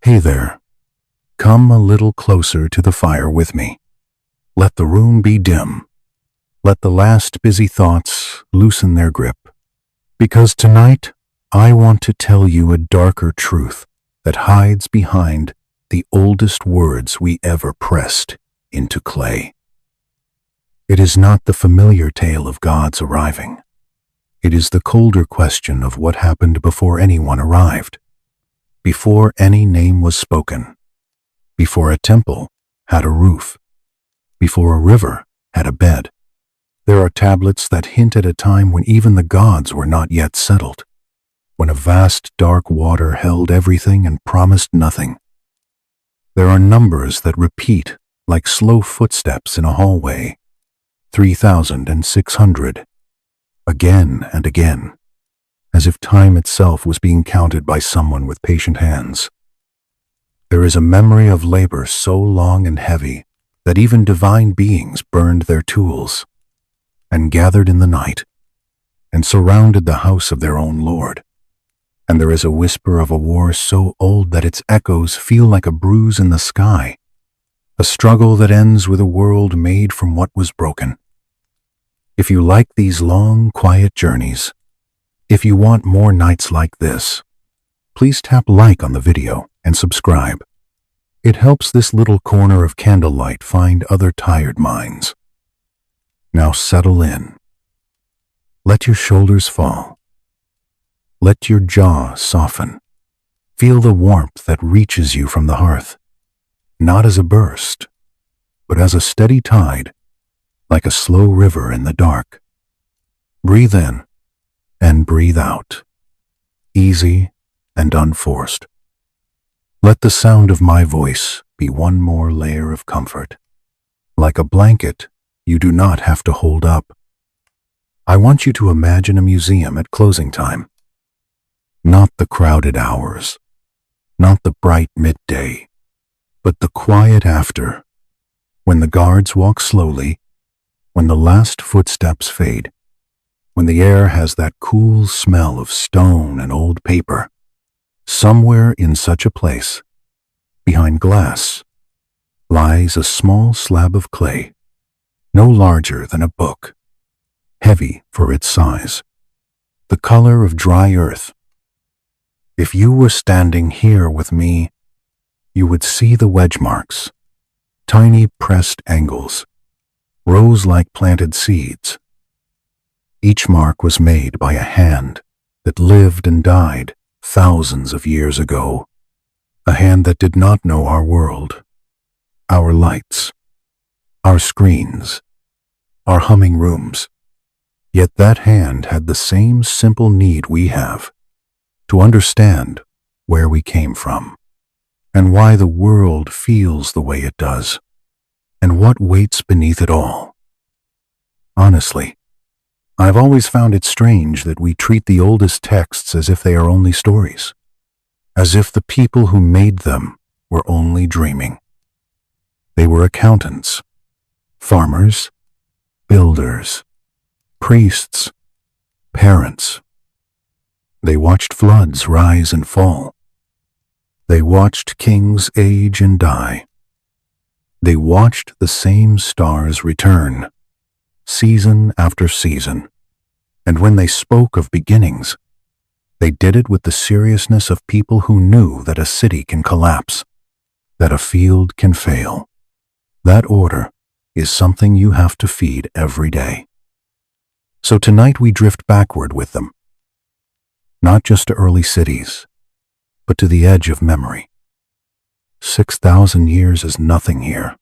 Hey there. Come a little closer to the fire with me. Let the room be dim. Let the last busy thoughts loosen their grip. Because tonight, I want to tell you a darker truth that hides behind the oldest words we ever pressed into clay. It is not the familiar tale of God's arriving. It is the colder question of what happened before anyone arrived, before any name was spoken, before a temple had a roof, before a river had a bed. There are tablets that hint at a time when even the gods were not yet settled, when a vast dark water held everything and promised nothing. There are numbers that repeat like slow footsteps in a hallway, 3,600, again and again, as if time itself was being counted by someone with patient hands. There is a memory of labor so long and heavy that even divine beings burned their tools and gathered in the night and surrounded the house of their own Lord. And there is a whisper of a war so old that its echoes feel like a bruise in the sky, a struggle that ends with a world made from what was broken. If you like these long, quiet journeys, if you want more nights like this, please tap like on the video and subscribe. It helps this little corner of candlelight find other tired minds. Now settle in. Let your shoulders fall. Let your jaw soften. Feel the warmth that reaches you from the hearth, not as a burst, but as a steady tide, like a slow river in the dark. Breathe in and breathe out, easy and unforced. Let the sound of my voice be one more layer of comfort. Like a blanket you do not have to hold up. I want you to imagine a museum at closing time. Not the crowded hours, not the bright midday, but the quiet after, when the guards walk slowly, when the last footsteps fade, when the air has that cool smell of stone and old paper. Somewhere in such a place, behind glass, lies a small slab of clay, no larger than a book, heavy for its size, the color of dry earth. If you were standing here with me, you would see the wedge marks, tiny pressed angles, rows like planted seeds. Each mark was made by a hand that lived and died thousands of years ago, a hand that did not know our world, our lights, our screens, our humming rooms. Yet that hand had the same simple need we have, to understand where we came from, and why the world feels the way it does, and what waits beneath it all. Honestly, I've always found it strange that we treat the oldest texts as if they are only stories, as if the people who made them were only dreaming. They were accountants, farmers, builders, priests, parents. They watched floods rise and fall. They watched kings age and die. They watched the same stars return, season after season, and when they spoke of beginnings, they did it with the seriousness of people who knew that a city can collapse, that a field can fail. That order is something you have to feed every day. So tonight we drift backward with them, not just to early cities, but to the edge of memory. 6,000 years is nothing here.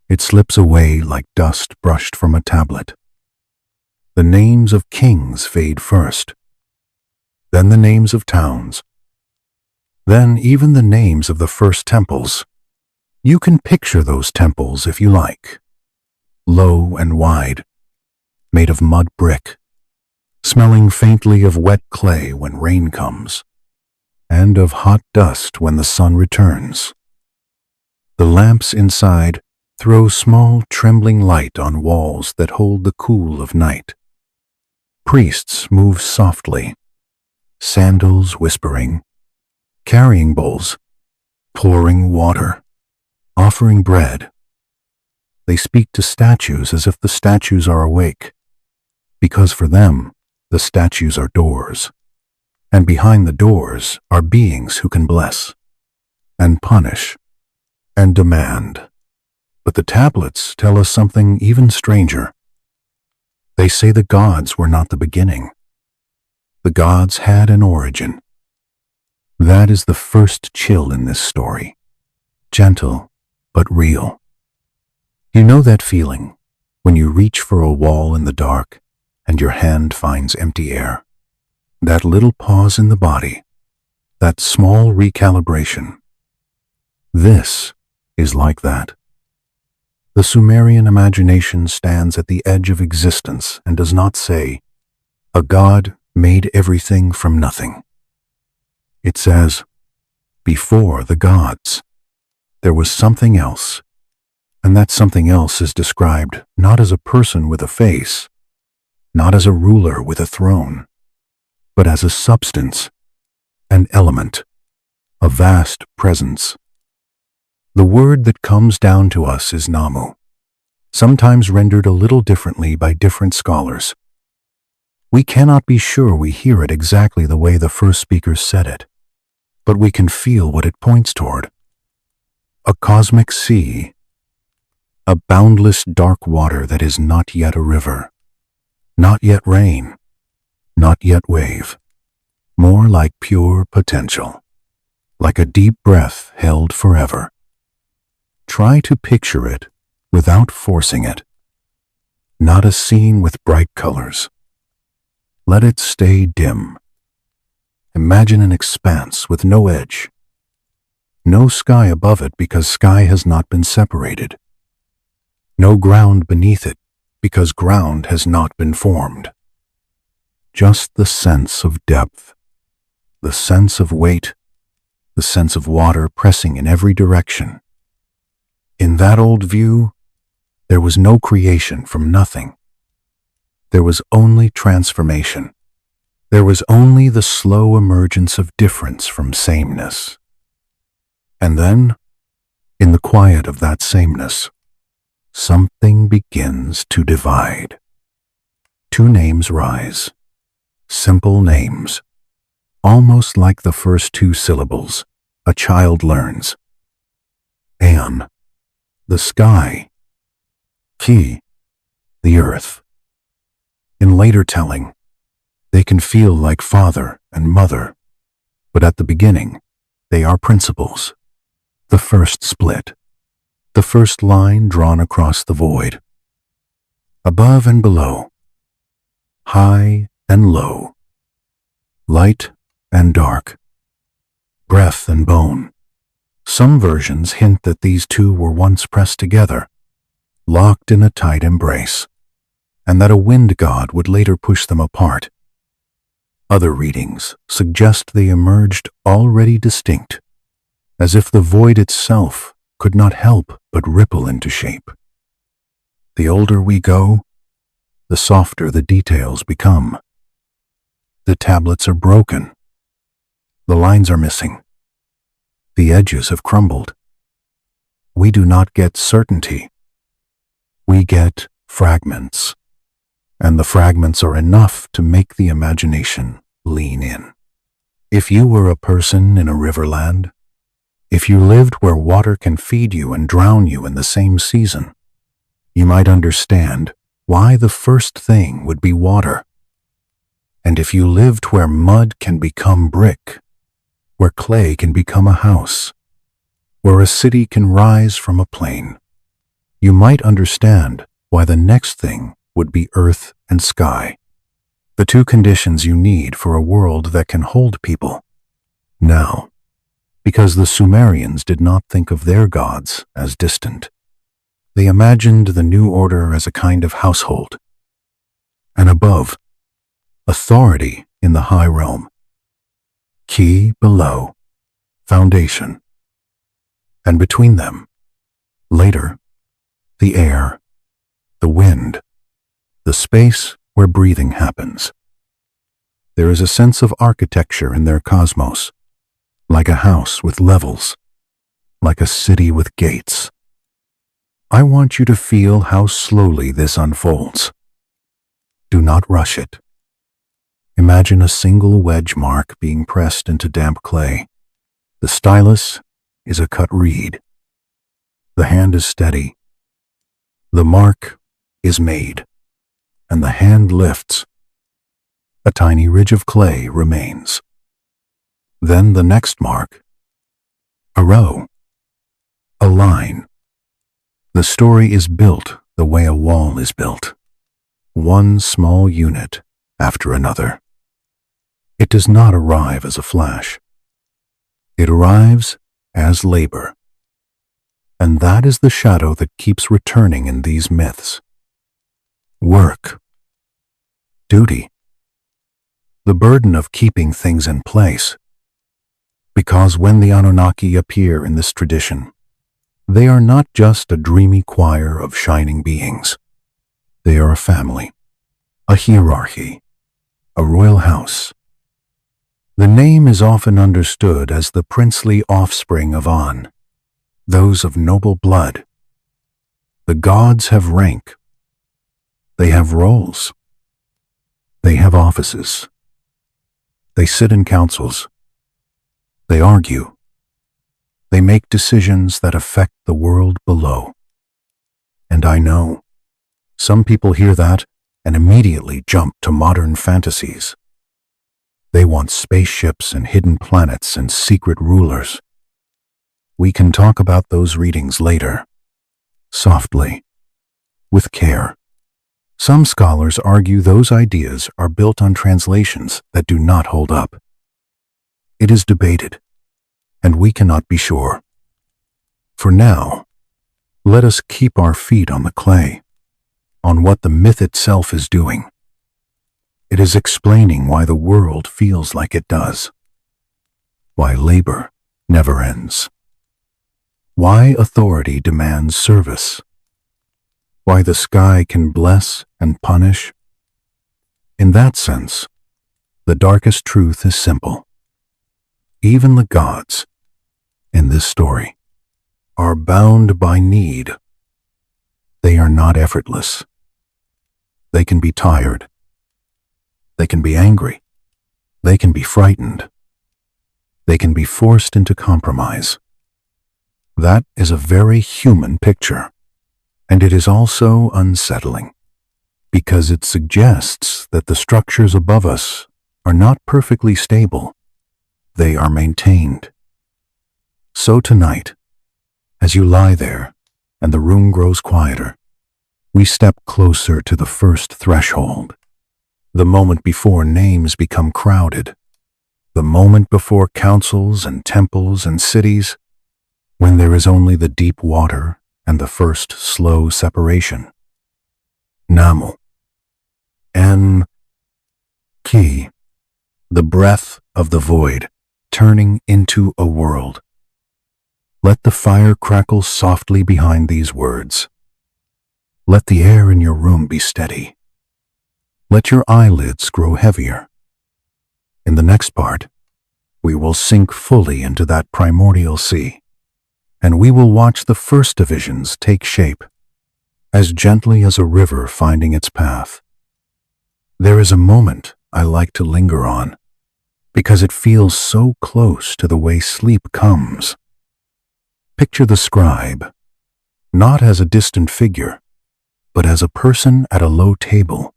It slips away like dust brushed from a tablet. The names of kings fade first, then the names of towns, then even the names of the first temples. You can picture those temples if you like, low and wide, made of mud brick, smelling faintly of wet clay when rain comes, and of hot dust when the sun returns. The lamps inside throw small trembling light on walls that hold the cool of night. Priests move softly, sandals whispering, carrying bowls pouring water, offering bread. They speak to statues as if the statues are awake, because for them, the statues are doors, and behind the doors are beings who can bless, and punish, and demand. But the tablets tell us something even stranger. They say the gods were not the beginning. The gods had an origin. That is the first chill in this story. Gentle, but real. You know that feeling when you reach for a wall in the dark and your hand finds empty air? That little pause in the body, that small recalibration. This is like that. The Sumerian imagination stands at the edge of existence and does not say, "A god made everything from nothing." It says, "Before the gods, there was something else," and that something else is described not as a person with a face, not as a ruler with a throne, but as a substance, an element, a vast presence. The word that comes down to us is Namu, sometimes rendered a little differently by different scholars. We cannot be sure we hear it exactly the way the first speakers said it, but we can feel what it points toward. A cosmic sea, a boundless dark water that is not yet a river, not yet rain, not yet wave, more like pure potential, like a deep breath held forever. Try to picture it without forcing it. Not a scene with bright colors. Let it stay dim. Imagine an expanse with no edge. No sky above it because sky has not been separated. No ground beneath it because ground has not been formed. Just the sense of depth, the sense of weight, the sense of water pressing in every direction. In that old view, there was no creation from nothing. There was only transformation. There was only the slow emergence of difference from sameness. And then, in the quiet of that sameness, something begins to divide. Two names rise, simple names, almost like the first two syllables a child learns. An, the sky. Ki, the earth. In later telling, they can feel like father and mother, but at the beginning, they are principles. The first split, the first line drawn across the void. Above and below, high and low, light and dark, breath and bone. Some versions hint that these two were once pressed together, locked in a tight embrace, and that a wind god would later push them apart. Other readings suggest they emerged already distinct, as if the void itself could not help but ripple into shape. The older we go, the softer the details become. The tablets are broken. The lines are missing. The edges have crumbled. We do not get certainty. We get fragments, and the fragments are enough to make the imagination lean in. If you were a person in a riverland, if you lived where water can feed you and drown you in the same season, you might understand why the first thing would be water. And if you lived where mud can become brick, where clay can become a house, where a city can rise from a plain, you might understand why the next thing would be earth and sky, the two conditions you need for a world that can hold people. Now, because the Sumerians did not think of their gods as distant, they imagined the new order as a kind of household, and above, authority in the high realm, Ki below, foundation, and between them, later, the air, the wind, the space where breathing happens. There is a sense of architecture in their cosmos, like a house with levels, like a city with gates. I want you to feel how slowly this unfolds. Do not rush it. Imagine a single wedge mark being pressed into damp clay. The stylus is a cut reed. The hand is steady. The mark is made, and the hand lifts. A tiny ridge of clay remains. Then the next mark. A row. A line. The story is built the way a wall is built. One small unit after another. It does not arrive as a flash. It arrives as labor. And that is the shadow that keeps returning in these myths. Work. Duty. The burden of keeping things in place. Because when the Anunnaki appear in this tradition, they are not just a dreamy choir of shining beings. They are a family, a hierarchy, a royal house. The name is often understood as the princely offspring of An, those of noble blood. The gods have rank. They have roles. They have offices. They sit in councils. They argue. They make decisions that affect the world below. And I know, some people hear that and immediately jump to modern fantasies. They want spaceships and hidden planets and secret rulers. We can talk about those readings later. Softly. With care. Some scholars argue those ideas are built on translations that do not hold up. It is debated, and we cannot be sure. For now, let us keep our feet on the clay, on what the myth itself is doing. It is explaining why the world feels like it does, why labor never ends, why authority demands service, why the sky can bless and punish. In that sense, the darkest truth is simple. Even the gods, in this story, are bound by need. They are not effortless. They can be tired. They can be angry. They can be frightened. They can be forced into compromise. That is a very human picture, and it is also unsettling, because it suggests that the structures above us are not perfectly stable. They are maintained. So tonight, as you lie there and the room grows quieter, we step closer to the first threshold, the moment before names become crowded, the moment before councils and temples and cities, when there is only the deep water and the first slow separation. Namu. N. Ki. The breath of the void, turning into a world. Let the fire crackle softly behind these words. Let the air in your room be steady. Let your eyelids grow heavier. In the next part, we will sink fully into that primordial sea, and we will watch the first divisions take shape, as gently as a river finding its path. There is a moment I like to linger on, because it feels so close to the way sleep comes. Picture the scribe, not as a distant figure, but as a person at a low table.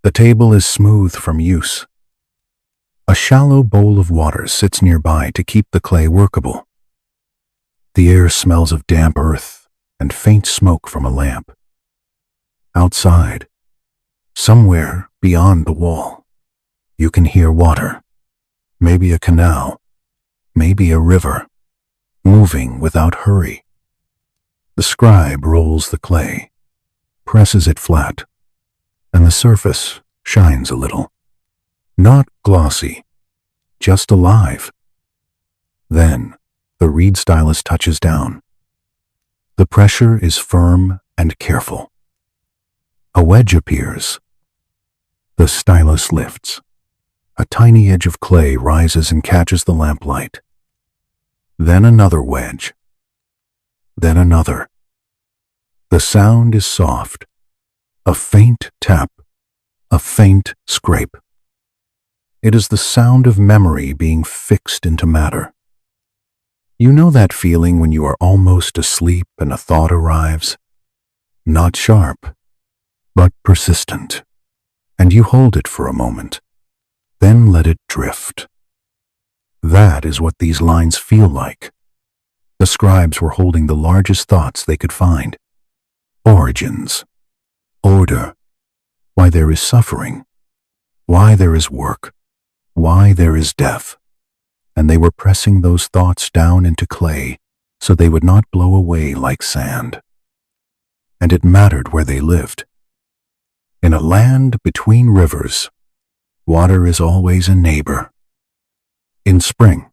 The table is smooth from use. A shallow bowl of water sits nearby to keep the clay workable. The air smells of damp earth and faint smoke from a lamp. Outside, somewhere beyond the wall, you can hear water. Maybe a canal, maybe a river, moving without hurry. The scribe rolls the clay, presses it flat, and the surface shines a little. Not glossy, just alive. Then the reed stylus touches down. The pressure is firm and careful. A wedge appears. The stylus lifts. A tiny edge of clay rises and catches the lamplight. Then another wedge, then another. The sound is soft, a faint tap, a faint scrape. It is the sound of memory being fixed into matter. You know that feeling when you are almost asleep and a thought arrives? Not sharp, but persistent, and you hold it for a moment, then let it drift. That is what these lines feel like. The scribes were holding the largest thoughts they could find. Origins, order, why there is suffering, why there is work, why there is death. And they were pressing those thoughts down into clay so they would not blow away like sand. And it mattered where they lived. In a land between rivers, water is always a neighbor. In spring,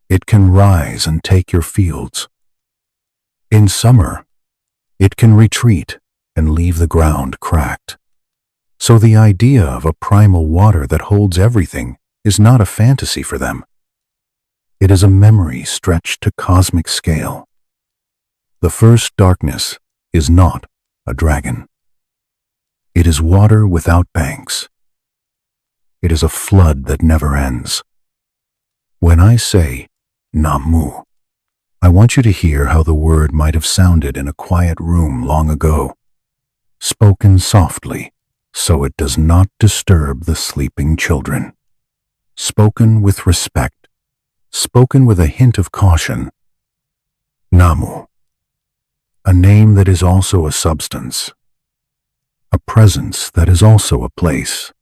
it can rise and take your fields. In summer, it can retreat and leave the ground cracked. So the idea of a primal water that holds everything is not a fantasy for them. It is a memory stretched to cosmic scale. The first darkness is not a dragon. It is water without banks. It is a flood that never ends. When I say Namu, I want you to hear how the word might have sounded in a quiet room long ago, spoken softly so it does not disturb the sleeping children, spoken with respect, spoken with a hint of caution. Namu, a name that is also a substance, a presence that is also a place,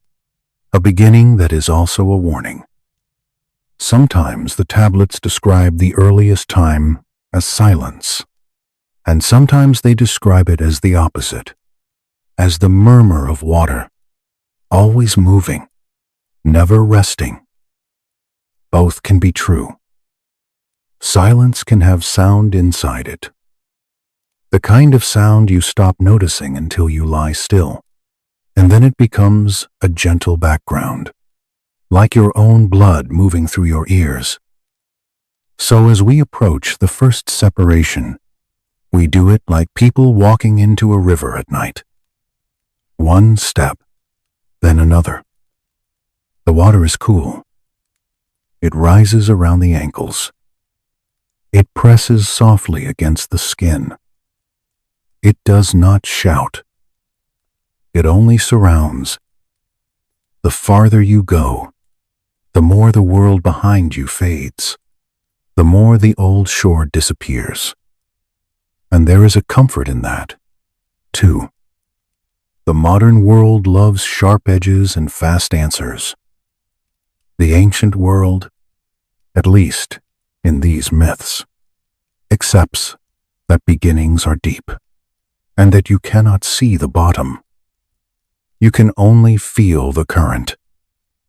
a beginning that is also a warning. Sometimes the tablets describe the earliest time as silence, and sometimes they describe it as the opposite, as the murmur of water, always moving, never resting. Both can be true. Silence can have sound inside it. The kind of sound you stop noticing until you lie still, and then it becomes a gentle background, like your own blood moving through your ears. So as we approach the first separation, we do it like people walking into a river at night. One step, then another. The water is cool. It rises around the ankles. It presses softly against the skin. It does not shout. It only surrounds. The farther you go, the more the world behind you fades, the more the old shore disappears. And there is a comfort in that, too. The modern world loves sharp edges and fast answers. The ancient world, at least in these myths, accepts that beginnings are deep, and that you cannot see the bottom. You can only feel the current,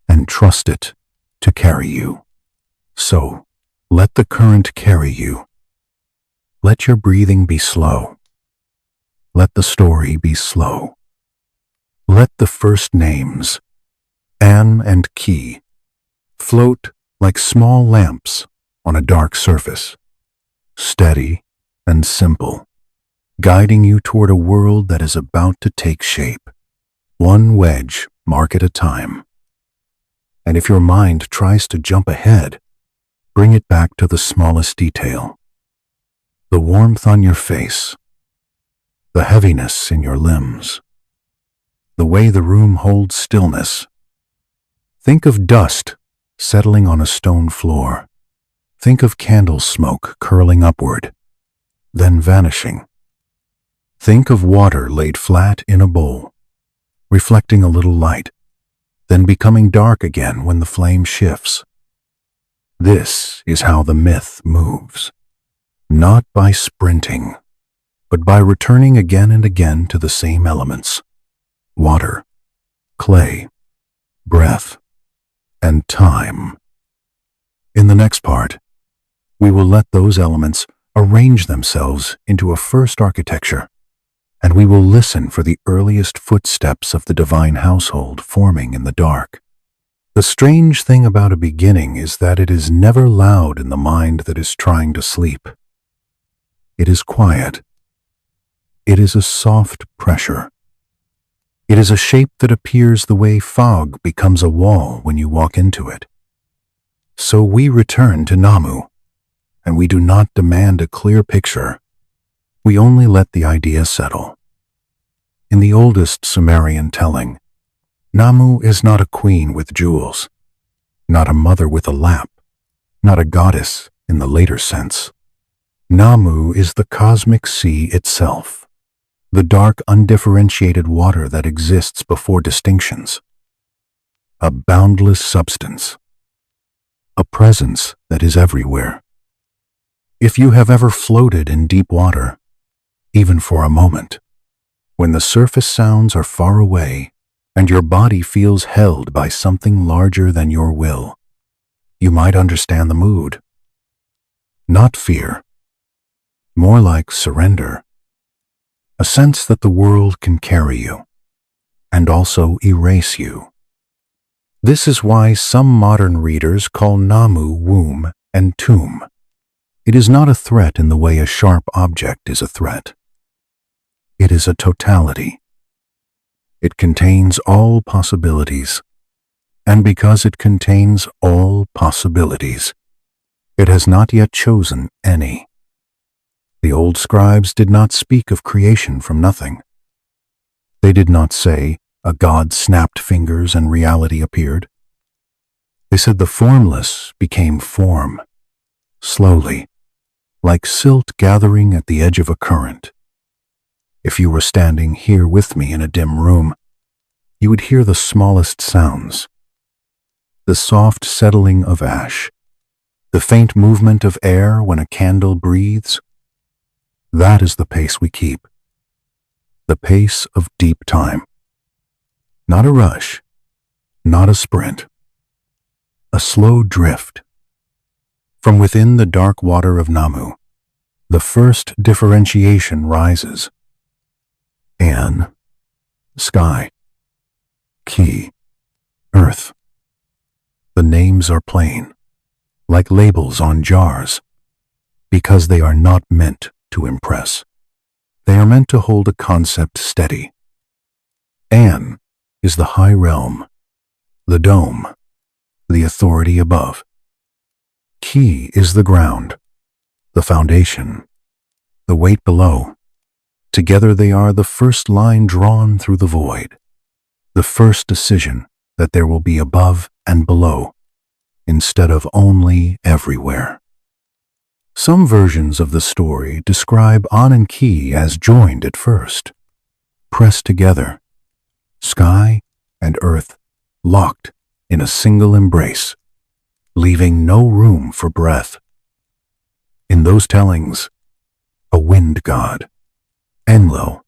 and trust it to carry you. So, let the current carry you. Let your breathing be slow. Let the story be slow. Let the first names, An and Ki, float like small lamps on a dark surface, steady and simple, guiding you toward a world that is about to take shape, one wedge mark at a time. And if your mind tries to jump ahead, bring it back to the smallest detail. The warmth on your face, the heaviness in your limbs, the way the room holds stillness. Think of dust settling on a stone floor. Think of candle smoke curling upward, then vanishing. Think of water laid flat in a bowl, reflecting a little light, then becoming dark again when the flame shifts. This is how the myth moves, not by sprinting, but by returning again and again to the same elements: water, clay, breath, and time. In the next part, we will let those elements arrange themselves into a first architecture, and we will listen for the earliest footsteps of the divine household forming in the dark. The strange thing about a beginning is that it is never loud in the mind that is trying to sleep. It is quiet. It is a soft pressure. It is a shape that appears the way fog becomes a wall when you walk into it. So we return to Namu, and we do not demand a clear picture. We only let the idea settle. In the oldest Sumerian telling, Namu is not a queen with jewels, not a mother with a lap, not a goddess in the later sense. Namu is the cosmic sea itself, the dark, undifferentiated water that exists before distinctions, a boundless substance, a presence that is everywhere. If you have ever floated in deep water, even for a moment, when the surface sounds are far away and your body feels held by something larger than your will, you might understand the mood. Not fear, more like surrender, a sense that the world can carry you and also erase you. This is why some modern readers call Namu womb and tomb. It is not a threat in the way a sharp object is a threat. It is a totality. It contains all possibilities, and because it contains all possibilities, it has not yet chosen any. The old scribes did not speak of creation from nothing. They did not say, a god snapped fingers and reality appeared. They said the formless became form, slowly, like silt gathering at the edge of a current. If you were standing here with me in a dim room, you would hear the smallest sounds, the soft settling of ash, the faint movement of air when a candle breathes. That is the pace we keep, the pace of deep time. Not a rush, not a sprint, a slow drift. From within the dark water of Namu, the first differentiation rises. An, sky. Ki, earth. The names are plain, like labels on jars, because they are not meant to impress. They are meant to hold a concept steady. An is the high realm, the dome, the authority above. Ki is the ground, the foundation, the weight below. Together they are the first line drawn through the void, the first decision that there will be above and below, instead of only everywhere. Some versions of the story describe An and Ki as joined at first, pressed together, sky and earth locked in a single embrace, leaving no room for breath. In those tellings, a wind god, Enlil,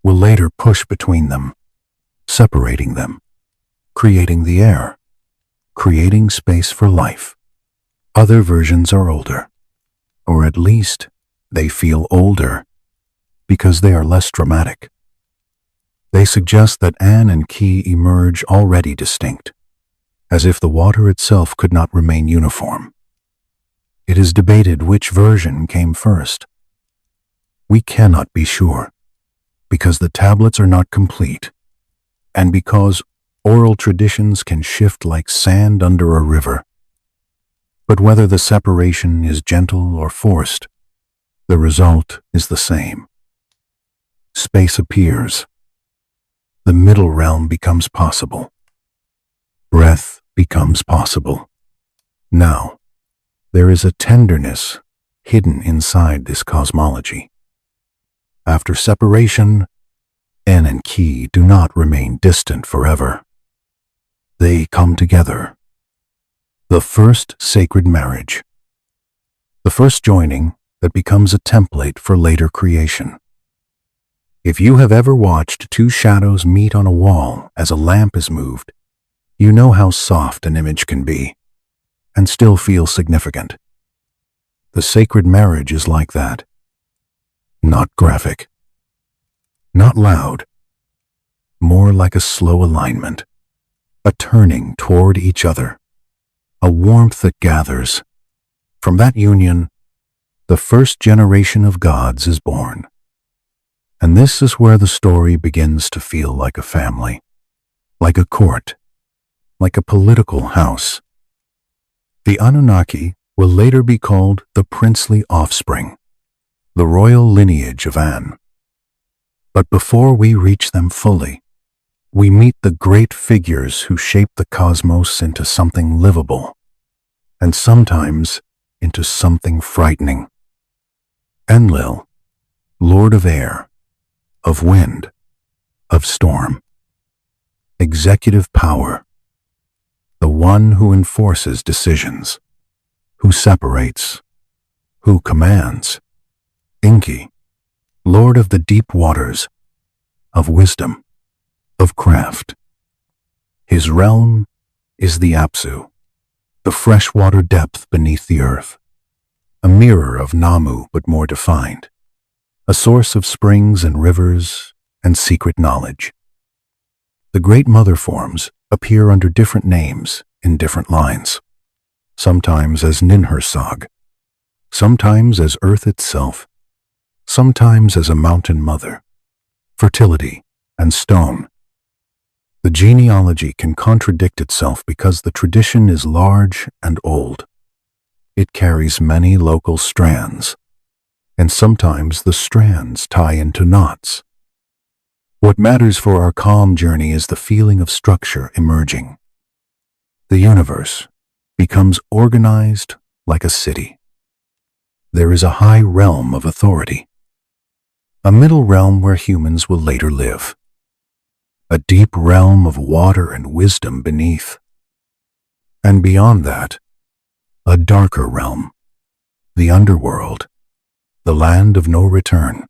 will later push between them, separating them, creating the air, creating space for life. Other versions are older, or at least they feel older, because they are less dramatic. They suggest that An and Ki emerge already distinct, as if the water itself could not remain uniform. It is debated which version came first. We cannot be sure, because the tablets are not complete, and because oral traditions can shift like sand under a river. But whether the separation is gentle or forced, the result is the same. Space appears. The middle realm becomes possible. Breath becomes possible. Now, there is a tenderness hidden inside this cosmology. After separation, An and Ki do not remain distant forever. They come together. The first sacred marriage. The first joining that becomes a template for later creation. If you have ever watched two shadows meet on a wall as a lamp is moved, you know how soft an image can be, and still feel significant. The sacred marriage is like that. Not graphic, not loud, more like a slow alignment, a turning toward each other, a warmth that gathers. From that union, the first generation of gods is born. And this is where the story begins to feel like a family, like a court, like a political house. The Anunnaki will later be called the princely offspring, the royal lineage of An. But before we reach them fully, we meet the great figures who shape the cosmos into something livable, and sometimes into something frightening. Enlil, Lord of Air, of Wind, of Storm. Executive power, the one who enforces decisions, who separates, who commands. Enki, Lord of the deep waters, of wisdom, of craft. His realm is the Apsu, the freshwater depth beneath the earth, a mirror of Namu but more defined, a source of springs and rivers and secret knowledge. The great mother forms appear under different names in different lines, sometimes as Ninhursag, sometimes as Earth itself, sometimes as a mountain mother, fertility, and stone. The genealogy can contradict itself because the tradition is large and old. It carries many local strands, and sometimes the strands tie into knots. What matters for our calm journey is the feeling of structure emerging. The universe becomes organized like a city. There is a high realm of authority, a middle realm where humans will later live, a deep realm of water and wisdom beneath, and beyond that, a darker realm, the underworld, the land of no return,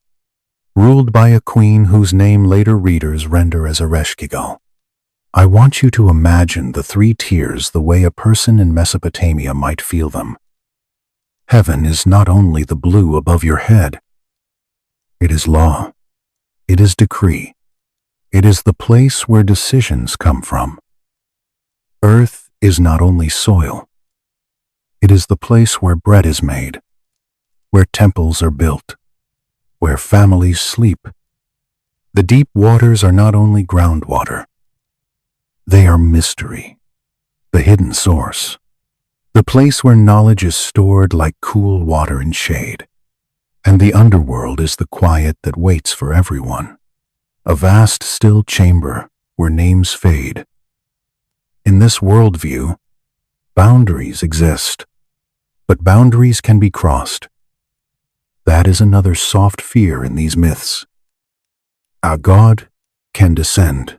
ruled by a queen whose name later readers render as Ereshkigal. I want you to imagine the three tiers the way a person in Mesopotamia might feel them. Heaven is not only the blue above your head. It is law. It is decree. It is the place where decisions come from. Earth is not only soil. It is the place where bread is made, where temples are built, where families sleep. The deep waters are not only groundwater. They are mystery, the hidden source, the place where knowledge is stored like cool water in shade. And the underworld is the quiet that waits for everyone, a vast still chamber where names fade. In this worldview, boundaries exist, but boundaries can be crossed. That is another soft fear in these myths. A god can descend.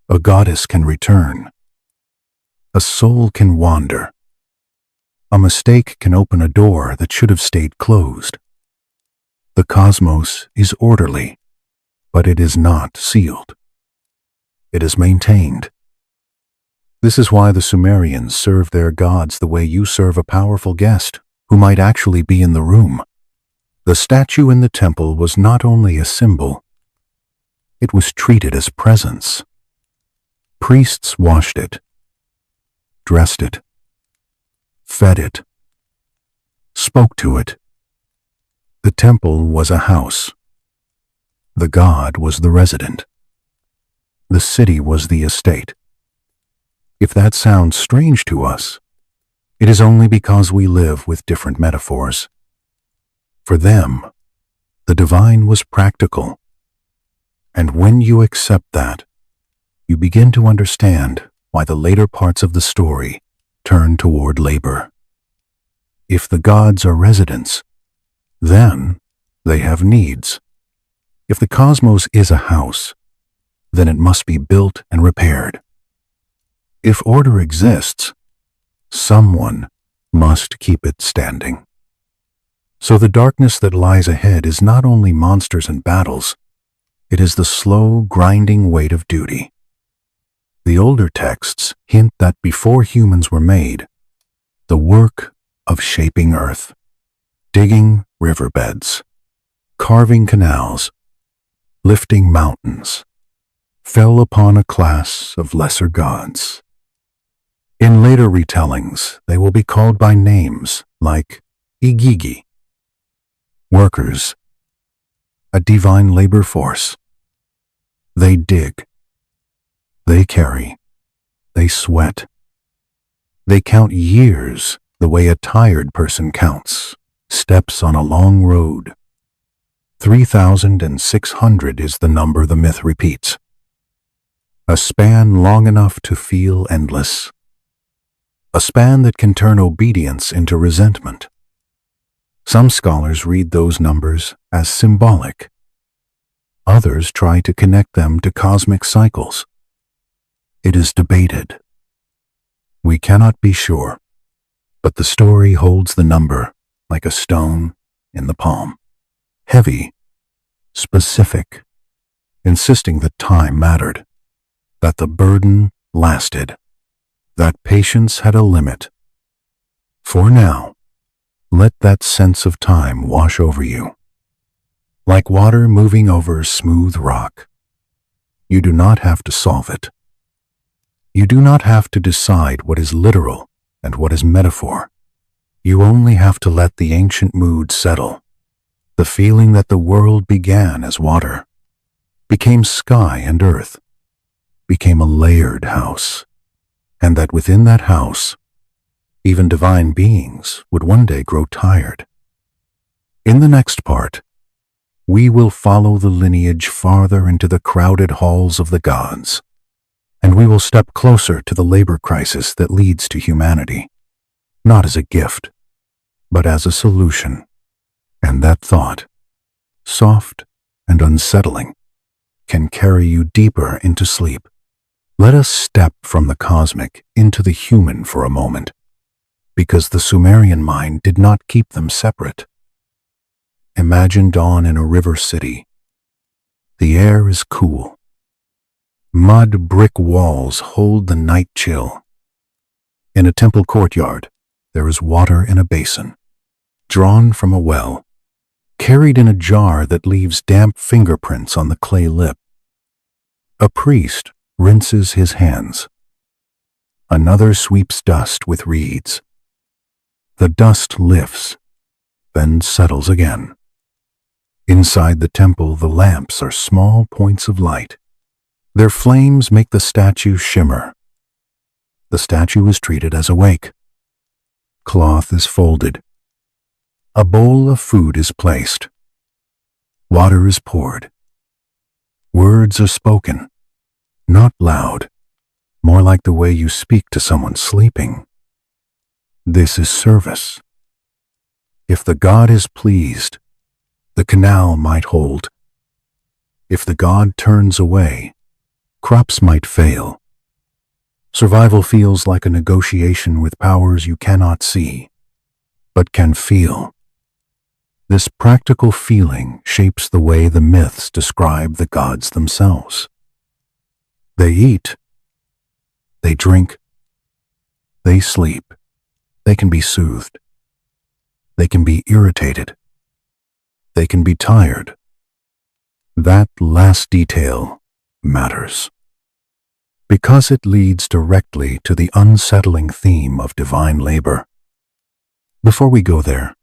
A goddess can return. A soul can wander. A mistake can open a door that should have stayed closed. The cosmos is orderly, but it is not sealed. It is maintained. This is why the Sumerians served their gods the way you serve a powerful guest who might actually be in the room. The statue in the temple was not only a symbol, it was treated as presence. Priests washed it, dressed it, fed it, spoke to it. The temple was a house. The god was the resident. The city was the estate. If that sounds strange to us, it is only because we live with different metaphors. For them, the divine was practical. And when you accept that, you begin to understand why the later parts of the story turn toward labor. If the gods are residents, then they have needs. If the cosmos is a house, then it must be built and repaired. If order exists, someone must keep it standing. So the darkness that lies ahead is not only monsters and battles, it is the slow, grinding weight of duty. The older texts hint that before humans were made, the work of shaping earth, digging riverbeds, carving canals, lifting mountains, fell upon a class of lesser gods. In later retellings, they will be called by names like Igigi, workers, a divine labor force. They dig, they carry, they sweat. They count years the way a tired person counts steps on a long road. 3,600 is the number the myth repeats. A span long enough to feel endless. A span that can turn obedience into resentment. Some scholars read those numbers as symbolic. Others try to connect them to cosmic cycles. It is debated. We cannot be sure, but the story holds the number like a stone in the palm. Heavy, specific, insisting that time mattered, that the burden lasted, that patience had a limit. For now, let that sense of time wash over you. Like water moving over smooth rock. You do not have to solve it. You do not have to decide what is literal and what is metaphor. You only have to let the ancient mood settle. The feeling that the world began as water, became sky and earth, became a layered house, and that within that house, even divine beings would one day grow tired. In the next part, we will follow the lineage farther into the crowded halls of the gods, and we will step closer to the labor crisis that leads to humanity, not as a gift, but as a solution. And that thought, soft and unsettling, can carry you deeper into sleep. Let us step from the cosmic into the human for a moment, because the Sumerian mind did not keep them separate. Imagine dawn in a river city. The air is cool. Mud brick walls hold the night chill. In a temple courtyard, there is water in a basin, drawn from a well, carried in a jar that leaves damp fingerprints on the clay lip. A priest rinses his hands. Another sweeps dust with reeds. The dust lifts, then settles again. Inside the temple, the lamps are small points of light. Their flames make the statue shimmer. The statue is treated as awake. Cloth is folded. A bowl of food is placed. Water is poured. Words are spoken, not loud, more like the way you speak to someone sleeping. This is service. If the god is pleased, the canal might hold. If the god turns away, crops might fail. Survival feels like a negotiation with powers you cannot see, but can feel. This practical feeling shapes the way the myths describe the gods themselves. They eat, they drink, they sleep, they can be soothed, they can be irritated, they can be tired. That last detail matters, because it leads directly to the unsettling theme of divine labor. Before we go there,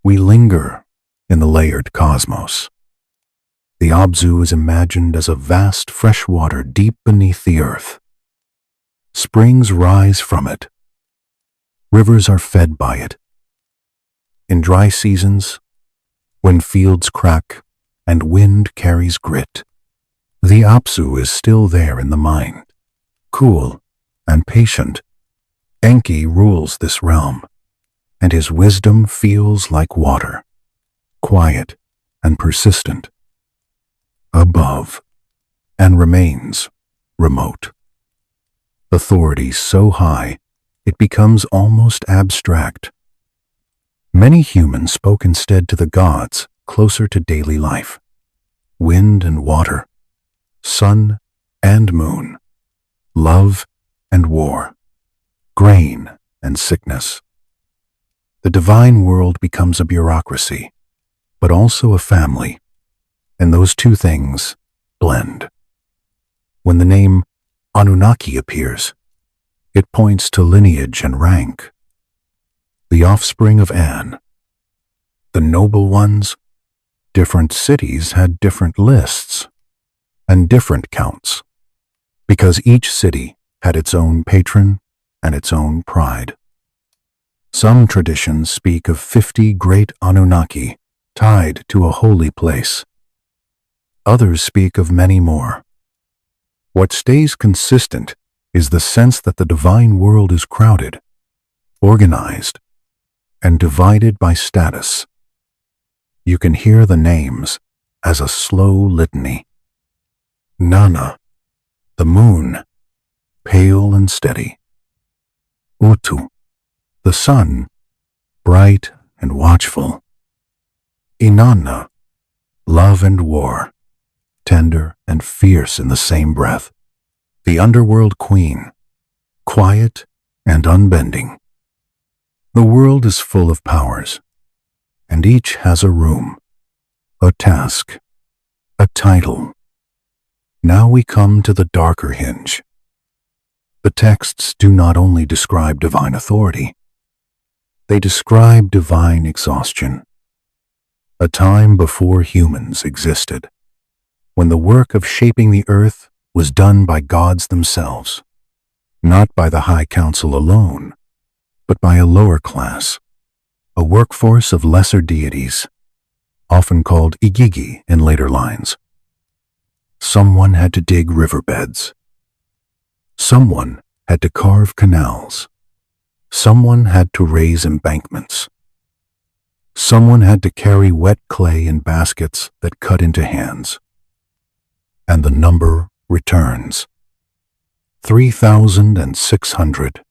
we linger in the layered cosmos. The Abzu is imagined as a vast fresh water deep beneath the earth. Springs rise from it. Rivers are fed by it. In dry seasons, when fields crack and wind carries grit, the Abzu is still there in the mind, cool and patient. Enki rules this realm, and his wisdom feels like water, quiet and persistent, above, and remains remote. Authority so high, it becomes almost abstract. Many humans spoke instead to the gods closer to daily life, wind and water, sun and moon, love and war, grain and sickness. The divine world becomes a bureaucracy, but also a family, and those two things blend. When the name Anunnaki appears, it points to lineage and rank. The offspring of An, the noble ones Different cities had different lists and different counts, because each city had its own patron and its own pride. Some traditions speak of 50 great Anunnaki tied to a holy place. Others speak of many more. What stays consistent is the sense that the divine world is crowded, organized, and divided by status. You can hear the names as a slow litany. Nana, the moon, pale and steady. Utu, the sun, bright and watchful. Inanna, love and war, tender and fierce in the same breath. The underworld queen, quiet and unbending. The world is full of powers, and each has a room, a task, a title. Now we come to the darker hinge. The texts do not only describe divine authority, they describe divine exhaustion. A time before humans existed, when the work of shaping the earth was done by gods themselves, not by the High Council alone, but by a lower class, a workforce of lesser deities, often called Igigi in later lines. Someone had to dig riverbeds. Someone had to carve canals. Someone had to raise embankments. Someone had to carry wet clay in baskets that cut into hands. And the number returns. 3,600.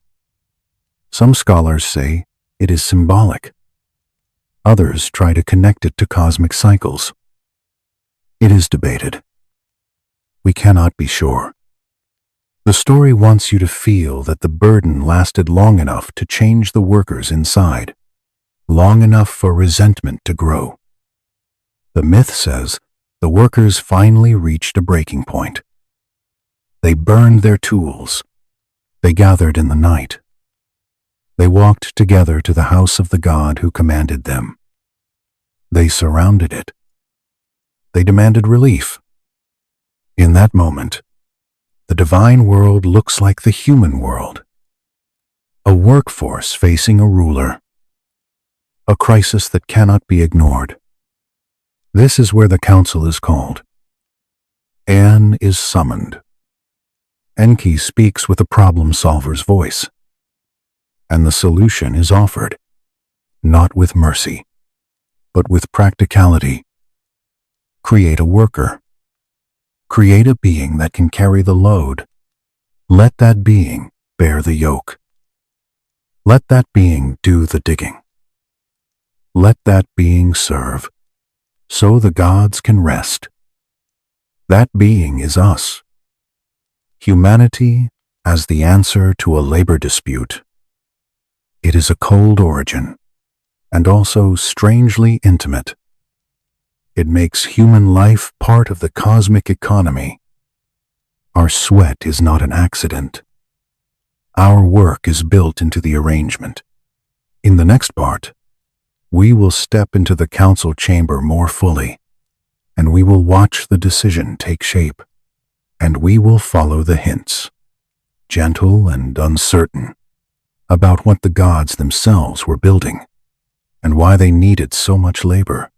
Some scholars say it is symbolic. Others try to connect it to cosmic cycles. It is debated. We cannot be sure. The story wants you to feel that the burden lasted long enough to change the workers inside, long enough for resentment to grow. The myth says the workers finally reached a breaking point. They burned their tools. They gathered in the night. They walked together to the house of the god who commanded them. They surrounded it. They demanded relief. In that moment, the divine world looks like the human world. A workforce facing a ruler. A crisis that cannot be ignored. This is where the council is called. An is summoned. Enki speaks with a problem solver's voice. And the solution is offered, not with mercy, but with practicality. Create a worker. Create a being that can carry the load. Let that being bear the yoke. Let that being do the digging. Let that being serve, so the gods can rest. That being is us. Humanity as the answer to a labor dispute. It is a cold origin, and also strangely intimate. It makes human life part of the cosmic economy. Our sweat is not an accident. Our work is built into the arrangement. In the next part, we will step into the council chamber more fully, and we will watch the decision take shape, and we will follow the hints, gentle and uncertain, about what the gods themselves were building, and why they needed so much labor,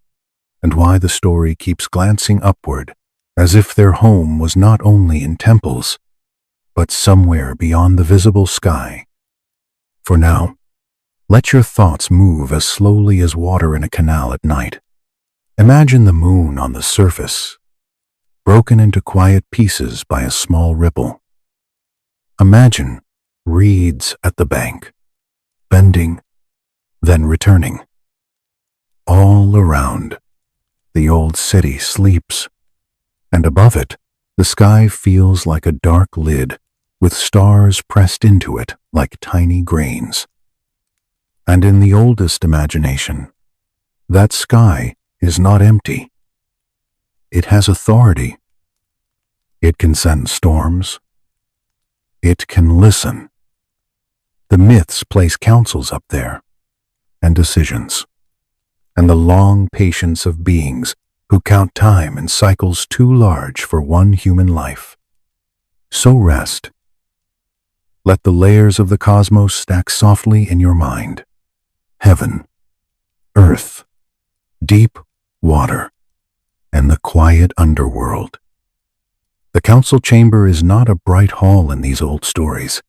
and why the story keeps glancing upward, as if their home was not only in temples, but somewhere beyond the visible sky. For now, let your thoughts move as slowly as water in a canal at night. Imagine the moon on the surface, broken into quiet pieces by a small ripple. Imagine reeds at the bank, bending, then returning. All around, the old city sleeps, and above it, the sky feels like a dark lid with stars pressed into it like tiny grains. And in the oldest imagination, that sky is not empty. It has authority. It can send storms. It can listen. The myths place councils up there, and decisions, and the long patience of beings who count time in cycles too large for one human life. So rest. Let the layers of the cosmos stack softly in your mind. Heaven, earth, deep water, and the quiet underworld. The council chamber is not a bright hall in these old stories.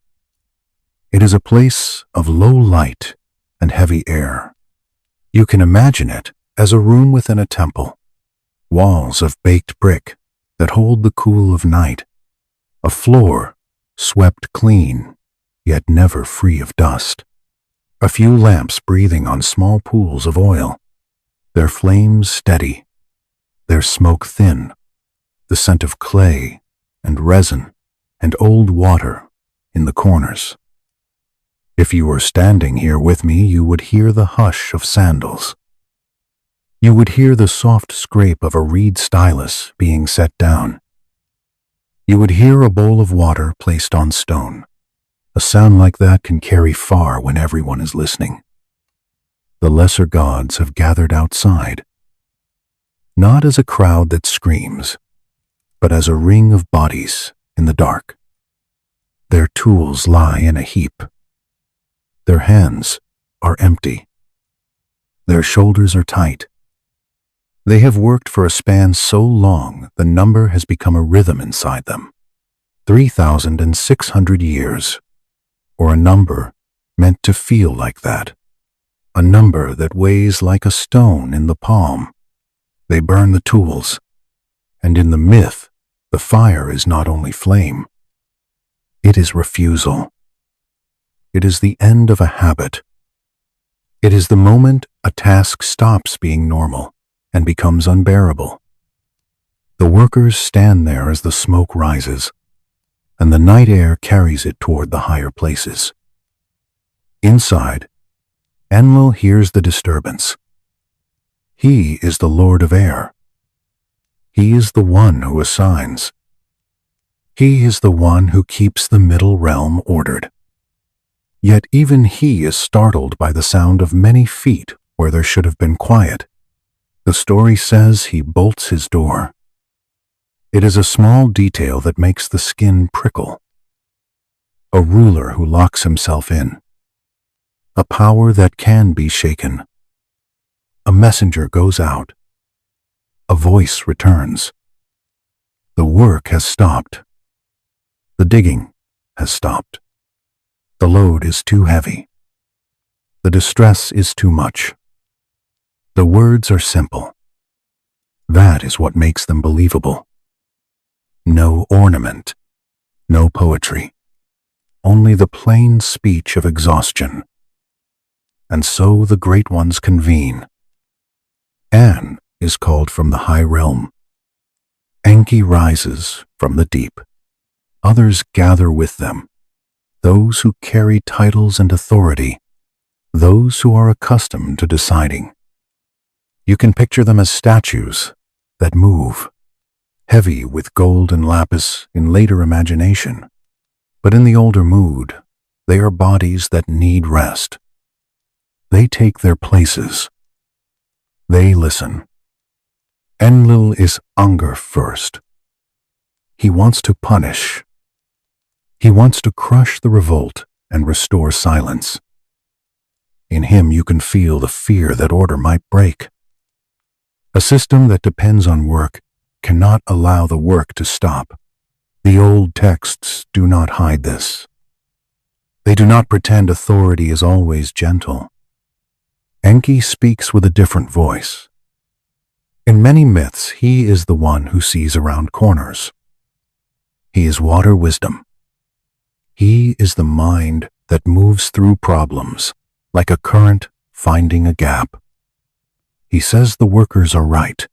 It is a place of low light and heavy air. You can imagine it as a room within a temple, walls of baked brick that hold the cool of night, a floor swept clean, yet never free of dust, a few lamps breathing on small pools of oil, their flames steady, their smoke thin, the scent of clay and resin and old water in the corners. If you were standing here with me, you would hear the hush of sandals. You would hear the soft scrape of a reed stylus being set down. You would hear a bowl of water placed on stone. A sound like that can carry far when everyone is listening. The lesser gods have gathered outside, not as a crowd that screams, but as a ring of bodies in the dark. Their tools lie in a heap. Their hands are empty. Their shoulders are tight. They have worked for a span so long the number has become a rhythm inside them. 3,600 years, or a number meant to feel like that. A number that weighs like a stone in the palm. They burn the tools, and in the myth, the fire is not only flame. It is refusal. It is the end of a habit. It is the moment a task stops being normal and becomes unbearable. The workers stand there as the smoke rises, and the night air carries it toward the higher places. Inside, Enlil hears the disturbance. He is the Lord of Air. He is the one who assigns. He is the one who keeps the middle realm ordered. Yet even he is startled by the sound of many feet where there should have been quiet. The story says he bolts his door. It is a small detail that makes the skin prickle. A ruler who locks himself in. A power that can be shaken. A messenger goes out. A voice returns. The work has stopped. The digging has stopped. The load is too heavy. The distress is too much. The words are simple. That is what makes them believable. No ornament, no poetry, only the plain speech of exhaustion. And so the great ones convene. An is called from the high realm. Enki rises from the deep. Others gather with them. Those who carry titles and authority, those who are accustomed to deciding. You can picture them as statues that move, heavy with gold and lapis in later imagination. But in the older mood, they are bodies that need rest. They take their places. They listen. Enlil is Unger first. He wants to punish. He wants to crush the revolt and restore silence. In him you can feel the fear that order might break. A system that depends on work cannot allow the work to stop. The old texts do not hide this. They do not pretend authority is always gentle. Enki speaks with a different voice. In many myths, he is the one who sees around corners. He is water wisdom. He is the mind that moves through problems, like a current finding a gap. He says the workers are right.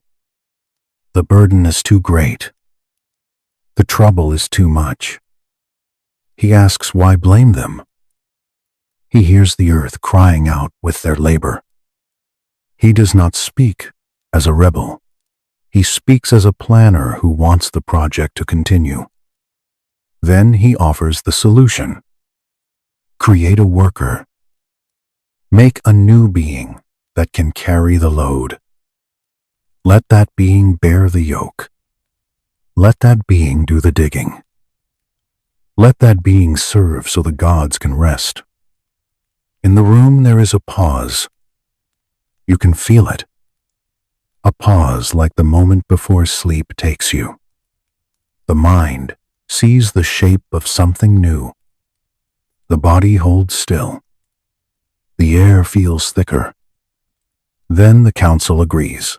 The burden is too great. The trouble is too much. He asks why blame them. He hears the earth crying out with their labor. He does not speak as a rebel. He speaks as a planner who wants the project to continue. Then he offers the solution. Create a worker. Make a new being that can carry the load. Let that being bear the yoke. Let that being do the digging. Let that being serve so the gods can rest. In the room there is a pause. You can feel it. A pause like the moment before sleep takes you. The mind sees the shape of something new. The body holds still. The air feels thicker. Then the council agrees.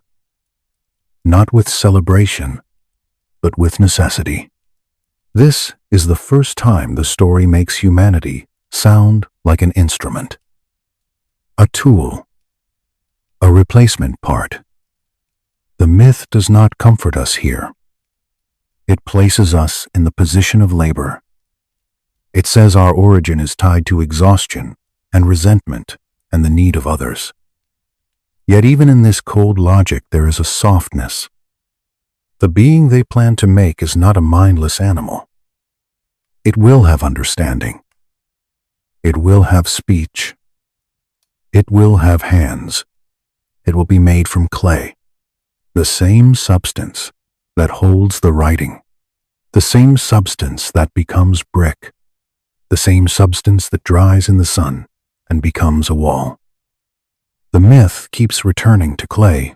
Not with celebration, but with necessity. This is the first time the story makes humanity sound like an instrument. A tool. A replacement part. The myth does not comfort us here. It places us in the position of labor. It says our origin is tied to exhaustion and resentment and the need of others. Yet even in this cold logic there is a softness. The being they plan to make is not a mindless animal. It will have understanding. It will have speech. It will have hands. It will be made from clay. The same substance that holds the writing. The same substance that becomes brick. The same substance that dries in the sun and becomes a wall. The myth keeps returning to clay.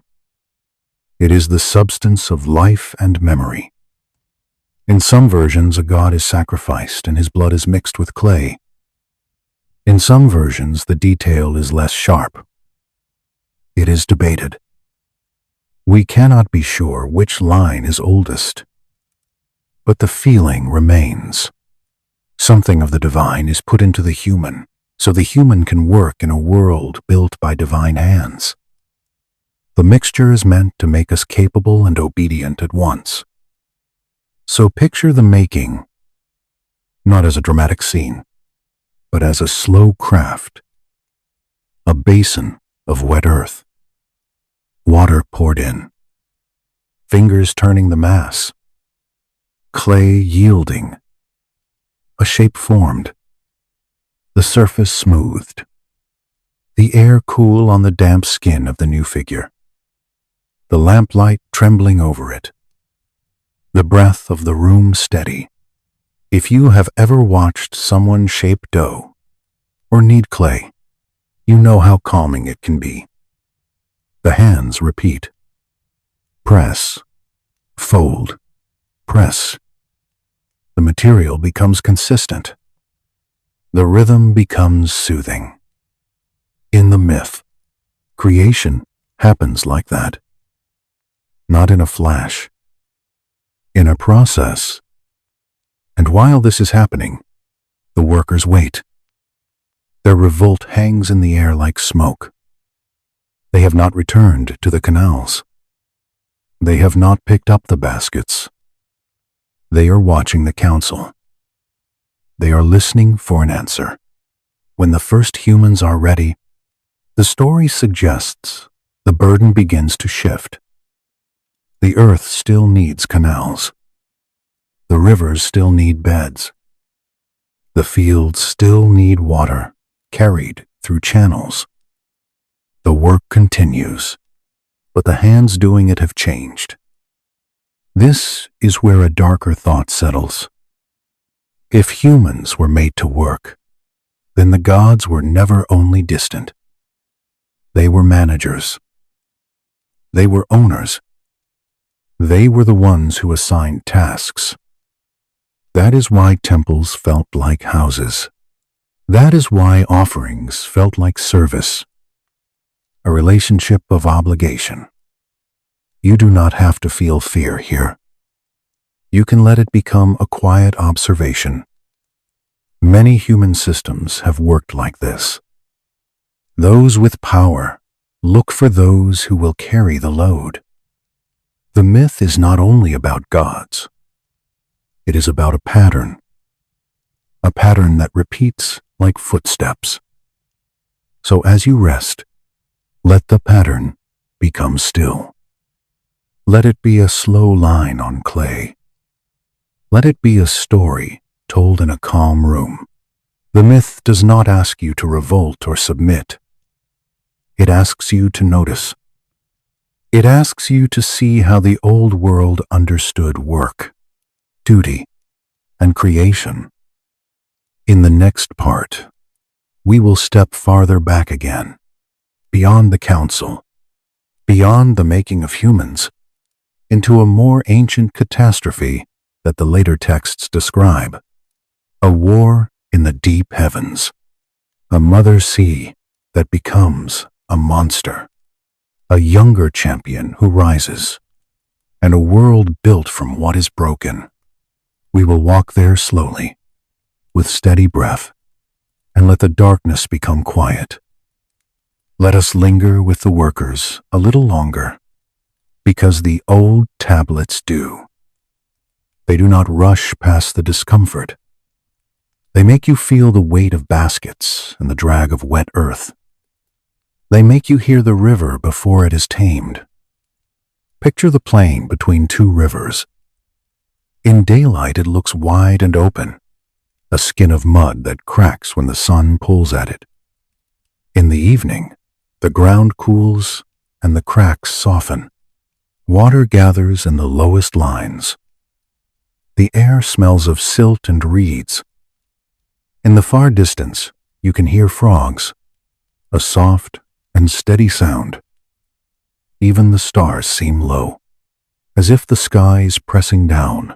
It is the substance of life and memory. In some versions, a god is sacrificed and his blood is mixed with clay. In some versions, the detail is less sharp. It is debated. We cannot be sure which line is oldest. But the feeling remains. Something of the divine is put into the human, so the human can work in a world built by divine hands. The mixture is meant to make us capable and obedient at once. So picture the making, not as a dramatic scene, but as a slow craft. A basin of wet earth. Water poured in. Fingers turning the mass. Clay yielding. A shape formed. The surface smoothed. The air cool on the damp skin of the new figure. The lamplight trembling over it. The breath of the room steady. If you have ever watched someone shape dough or knead clay, you know how calming it can be. The hands repeat. Press, fold, press. The material becomes consistent. The rhythm becomes soothing. In the myth, creation happens like that. Not in a flash, in a process. And while this is happening, the workers wait. Their revolt hangs in the air like smoke. They have not returned to the canals. They have not picked up the baskets. They are watching the council. They are listening for an answer. When the first humans are ready, the story suggests the burden begins to shift. The earth still needs canals. The rivers still need beds. The fields still need water, carried through channels. The work continues, but the hands doing it have changed. This is where a darker thought settles. If humans were made to work, then the gods were never only distant. They were managers. They were owners. They were the ones who assigned tasks. That is why temples felt like houses. That is why offerings felt like service. A relationship of obligation. You do not have to feel fear here. You can let it become a quiet observation. Many human systems have worked like this. Those with power look for those who will carry the load. The myth is not only about gods. It is about a pattern that repeats like footsteps. So as you rest, let the pattern become still. Let it be a slow line on clay. Let it be a story told in a calm room. The myth does not ask you to revolt or submit. It asks you to notice. It asks you to see how the old world understood work, duty, and creation. In the next part, we will step farther back again, beyond the council, beyond the making of humans, into a more ancient catastrophe that the later texts describe. A war in the deep heavens, a mother sea that becomes a monster, a younger champion who rises, and a world built from what is broken. We will walk there slowly, with steady breath, and let the darkness become quiet. Let us linger with the workers a little longer, because the old tablets do. They do not rush past the discomfort. They make you feel the weight of baskets and the drag of wet earth. They make you hear the river before it is tamed. Picture the plain between two rivers. In daylight it looks wide and open, a skin of mud that cracks when the sun pulls at it. In the evening, the ground cools and the cracks soften. Water gathers in the lowest lines. The air smells of silt and reeds. In the far distance, you can hear frogs, a soft and steady sound. Even the stars seem low, as if the sky is pressing down.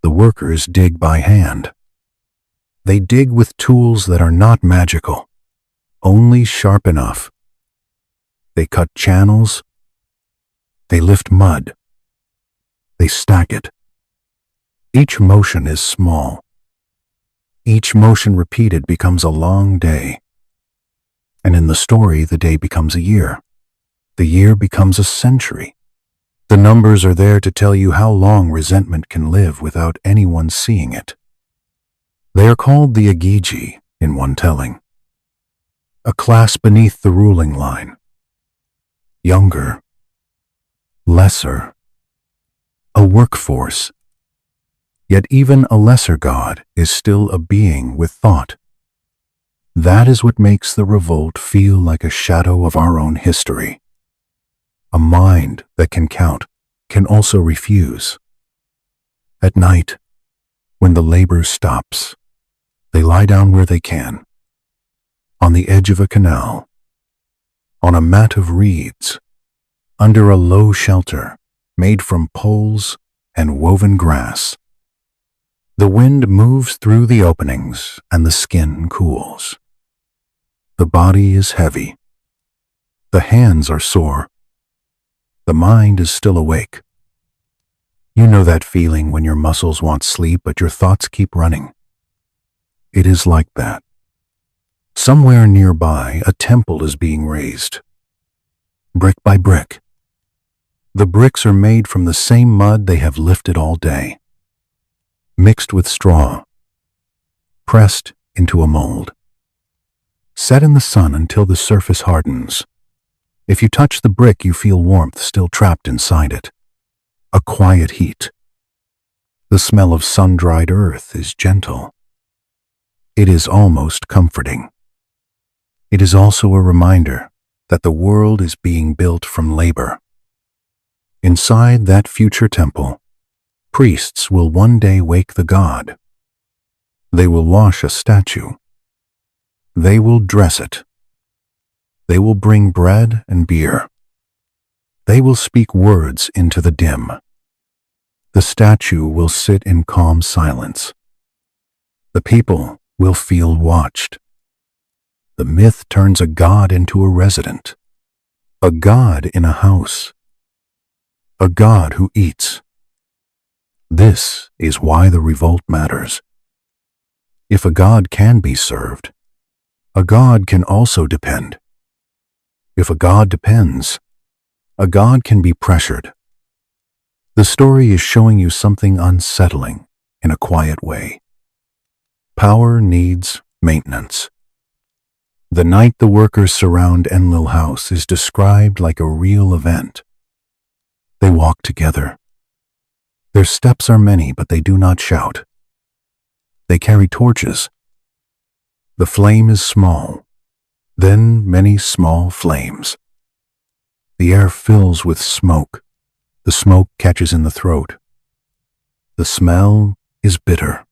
The workers dig by hand. They dig with tools that are not magical, only sharp enough. They cut channels. They lift mud. They stack it. Each motion is small. Each motion repeated becomes a long day. And in the story, the day becomes a year. The year becomes a century. The numbers are there to tell you how long resentment can live without anyone seeing it. They are called the Agigi in one telling. A class beneath the ruling line. Younger. Lesser. A workforce. Yet even a lesser god is still a being with thought. That is what makes the revolt feel like a shadow of our own history. A mind that can count can also refuse. At night, when the labor stops, they lie down where they can, on the edge of a canal, on a mat of reeds, under a low shelter made from poles and woven grass. The wind moves through the openings and the skin cools. The body is heavy. The hands are sore. The mind is still awake. You know that feeling when your muscles want sleep but your thoughts keep running. It is like that. Somewhere nearby, a temple is being raised. Brick by brick. The bricks are made from the same mud they have lifted all day, mixed with straw, pressed into a mold, set in the sun until the surface hardens. If you touch the brick, you feel warmth still trapped inside it, a quiet heat. The smell of sun-dried earth is gentle. It is almost comforting. It is also a reminder that the world is being built from labor. Inside that future temple, priests will one day wake the god. They will wash a statue. They will dress it. They will bring bread and beer. They will speak words into the dim. The statue will sit in calm silence. The people will feel watched. The myth turns a god into a resident, a god in a house, a god who eats. This is why the revolt matters. If a god can be served, a god can also depend. If a god depends, a god can be pressured. The story is showing you something unsettling in a quiet way. Power needs maintenance. The night the workers surround Enlil House is described like a real event. They walk together. Their steps are many, but they do not shout. They carry torches. The flame is small, then many small flames. The air fills with smoke. The smoke catches in the throat. The smell is bitter.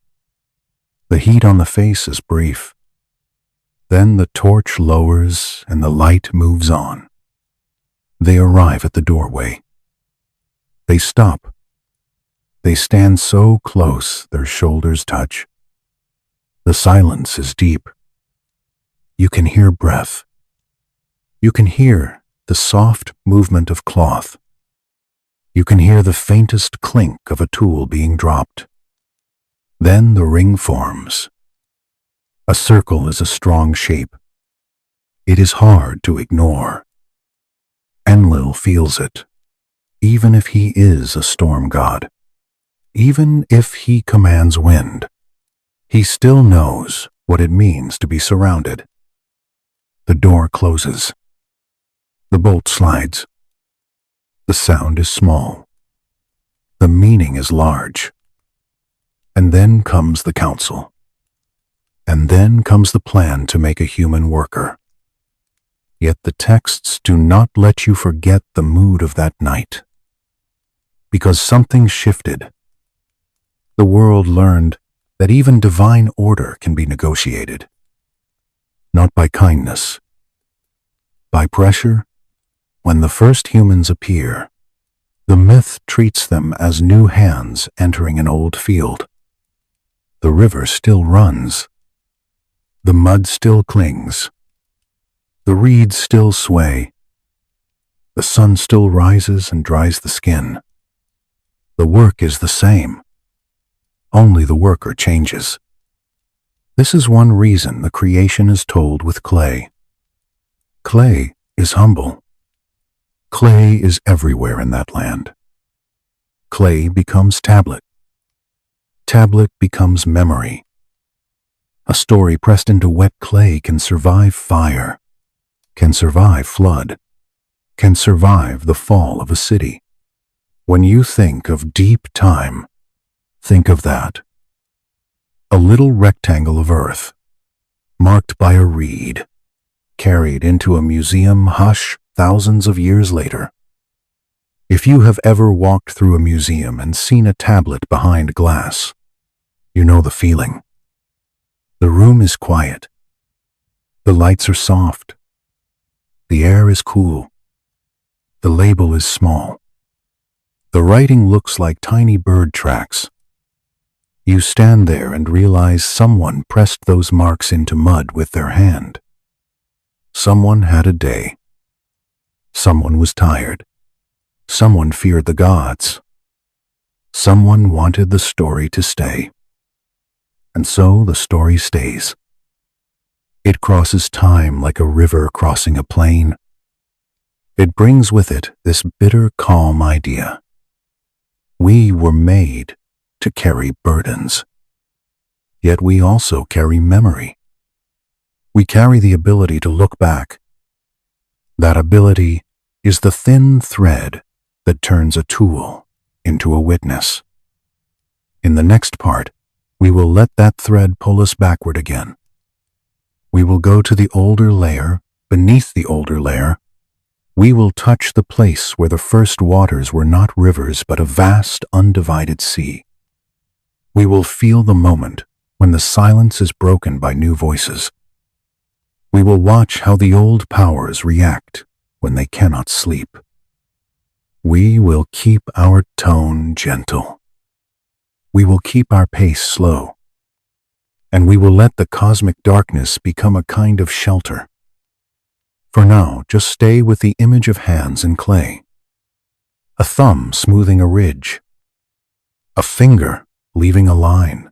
The heat on the face is brief. Then the torch lowers and the light moves on. They arrive at the doorway. They stop. They stand so close their shoulders touch. The silence is deep. You can hear breath. You can hear the soft movement of cloth. You can hear the faintest clink of a tool being dropped. Then the ring forms. A circle is a strong shape. It is hard to ignore. Enlil feels it, even if he is a storm god. Even if he commands wind, he still knows what it means to be surrounded. The door closes. The bolt slides. The sound is small. The meaning is large. And then comes the council. And then comes the plan to make a human worker. Yet the texts do not let you forget the mood of that night. Because something shifted. The world learned that even divine order can be negotiated. Not by kindness. By pressure. When the first humans appear, the myth treats them as new hands entering an old field. The river still runs. The mud still clings. The reeds still sway. The sun still rises and dries the skin. The work is the same. Only the worker changes. This is one reason the creation is told with clay. Clay is humble. Clay is everywhere in that land. Clay becomes tablet. Tablet becomes memory. A story pressed into wet clay can survive fire, can survive flood, can survive the fall of a city. When you think of deep time, think of that. A little rectangle of earth, marked by a reed, carried into a museum hush thousands of years later. If you have ever walked through a museum and seen a tablet behind glass, you know the feeling. The room is quiet. The lights are soft. The air is cool. The label is small. The writing looks like tiny bird tracks. You stand there and realize someone pressed those marks into mud with their hand. Someone had a day. Someone was tired. Someone feared the gods. Someone wanted the story to stay. And so the story stays. It crosses time like a river crossing a plain. It brings with it this bitter, calm idea. We were made to carry burdens. Yet we also carry memory. We carry the ability to look back. That ability is the thin thread that turns a tool into a witness. In the next part, we will let that thread pull us backward again. We will go to the older layer, beneath the older layer. We will touch the place where the first waters were not rivers but a vast, undivided sea. We will feel the moment when the silence is broken by new voices. We will watch how the old powers react when they cannot sleep. We will keep our tone gentle. We will keep our pace slow. And we will let the cosmic darkness become a kind of shelter. For now, just stay with the image of hands in clay. A thumb smoothing a ridge. A finger leaving a line.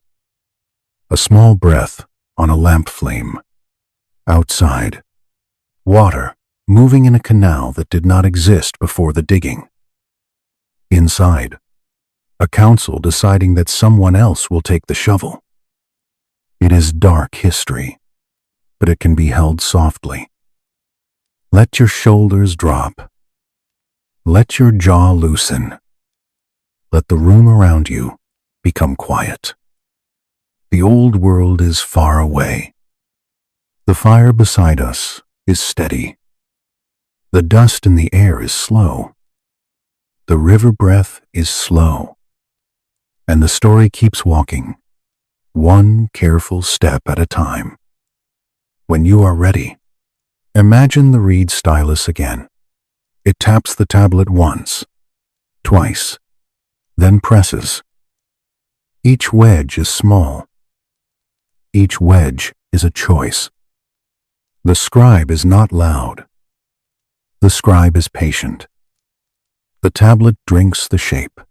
A small breath on a lamp flame. Outside, water moving in a canal that did not exist before the digging. Inside, a council deciding that someone else will take the shovel. It is dark history, but it can be held softly. Let your shoulders drop. Let your jaw loosen. Let the room around you become quiet. The old world is far away. The fire beside us is steady. The dust in the air is slow. The river breath is slow. And the story keeps walking, one careful step at a time. When you are ready, imagine the reed stylus again. It taps the tablet once, twice, then presses. Each wedge is small. Each wedge is a choice. The scribe is not loud. The scribe is patient. The tablet drinks the shape.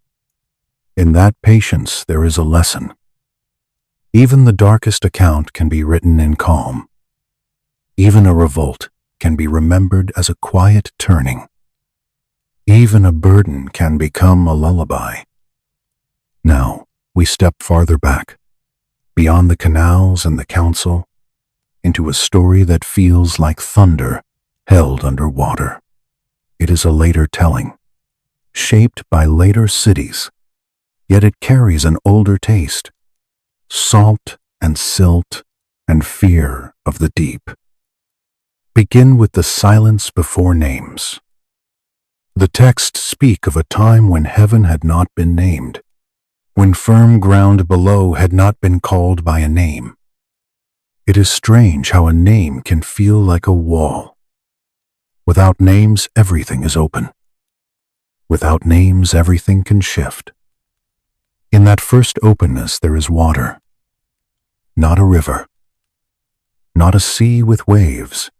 In that patience there is a lesson. Even the darkest account can be written in calm. Even a revolt can be remembered as a quiet turning. Even a burden can become a lullaby. Now we step farther back, beyond the canals and the council, into a story that feels like thunder held under water. It is a later telling, shaped by later cities, yet it carries an older taste, salt and silt and fear of the deep. Begin with the silence before names. The texts speak of a time when heaven had not been named, when firm ground below had not been called by a name. It is strange how a name can feel like a wall. Without names, everything is open. Without names, everything can shift. In that first openness, there is water. Not a river. Not a sea with waves.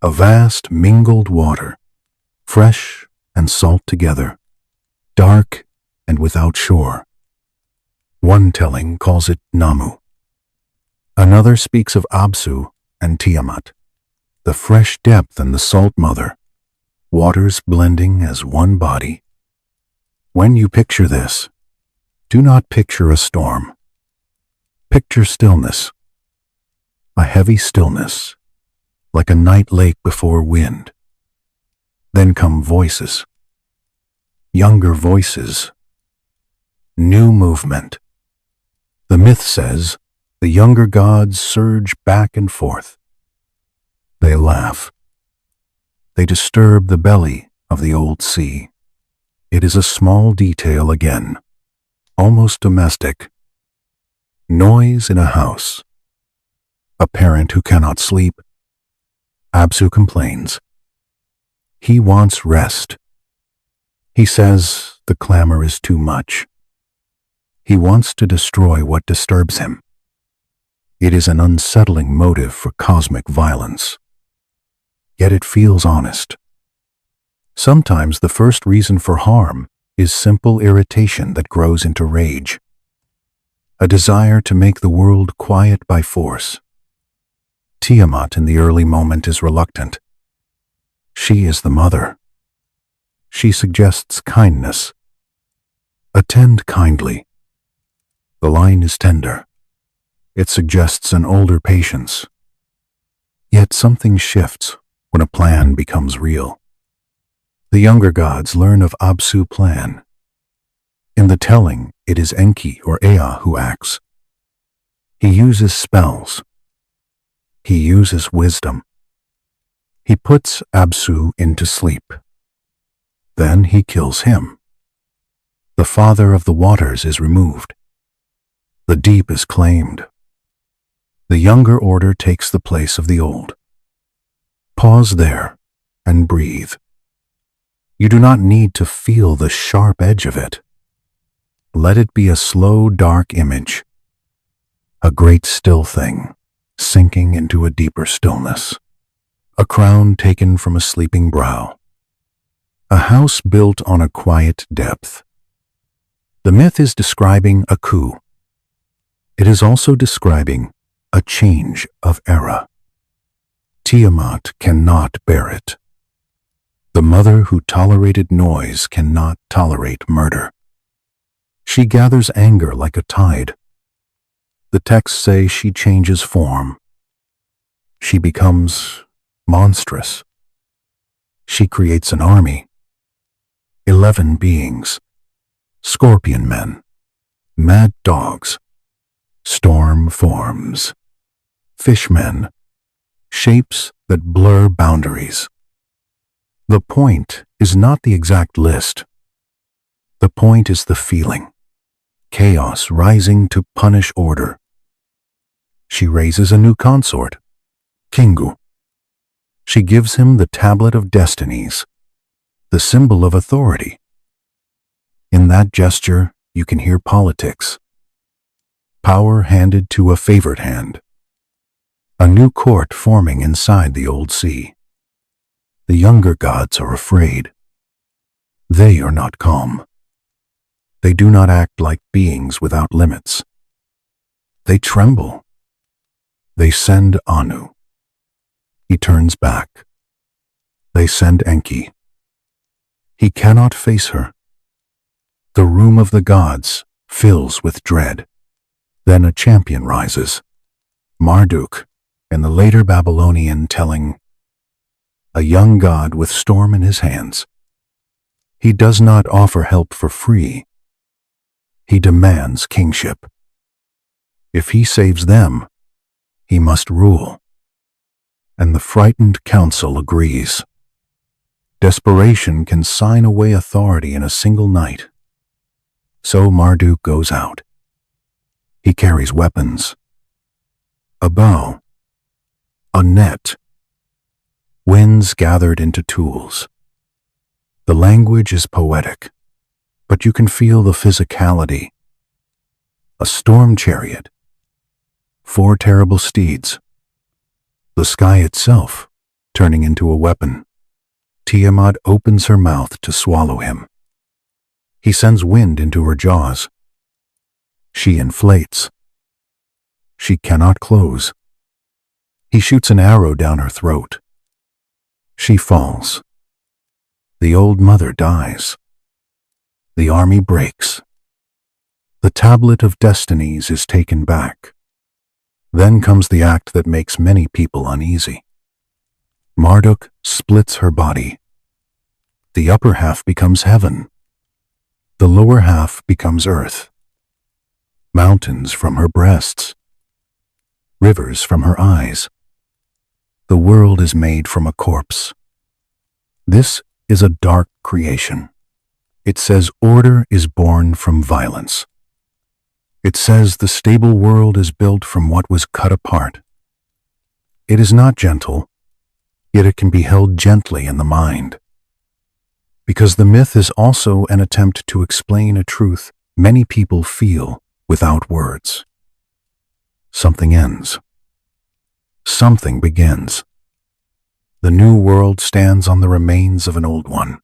A vast mingled water, fresh and salt together, dark and without shore. One telling calls it Namu. Another speaks of Absu and Tiamat, the fresh depth and the salt mother, waters blending as one body. When you picture this, do not picture a storm. Picture stillness, a heavy stillness, like a night lake before wind. Then come voices, younger voices, new movement. The myth says the younger gods surge back and forth. They laugh. They disturb the belly of the old sea. It is a small detail again, almost domestic. Noise in a house. A parent who cannot sleep. Absu complains. He wants rest. He says the clamor is too much. He wants to destroy what disturbs him. It is an unsettling motive for cosmic violence. Yet it feels honest. Sometimes the first reason for harm is simple irritation that grows into rage. A desire to make the world quiet by force. Tiamat in the early moment is reluctant. She is the mother. She suggests kindness. Attend kindly. The line is tender. It suggests an older patience. Yet something shifts when a plan becomes real. The younger gods learn of Absu's plan. In the telling, it is Enki or Ea who acts. He uses spells. He uses wisdom. He puts Absu into sleep. Then he kills him. The father of the waters is removed. The deep is claimed. The younger order takes the place of the old. Pause there and breathe. You do not need to feel the sharp edge of it. Let it be a slow, dark image. A great still thing, sinking into a deeper stillness. A crown taken from a sleeping brow. A house built on a quiet depth. The myth is describing a coup. It is also describing a change of era. Tiamat cannot bear it. The mother who tolerated noise cannot tolerate murder. She gathers anger like a tide. The texts say she changes form. She becomes monstrous. She creates an army. 11 beings. Scorpion men. Mad dogs. Storm forms. Fishmen. Shapes that blur boundaries. The point is not the exact list. The point is the feeling. Chaos rising to punish order. She raises a new consort, Kingu. She gives him the tablet of destinies, the symbol of authority. In that gesture, you can hear politics. Power handed to a favored hand. A new court forming inside the old sea. The younger gods are afraid. They are not calm. They do not act like beings without limits. They tremble. They send Anu. He turns back. They send Enki. He cannot face her. The room of the gods fills with dread. Then a champion rises, Marduk, in the later Babylonian telling, a young god with storm in his hands. He does not offer help for free. He demands kingship. If he saves them, he must rule. And the frightened council agrees. Desperation can sign away authority in a single night. So Marduk goes out. He carries weapons. A bow. A net. Winds gathered into tools. The language is poetic, but you can feel the physicality. A storm chariot. 4 terrible steeds. The sky itself turning into a weapon. Tiamat opens her mouth to swallow him. He sends wind into her jaws. She inflates. She cannot close. He shoots an arrow down her throat. She falls. The old mother dies. The army breaks. The tablet of destinies is taken back. Then comes the act that makes many people uneasy. Marduk splits her body. The upper half becomes heaven. The lower half becomes earth. Mountains from her breasts. Rivers from her eyes. The world is made from a corpse. This is a dark creation. It says order is born from violence. It says the stable world is built from what was cut apart. It is not gentle, yet it can be held gently in the mind. Because the myth is also an attempt to explain a truth many people feel without words. Something ends. Something begins. The new world stands on the remains of an old one.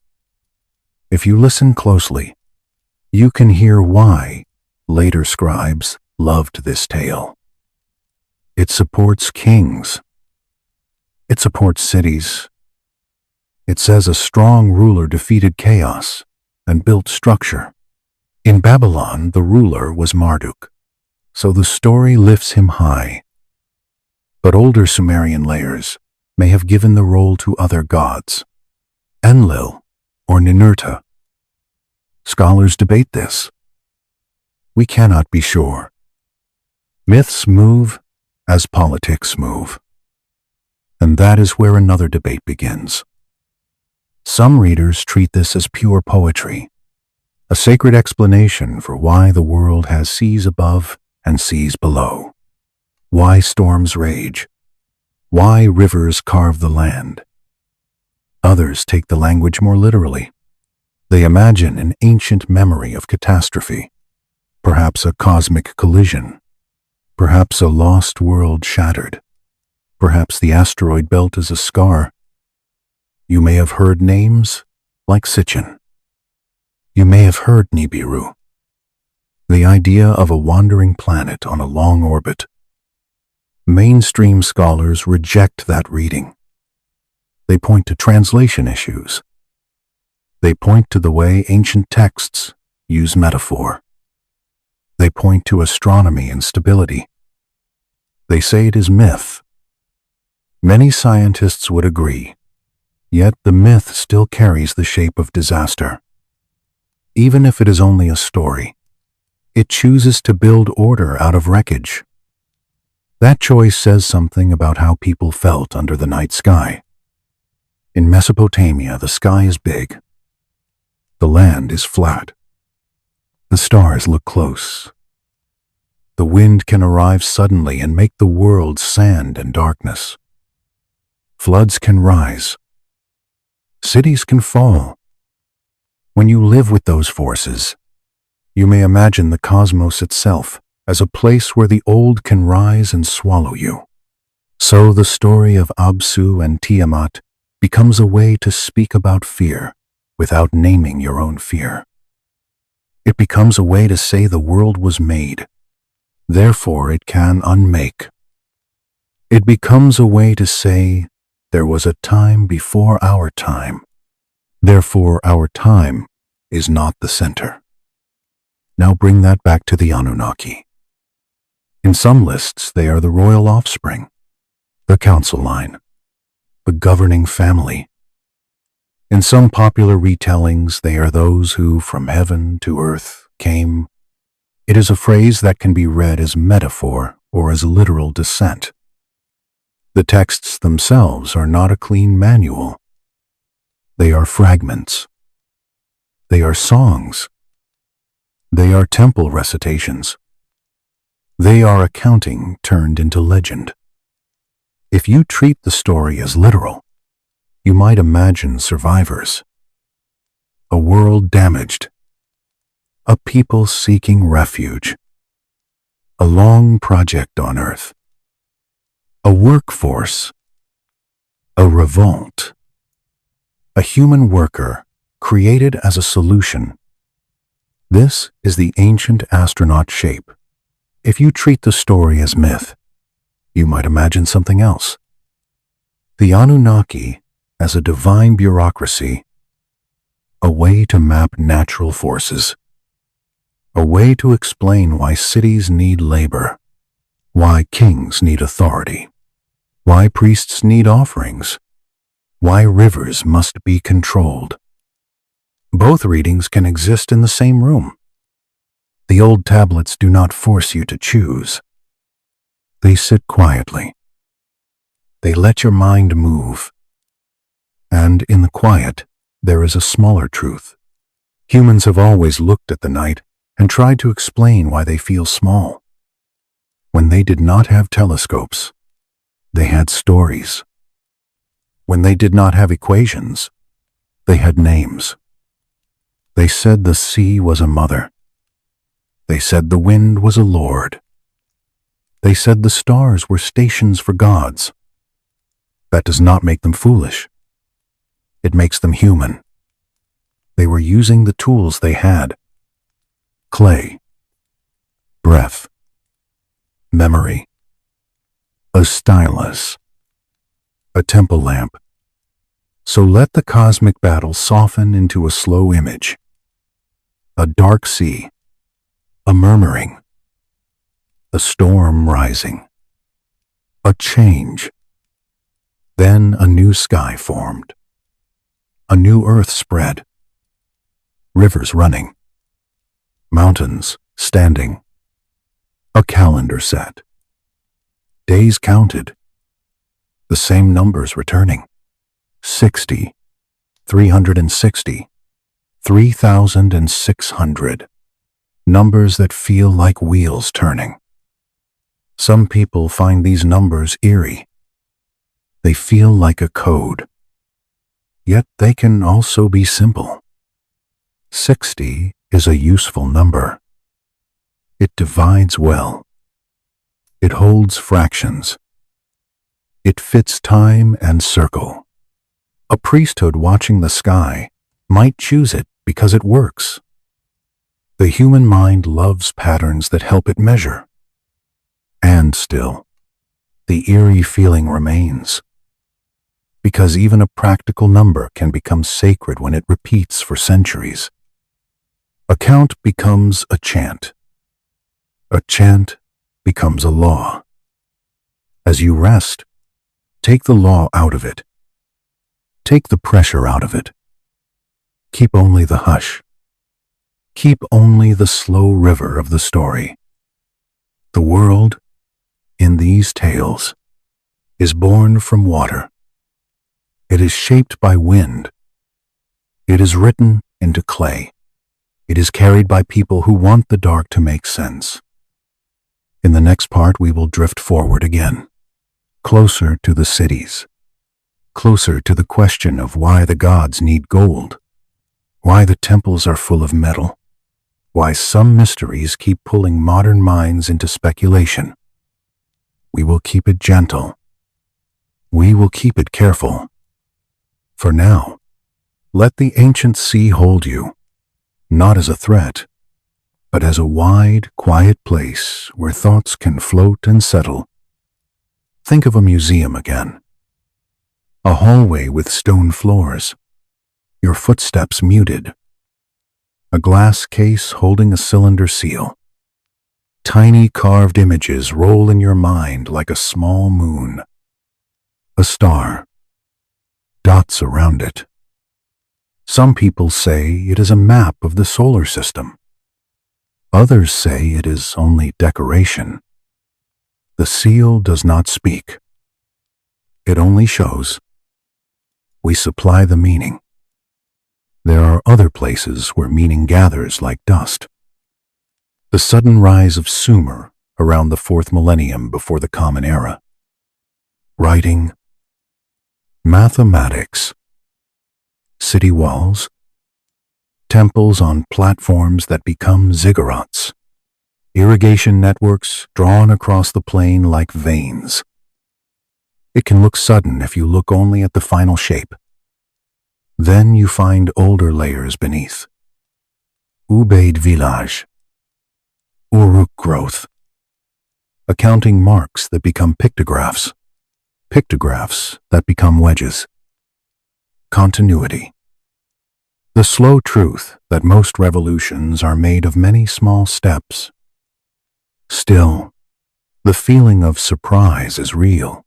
If you listen closely, you can hear why later scribes loved this tale. It supports kings. It supports cities. It says a strong ruler defeated chaos and built structure. In Babylon, the ruler was Marduk, so the story lifts him high. But older Sumerian layers may have given the role to other gods, Enlil or Ninurta. Scholars debate this. We cannot be sure. Myths move as politics move. And that is where another debate begins. Some readers treat this as pure poetry, a sacred explanation for why the world has seas above and seas below, why storms rage, why rivers carve the land. Others take the language more literally. They imagine an ancient memory of catastrophe, perhaps a cosmic collision, perhaps a lost world shattered, perhaps the asteroid belt is a scar. You may have heard names like Sitchin. You may have heard Nibiru, the idea of a wandering planet on a long orbit. Mainstream scholars reject that reading. They point to translation issues. They point to the way ancient texts use metaphor. They point to astronomy and stability. They say it is myth. Many scientists would agree, yet the myth still carries the shape of disaster. Even if it is only a story, it chooses to build order out of wreckage. That choice says something about how people felt under the night sky. In Mesopotamia, the sky is big. The land is flat. The stars look close. The wind can arrive suddenly and make the world sand and darkness. Floods can rise. Cities can fall. When you live with those forces, you may imagine the cosmos itself as a place where the old can rise and swallow you. So the story of Absu and Tiamat becomes a way to speak about fear without naming your own fear. It becomes a way to say the world was made, therefore it can unmake. It becomes a way to say there was a time before our time, therefore our time is not the center. Now bring that back to the Anunnaki. In some lists, they are the royal offspring, the council line, the governing family. In some popular retellings, they are those who from heaven to earth came. It is a phrase that can be read as metaphor or as literal descent. The texts themselves are not a clean manual. They are fragments. They are songs. They are temple recitations. They are accounting turned into legend. If you treat the story as literal, you might imagine survivors. A world damaged. A people seeking refuge. A long project on Earth. A workforce. A revolt. A human worker created as a solution. This is the ancient astronaut shape. If you treat the story as myth, you might imagine something else. The Anunnaki as a divine bureaucracy, a way to map natural forces, a way to explain why cities need labor, why kings need authority, why priests need offerings, why rivers must be controlled. Both readings can exist in the same room. The old tablets do not force you to choose. They sit quietly. They let your mind move. And in the quiet, there is a smaller truth. Humans have always looked at the night and tried to explain why they feel small. When they did not have telescopes, they had stories. When they did not have equations, they had names. They said the sea was a mother. They said the wind was a lord. They said the stars were stations for gods. That does not make them foolish. It makes them human. They were using the tools they had. Clay, breath, memory, a stylus, a temple lamp. So let the cosmic battle soften into a slow image. A dark sea, a murmuring, a storm rising, a change. Then a new sky formed. A new earth spread. Rivers running. Mountains standing. A calendar set. Days counted. The same numbers returning. 60, 360, 3,600. Numbers that feel like wheels turning. Some people find these numbers eerie. They feel like a code. Yet they can also be simple. 60 is a useful number. It divides well. It holds fractions. It fits time and circle. A priesthood watching the sky might choose it because it works. The human mind loves patterns that help it measure. And still, the eerie feeling remains. Because even a practical number can become sacred when it repeats for centuries. A count becomes a chant. A chant becomes a law. As you rest, take the law out of it. Take the pressure out of it. Keep only the hush. Keep only the slow river of the story. The world, in these tales, is born from water. It is shaped by wind. It is written into clay. It is carried by people who want the dark to make sense. In the next part, we will drift forward again, closer to the cities, closer to the question of why the gods need gold, why the temples are full of metal, why some mysteries keep pulling modern minds into speculation. We will keep it gentle. We will keep it careful. For now, let the ancient sea hold you, not as a threat, but as a wide, quiet place where thoughts can float and settle. Think of a museum again. A hallway with stone floors, your footsteps muted. A glass case holding a cylinder seal. Tiny carved images roll in your mind like a small moon. A star. Dots around it. Some people say it is a map of the solar system. Others say it is only decoration. The seal does not speak. It only shows. We supply the meaning. There are other places where meaning gathers like dust. The sudden rise of Sumer around the 4th millennium before the Common Era. Writing, mathematics, city walls, temples on platforms that become ziggurats, irrigation networks drawn across the plain like veins. It can look sudden if you look only at the final shape. Then you find older layers beneath. Ubaid village, Uruk growth, accounting marks that become pictographs, pictographs that become wedges. Continuity. The slow truth that most revolutions are made of many small steps. Still, the feeling of surprise is real.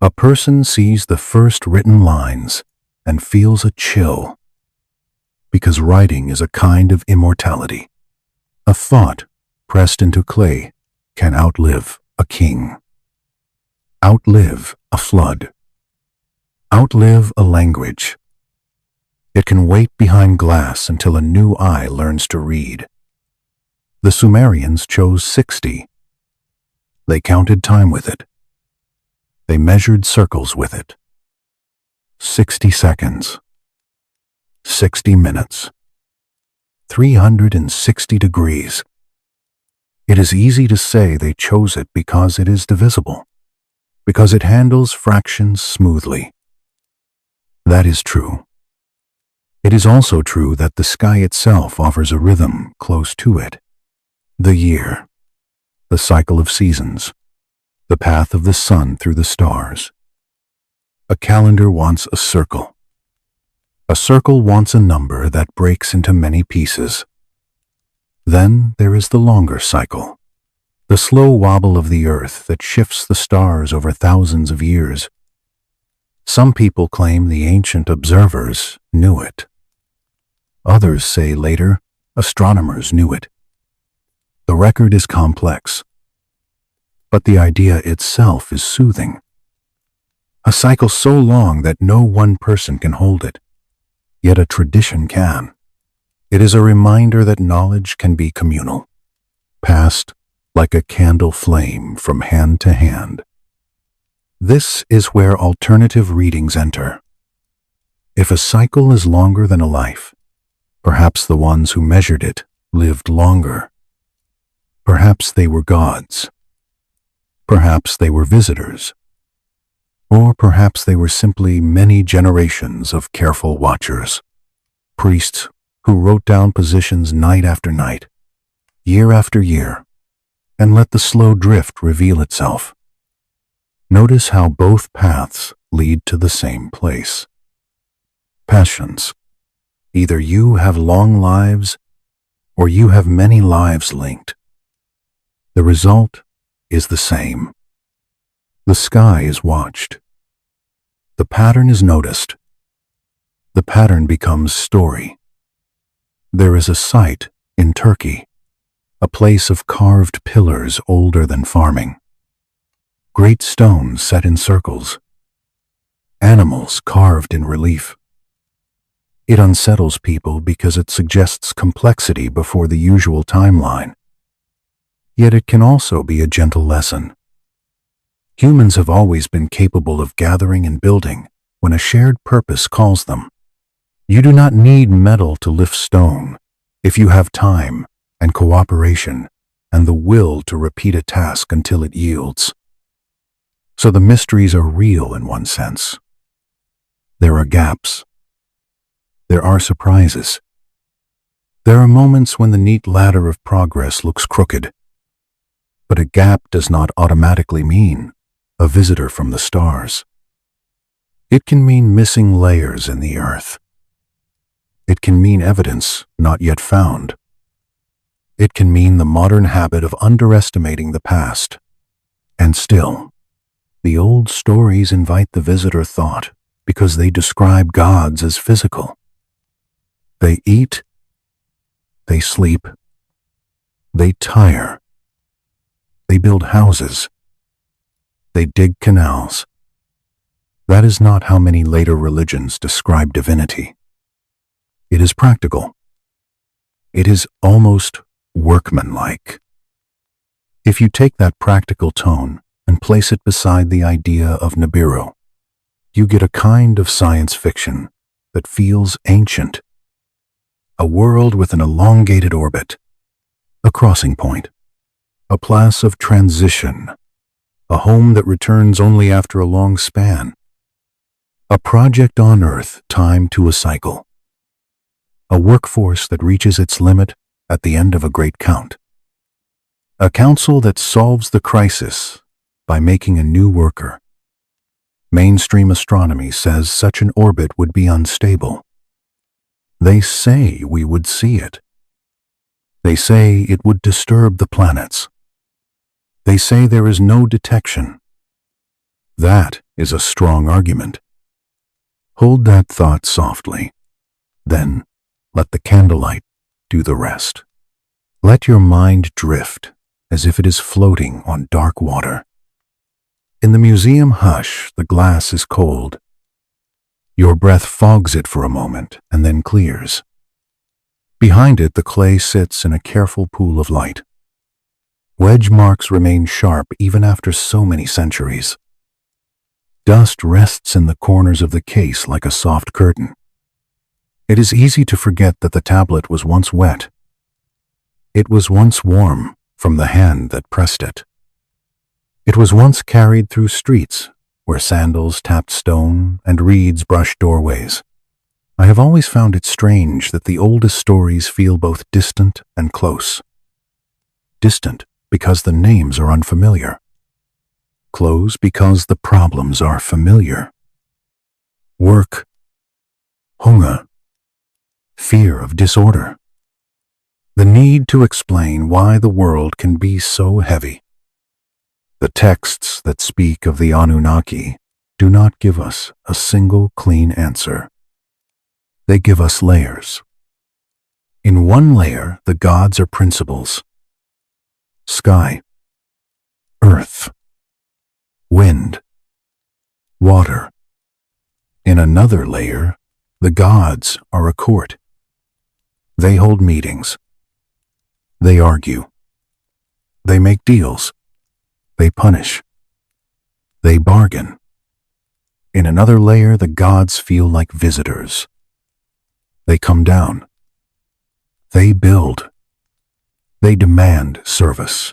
A person sees the first written lines and feels a chill, because writing is a kind of immortality. A thought pressed into clay can outlive a king, outlive a flood, outlive a language. It can wait behind glass until a new eye learns to read. The Sumerians chose 60. They counted time with it. They measured circles with it. 60 seconds, 60 minutes, 360 degrees. It is easy to say they chose it because it is divisible, because it handles fractions smoothly. That is true. It is also true that the sky itself offers a rhythm close to it. The year, the cycle of seasons, the path of the sun through the stars. A calendar wants a circle. A circle wants a number that breaks into many pieces. Then there is the longer cycle, the slow wobble of the earth that shifts the stars over thousands of years. Some people claim the ancient observers knew it. Others say later astronomers knew it. The record is complex, but the idea itself is soothing. A cycle so long that no one person can hold it, yet a tradition can. It is a reminder that knowledge can be communal, passed like a candle flame from hand to hand. This is where alternative readings enter. If a cycle is longer than a life, perhaps the ones who measured it lived longer. Perhaps they were gods. Perhaps they were visitors. Or perhaps they were simply many generations of careful watchers, priests who wrote down positions night after night, year after year, and let the slow drift reveal itself. Notice how both paths lead to the same place. Passions. Either you have long lives, or you have many lives linked. The result is the same. The sky is watched. The pattern is noticed. The pattern becomes story. There is a site in Turkey, a place of carved pillars older than farming. Great stones set in circles. animals carved in relief. It unsettles people because it suggests complexity before the usual timeline. Yet it can also be a gentle lesson. Humans have always been capable of gathering and building when a shared purpose calls them. You do not need metal to lift stone if you have time and cooperation and the will to repeat a task until it yields. So the mysteries are real in one sense. There are gaps. There are surprises. There are moments when the neat ladder of progress looks crooked. But a gap does not automatically mean a visitor from the stars. It can mean missing layers in the earth. It can mean evidence not yet found. It can mean the modern habit of underestimating the past. And still, the old stories invite the visitor thought because they describe gods as physical. They eat, they sleep, they tire, they build houses, they dig canals. That is not how many later religions describe divinity. It is practical. It is almost workmanlike. If you take that practical tone and place it beside the idea of Nibiru, you get a kind of science fiction that feels ancient. A world with an elongated orbit, a crossing point, a place of transition, a home that returns only after a long span, a project on Earth timed to a cycle, a workforce that reaches its limit at the end of a great count, a council that solves the crisis by making a new worker. Mainstream astronomy says such an orbit would be unstable. They say we would see it. They say it would disturb the planets. They say there is no detection. That is a strong argument. Hold that thought softly. Then let the candlelight do the rest. Let your mind drift as if it is floating on dark water. In the museum hush, the glass is cold. Your breath fogs it for a moment and then clears. Behind it, the clay sits in a careful pool of light. Wedge marks remain sharp even after so many centuries. Dust rests in the corners of the case like a soft curtain. It is easy to forget that the tablet was once wet. It was once warm from the hand that pressed it. It was once carried through streets where sandals tapped stone and reeds brushed doorways. I have always found it strange that the oldest stories feel both distant and close. Distant because the names are unfamiliar. Close because the problems are familiar. Work, hunger, fear of disorder. The need to explain why the world can be so heavy. The texts that speak of the Anunnaki do not give us a single clean answer. They give us layers. In one layer, the gods are principles. Sky, earth, wind, water. In another layer, the gods are a court. They hold meetings. They argue. They make deals. They punish. They bargain. In another layer, the gods feel like visitors. They come down. They build. They demand service.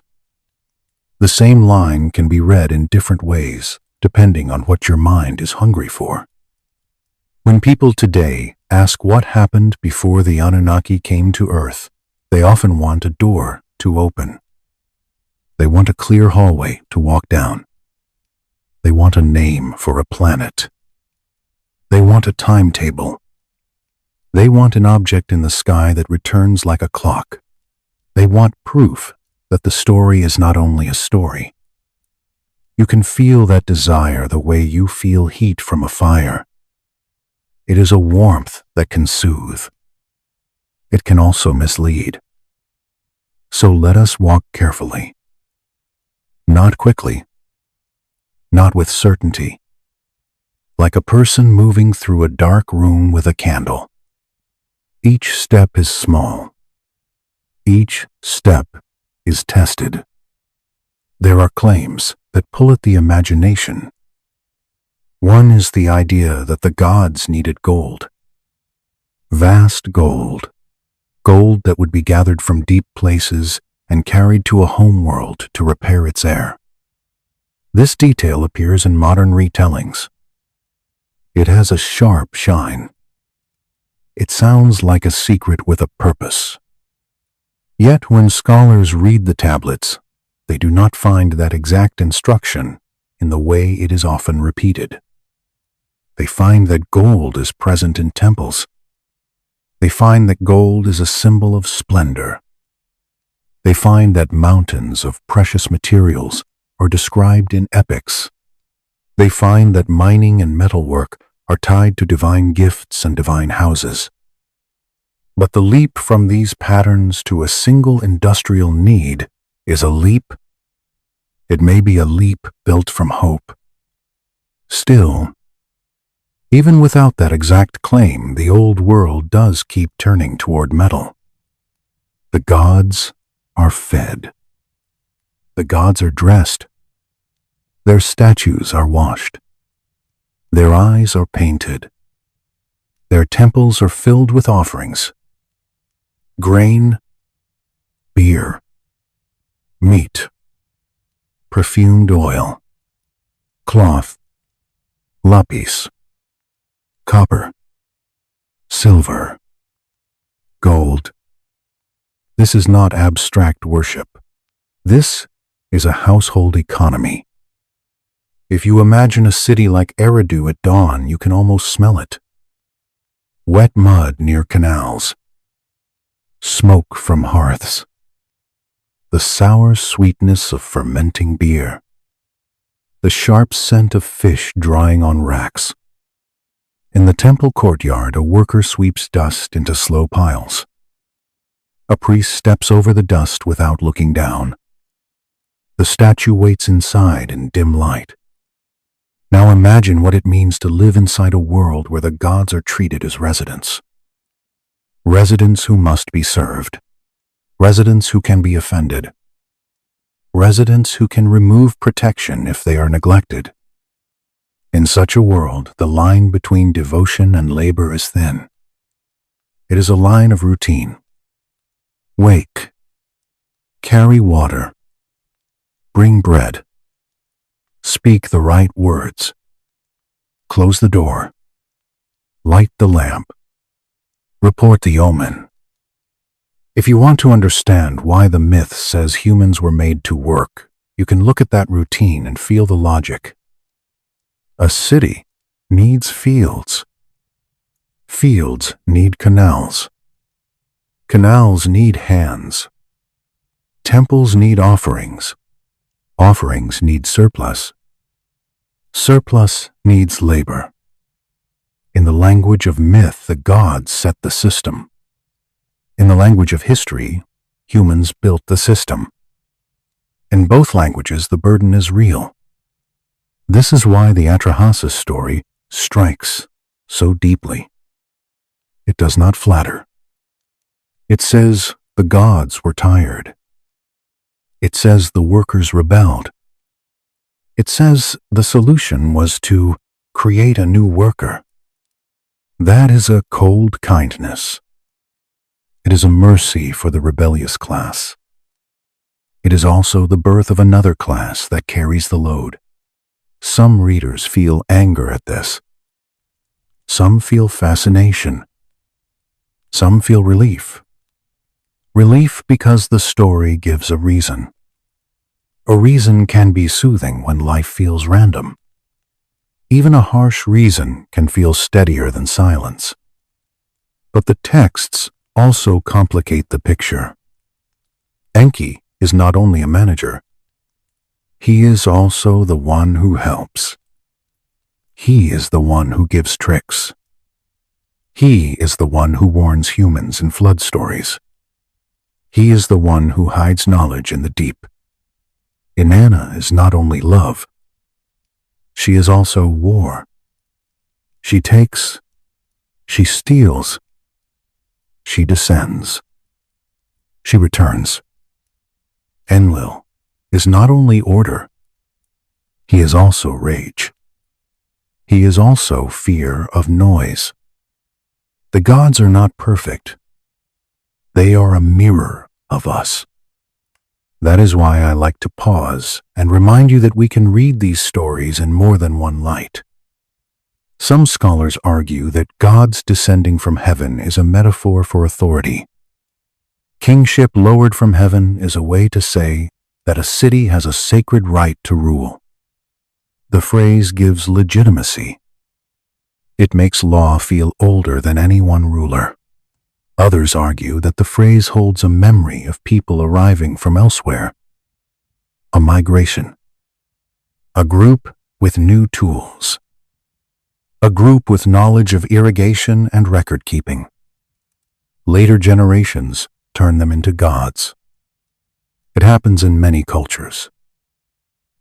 The same line can be read in different ways, depending on what your mind is hungry for. When people today ask what happened before the Anunnaki came to Earth, they often want a door to open. They want a clear hallway to walk down. They want a name for a planet. They want a timetable. They want an object in the sky that returns like a clock. They want proof that the story is not only a story. You can feel that desire the way you feel heat from a fire. It is a warmth that can soothe. It can also mislead. So let us walk carefully. Not quickly. Not with certainty. like a person moving through a dark room with a candle. Each step is small. Each step is tested. There are claims that pull at the imagination. One is the idea that the gods needed gold. Vast gold. Gold that would be gathered from deep places and carried to a homeworld to repair its air. This detail appears in modern retellings. It has a sharp shine. It sounds like a secret with a purpose. Yet when scholars read the tablets, they do not find that exact instruction in the way it is often repeated. They find that gold is present in temples. They find that gold is a symbol of splendor. They find that mountains of precious materials are described in epics. They find that mining and metalwork are tied to divine gifts and divine houses. But the leap from these patterns to a single industrial need is a leap. It may be a leap built from hope. Still, even without that exact claim, the old world does keep turning toward metal. The gods are fed. The gods are dressed. Their statues are washed. Their eyes are painted. Their temples are filled with offerings. Grain, beer, meat, perfumed oil, cloth, lapis, copper, silver, gold. This is not abstract worship. This is a household economy. If you imagine a city like Eridu at dawn, you can almost smell it. Wet mud near canals, smoke from hearths, the sour sweetness of fermenting beer, the sharp scent of fish drying on racks. In the temple courtyard, a worker sweeps dust into slow piles. A priest steps over the dust without looking down. The statue waits inside in dim light. Now imagine what it means to live inside a world where the gods are treated as residents. Residents who must be served. Residents who can be offended. Residents who can remove protection if they are neglected. In such a world, the line between devotion and labor is thin. It is a line of routine. Wake. Carry water. Bring bread. Speak the right words. Close the door. Light the lamp. Report the omen. If you want to understand why the myth says humans were made to work, you can look at that routine and feel the logic. A city needs fields. Fields need canals. Canals need hands. Temples need offerings. Offerings need surplus. Surplus needs labor. In the language of myth, the gods set the system. In the language of history, humans built the system. In both languages, the burden is real. This is why the Atrahasis story strikes so deeply. It does not flatter. It says the gods were tired. It says the workers rebelled. It says the solution was to create a new worker. That is a cold kindness. It is a mercy for the rebellious class. It is also the birth of another class that carries the load. Some readers feel anger at this. Some feel fascination. Some feel relief. Relief because the story gives a reason. A reason can be soothing when life feels random. Even a harsh reason can feel steadier than silence. But the texts also complicate the picture. Enki is not only a manager. He is also the one who helps. He is the one who gives tricks. He is the one who warns humans in flood stories. He is the one who hides knowledge in the deep. Inanna is not only love. She is also war. She takes, she steals, she descends, she returns. Enlil is not only order, he is also rage. He is also fear of noise. The gods are not perfect. They are a mirror of us. That is why I like to pause and remind you that we can read these stories in more than one light. Some scholars argue that gods descending from heaven is a metaphor for authority. Kingship lowered from heaven is a way to say that a city has a sacred right to rule. The phrase gives legitimacy. It makes law feel older than any one ruler. Others argue that the phrase holds a memory of people arriving from elsewhere. A migration. A group with new tools. A group with knowledge of irrigation and record-keeping. Later generations turn them into gods. It happens in many cultures.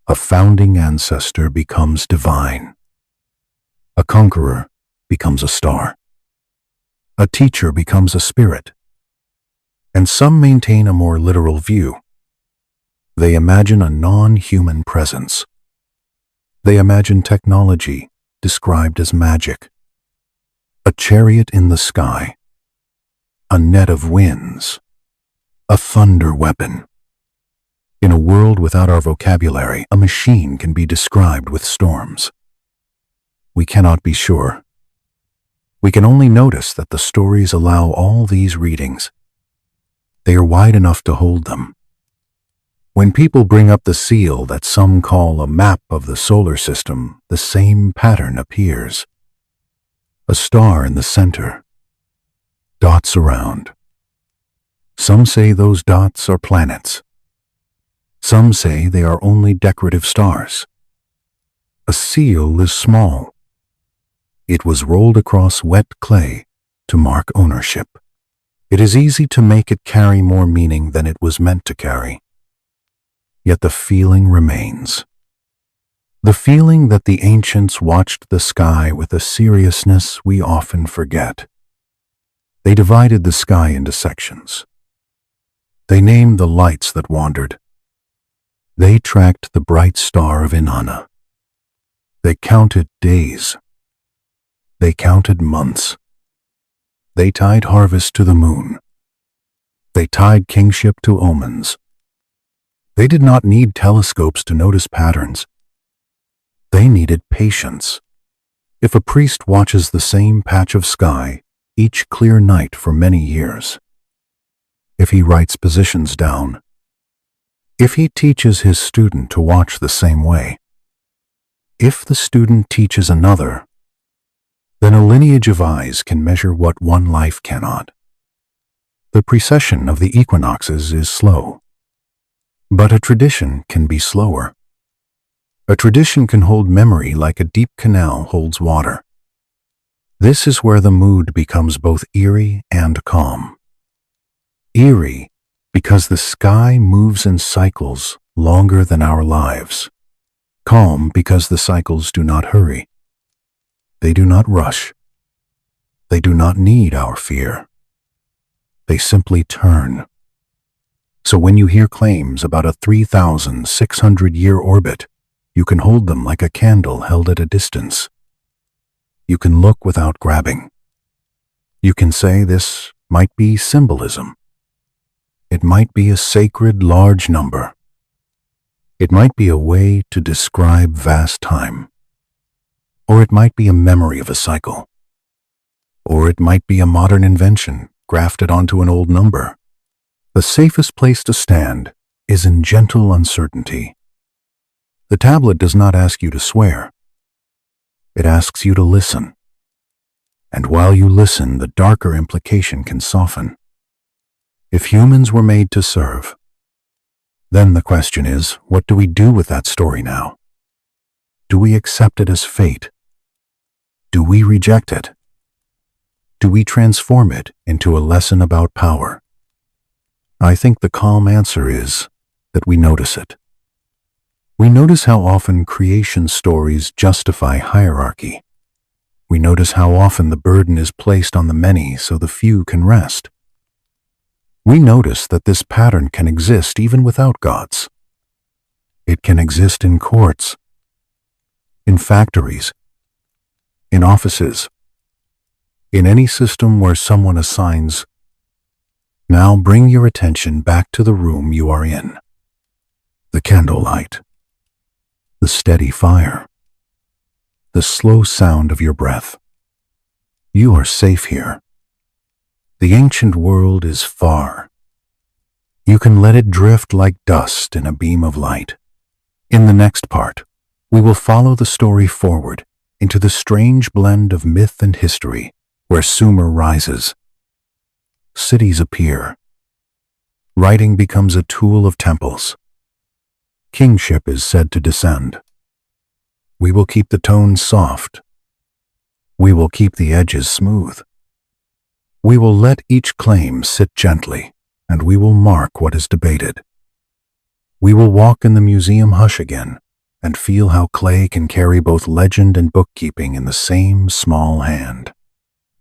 A founding ancestor becomes divine. A conqueror becomes a star. A teacher becomes a spirit. And some maintain a more literal view. They imagine a non-human presence. They imagine technology described as magic. A chariot in the sky. A net of winds. A thunder weapon. In a world without our vocabulary, a machine can be described with storms. We cannot be sure. We can only notice that the stories allow all these readings. They are wide enough to hold them. When people bring up the seal that some call a map of the solar system, the same pattern appears. A star in the center. Dots around. Some say those dots are planets. Some say they are only decorative stars. A seal is small. It was rolled across wet clay to mark ownership. It is easy to make it carry more meaning than it was meant to carry. Yet the feeling remains. The feeling that the ancients watched the sky with a seriousness we often forget. They divided the sky into sections. They named the lights that wandered. They tracked the bright star of Inanna. They counted days. They counted months. They tied harvest to the moon. They tied kingship to omens. They did not need telescopes to notice patterns. They needed patience. If a priest watches the same patch of sky each clear night for many years, if he writes positions down, if he teaches his student to watch the same way, if the student teaches another, then a lineage of eyes can measure what one life cannot. The precession of the equinoxes is slow. But a tradition can be slower. A tradition can hold memory like a deep canal holds water. This is where the mood becomes both eerie and calm. Eerie because the sky moves in cycles longer than our lives. Calm because the cycles do not hurry. They do not rush. They do not need our fear. They simply turn. So when you hear claims about a 3,600-year orbit, you can hold them like a candle held at a distance. You can look without grabbing. You can say this might be symbolism. It might be a sacred large number. It might be a way to describe vast time. Or it might be a memory of a cycle. Or it might be a modern invention grafted onto an old number. The safest place to stand is in gentle uncertainty. The tablet does not ask you to swear. It asks you to listen. And while you listen, the darker implication can soften. If humans were made to serve, then the question is, what do we do with that story now? Do we accept it as fate? Do we reject it? Do we transform it into a lesson about power? I think the calm answer is that we notice it. We notice how often creation stories justify hierarchy. We notice how often the burden is placed on the many so the few can rest. We notice that this pattern can exist even without gods. It can exist in courts, in factories, in offices, in any system where someone assigns, "Now bring your attention back to the room you are in." The candlelight, the steady fire, the slow sound of your breath. You are safe here. The ancient world is far. You can let it drift like dust in a beam of light. In the next part, we will follow the story forward into the strange blend of myth and history where Sumer rises. Cities appear. Writing becomes a tool of temples. Kingship is said to descend. We will keep the tone soft. We will keep the edges smooth. We will let each claim sit gently, and we will mark what is debated. We will walk in the museum hush again and feel how clay can carry both legend and bookkeeping in the same small hand.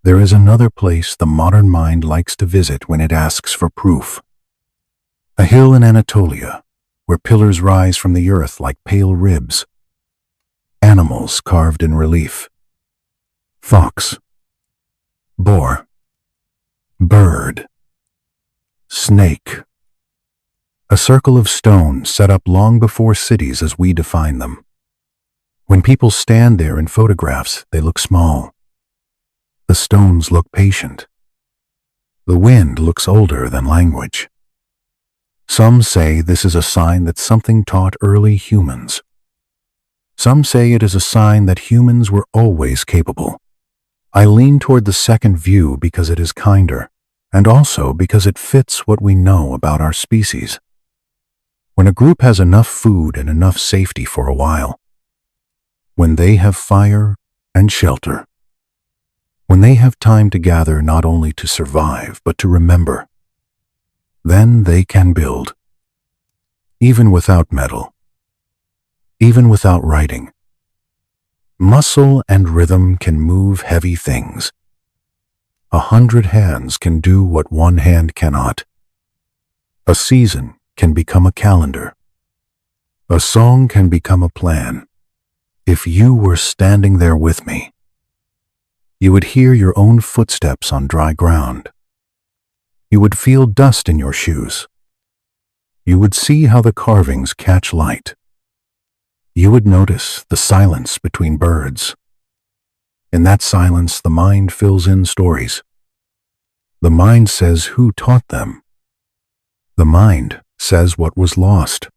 There is another place the modern mind likes to visit when it asks for proof. A hill in Anatolia, where pillars rise from the earth like pale ribs. Animals carved in relief. Fox, boar, bird, snake. A circle of stone set up long before cities as we define them. When people stand there in photographs, they look small. The stones look patient. The wind looks older than language. Some say this is a sign that something taught early humans. Some say it is a sign that humans were always capable. I lean toward the second view because it is kinder, and also because it fits what we know about our species. When a group has enough food and enough safety for a while, when they have fire and shelter, when they have time to gather not only to survive but to remember, then they can build. Even without metal, even without writing. Muscle and rhythm can move heavy things. 100 hands can do what one hand cannot. A season can become a calendar. A song can become a plan. If you were standing there with me, you would hear your own footsteps on dry ground. You would feel dust in your shoes. You would see how the carvings catch light. You would notice the silence between birds. In that silence, the mind fills in stories. The mind says who taught them. The mind says what was lost.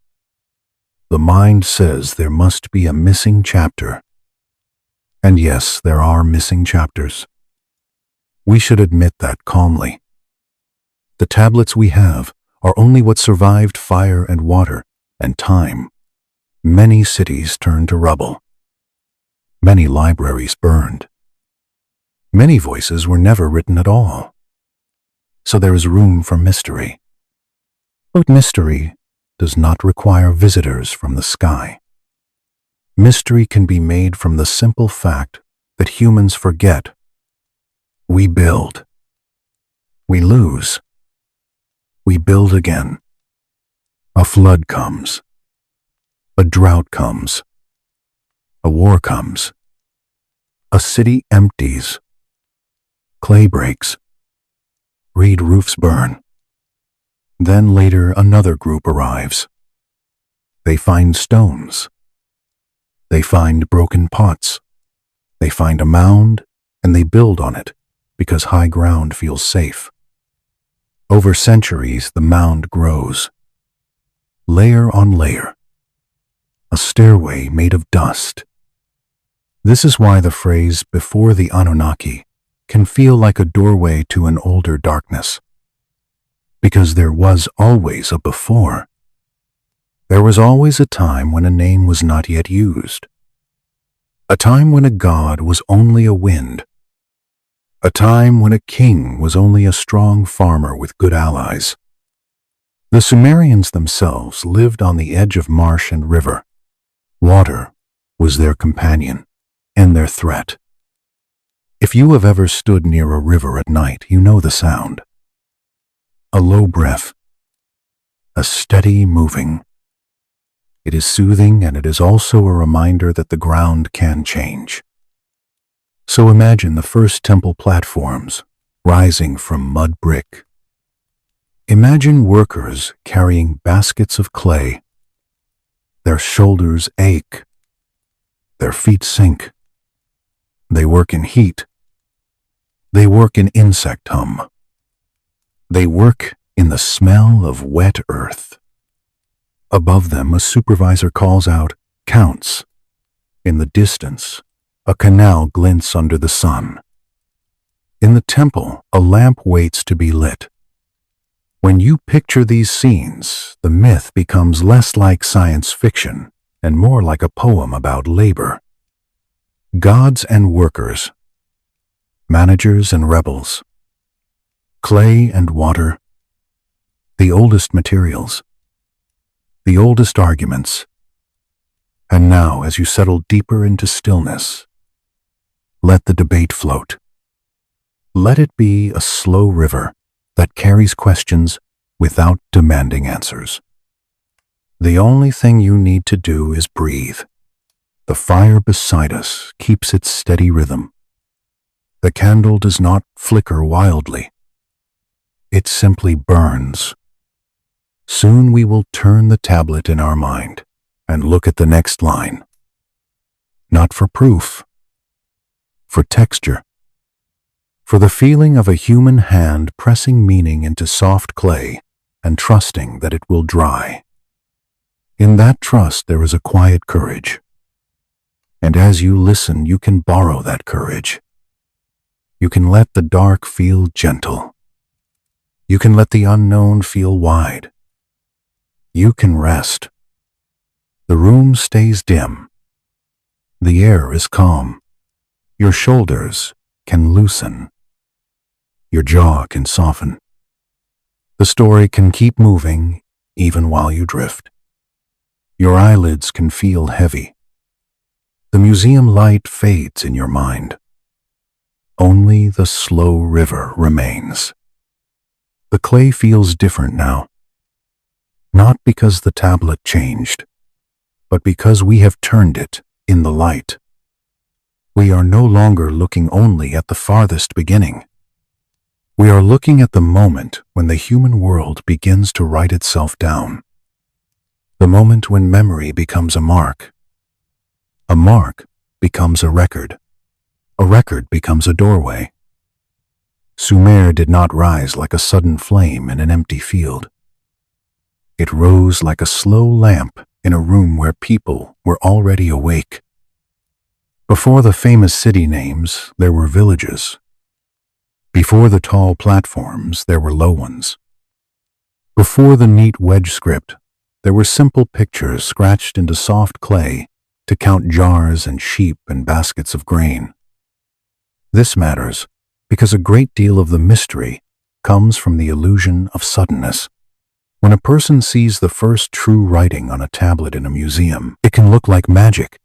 The mind says there must be a missing chapter. And yes, there are missing chapters. We should admit that calmly. The tablets we have are only what survived fire and water and time. Many cities turned to rubble. Many libraries burned. Many voices were never written at all. So there is room for mystery. But mystery does not require visitors from the sky. Mystery can be made from the simple fact that humans forget. We build. We lose. We build again. A flood comes. A drought comes. A war comes. A city empties. Clay breaks. Reed roofs burn. Then later another group arrives. They find stones. They find broken pots. They find a mound and they build on it because high ground feels safe. Over centuries, the mound grows. Layer on layer. A stairway made of dust. This is why the phrase "before the Anunnaki" can feel like a doorway to an older darkness. Because there was always a before. There was always a time when a name was not yet used. A time when a god was only a wind. A time when a king was only a strong farmer with good allies. The Sumerians themselves lived on the edge of marsh and river. Water was their companion and their threat. If you have ever stood near a river at night, you know the sound. A low breath, a steady moving. It is soothing, and it is also a reminder that the ground can change. So imagine the first temple platforms rising from mud brick. Imagine workers carrying baskets of clay. Their shoulders ache. Their feet sink. They work in heat. They work in insect hum. They work in the smell of wet earth. Above them, a supervisor calls out, "Counts." In the distance, a canal glints under the sun. In the temple, a lamp waits to be lit. When you picture these scenes, the myth becomes less like science fiction and more like a poem about labor. Gods and workers, managers and rebels, clay and water, the oldest materials, the oldest arguments. And now, as you settle deeper into stillness, let the debate float. Let it be a slow river that carries questions without demanding answers. The only thing you need to do is breathe. The fire beside us keeps its steady rhythm. The candle does not flicker wildly. It simply burns. Soon we will turn the tablet in our mind and look at the next line. Not for proof, for texture, for the feeling of a human hand pressing meaning into soft clay and trusting that it will dry. In that trust there is a quiet courage. And as you listen, you can borrow that courage. You can let the dark feel gentle. You can let the unknown feel wide. You can rest. The room stays dim. The air is calm. Your shoulders can loosen. Your jaw can soften. The story can keep moving even while you drift. Your eyelids can feel heavy. The museum light fades in your mind. Only the slow river remains. The clay feels different now. Not because the tablet changed, but because we have turned it in the light. We are no longer looking only at the farthest beginning. We are looking at the moment when the human world begins to write itself down. The moment when memory becomes a mark. A mark becomes a record. A record becomes a doorway. Sumer did not rise like a sudden flame in an empty field. It rose like a slow lamp in a room where people were already awake. Before the famous city names, there were villages. Before the tall platforms, there were low ones. Before the neat wedge script, there were simple pictures scratched into soft clay to count jars and sheep and baskets of grain. This matters because a great deal of the mystery comes from the illusion of suddenness. When a person sees the first true writing on a tablet in a museum, it can look like magic.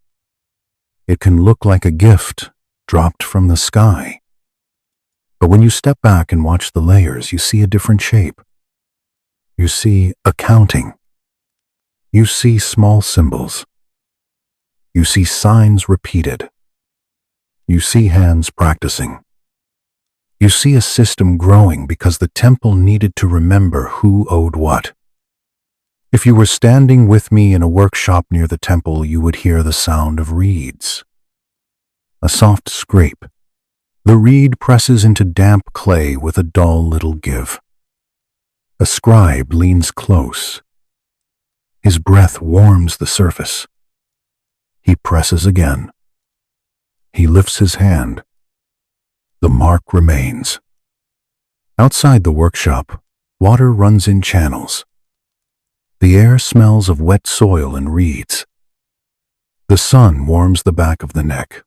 It can look like a gift dropped from the sky. But when you step back and watch the layers, you see a different shape. You see accounting. You see small symbols. You see signs repeated. You see hands practicing. You see a system growing because the temple needed to remember who owed what. If you were standing with me in a workshop near the temple, you would hear the sound of reeds. A soft scrape. The reed presses into damp clay with a dull little give. A scribe leans close. His breath warms the surface. He presses again. He lifts his hand. The mark remains. Outside the workshop, water runs in channels. The air smells of wet soil and reeds. The sun warms the back of the neck.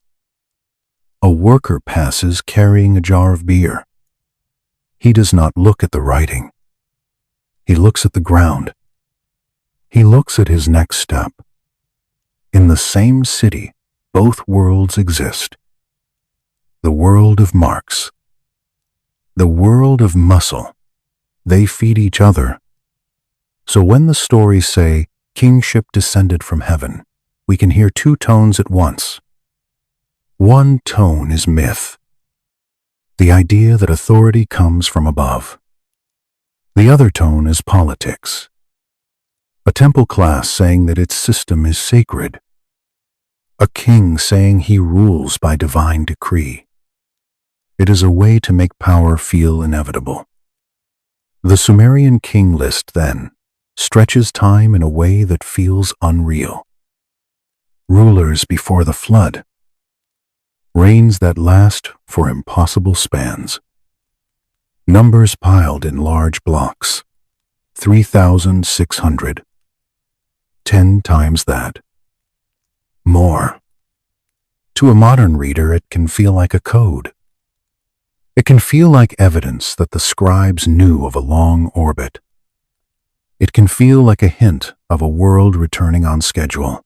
A worker passes carrying a jar of beer. He does not look at the writing. He looks at the ground. He looks at his next step. In the same city, both worlds exist. The world of marks. The world of muscle. They feed each other. So when the stories say, kingship descended from heaven, we can hear two tones at once. One tone is myth, the idea that authority comes from above. The other tone is politics, a temple class saying that its system is sacred, a king saying he rules by divine decree. It is a way to make power feel inevitable. The Sumerian king list, then, stretches time in a way that feels unreal. Rulers before the flood. Reigns that last for impossible spans. Numbers piled in large blocks. 3,600. 10 times that. More. To a modern reader, it can feel like a code. It can feel like evidence that the scribes knew of a long orbit. It can feel like a hint of a world returning on schedule.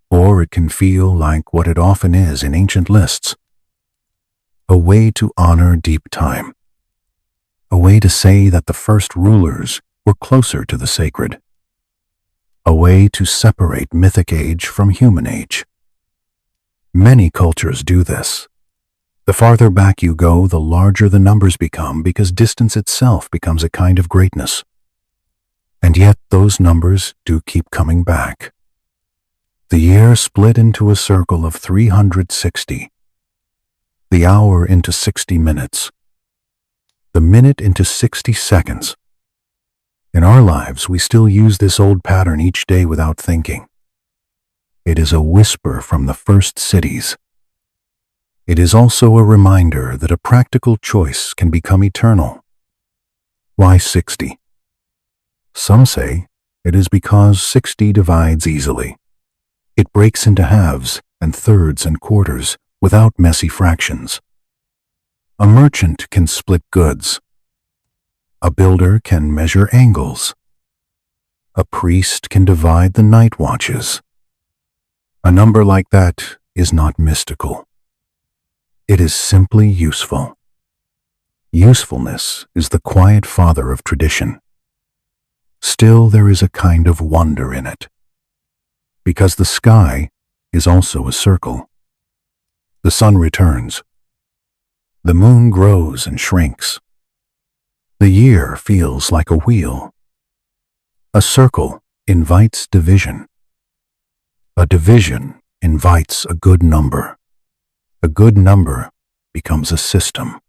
Or it can feel like what it often is in ancient lists, a way to honor deep time, a way to say that the first rulers were closer to the sacred, a way to separate mythic age from human age. Many cultures do this. The farther back you go, the larger the numbers become because distance itself becomes a kind of greatness. And yet those numbers do keep coming back. The year split into a circle of 360, the hour into 60 minutes, the minute into 60 seconds. In our lives, we still use this old pattern each day without thinking. It is a whisper from the first cities. It is also a reminder that a practical choice can become eternal. Why 60? Some say it is because 60 divides easily. It breaks into halves and thirds and quarters without messy fractions. A merchant can split goods. A builder can measure angles. A priest can divide the night watches. A number like that is not mystical. It is simply useful. Usefulness is the quiet father of tradition. Still, there is a kind of wonder in it. Because the sky is also a circle. The sun returns. The moon grows and shrinks. The year feels like a wheel. A circle invites division. A division invites a good number. A good number becomes a system.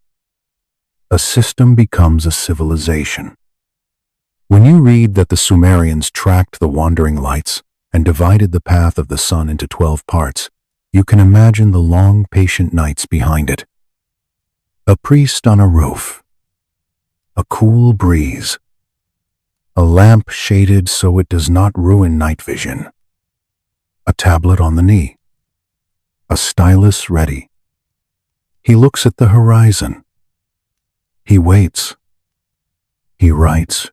A system becomes a civilization. When you read that the Sumerians tracked the wandering lights and divided the path of the sun into 12 parts, you can imagine the long, patient nights behind it. A priest on a roof. A cool breeze. A lamp shaded so it does not ruin night vision. A tablet on the knee. A stylus ready. He looks at the horizon. He waits. He writes.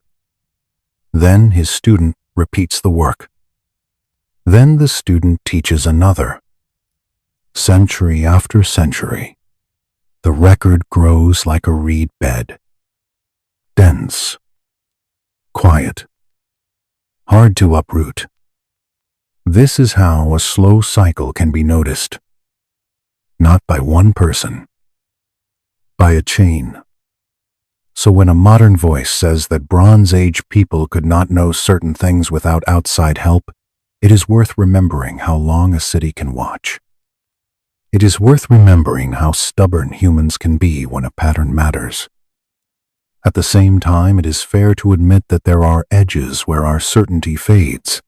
Then his student repeats the work. Then the student teaches another. Century after century, the record grows like a reed bed. Dense. Quiet. Hard to uproot. This is how a slow cycle can be noticed. Not by one person, by a chain. So when a modern voice says that Bronze Age people could not know certain things without outside help, it is worth remembering how long a city can watch. It is worth remembering how stubborn humans can be when a pattern matters. At the same time, it is fair to admit that there are edges where our certainty fades.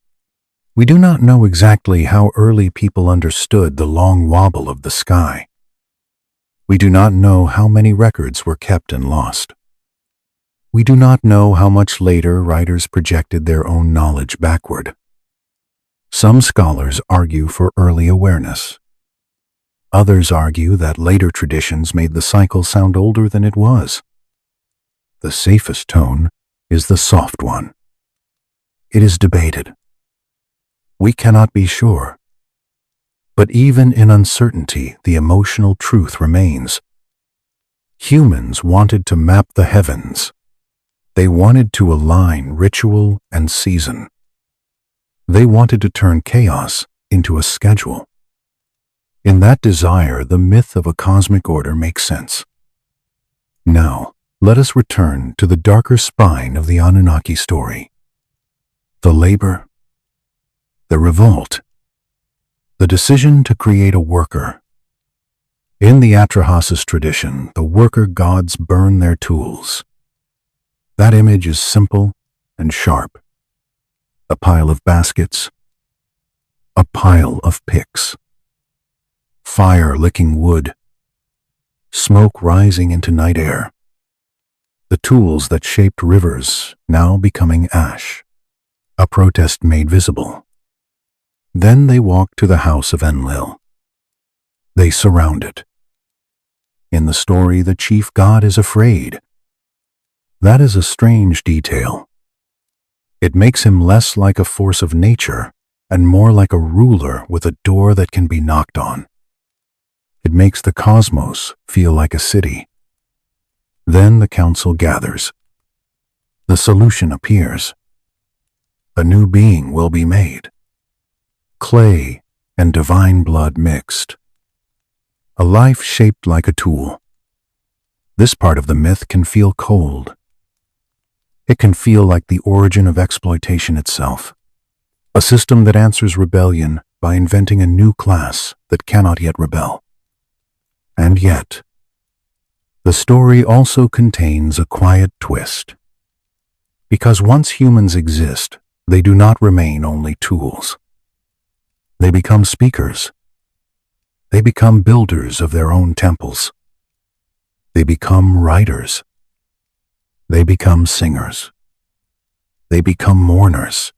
We do not know exactly how early people understood the long wobble of the sky. We do not know how many records were kept and lost. We do not know how much later writers projected their own knowledge backward. Some scholars argue for early awareness. Others argue that later traditions made the cycle sound older than it was. The safest tone is the soft one. It is debated. We cannot be sure. But even in uncertainty, the emotional truth remains. Humans wanted to map the heavens. They wanted to align ritual and season. They wanted to turn chaos into a schedule. In that desire, the myth of a cosmic order makes sense. Now, let us return to the darker spine of the Anunnaki story. The labor, the revolt, the decision to create a worker. In the Atrahasis tradition, the worker gods burn their tools. That image is simple and sharp. A pile of baskets, a pile of picks, fire licking wood, smoke rising into night air. The tools that shaped rivers now becoming ash. A protest made visible. Then they walk to the house of Enlil. They surround it. In the story, the chief god is afraid. That is a strange detail. It makes him less like a force of nature and more like a ruler with a door that can be knocked on. It makes the cosmos feel like a city. Then the council gathers. The solution appears. A new being will be made. Clay and divine blood mixed. A life shaped like a tool. This part of the myth can feel cold. It can feel like the origin of exploitation itself. A system that answers rebellion by inventing a new class that cannot yet rebel. And yet, the story also contains a quiet twist. Because once humans exist, they do not remain only tools. They become speakers. They become builders of their own temples. They become writers. They become singers. They become mourners.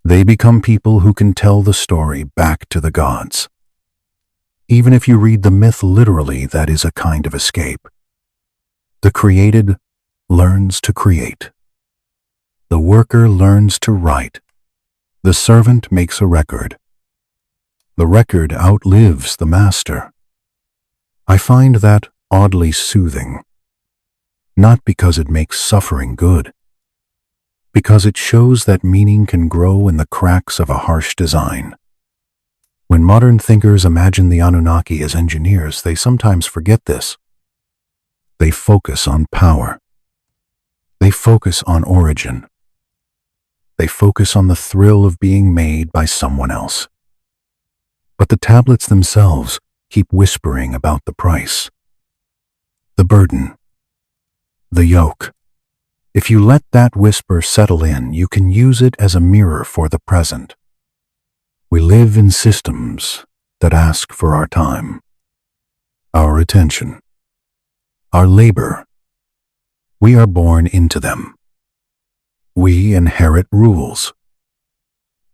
They become people who can tell the story back to the gods. Even if you read the myth literally, that is a kind of escape. The created learns to create. The worker learns to write. The servant makes a record. The record outlives the master. I find that oddly soothing. Not because it makes suffering good, because it shows that meaning can grow in the cracks of a harsh design. When modern thinkers imagine the Anunnaki as engineers, they sometimes forget this. They focus on power. They focus on origin. They focus on the thrill of being made by someone else. But the tablets themselves keep whispering about the price. The burden. The yoke. If you let that whisper settle in, you can use it as a mirror for the present. We live in systems that ask for our time, our attention, our labor. We are born into them. We inherit rules.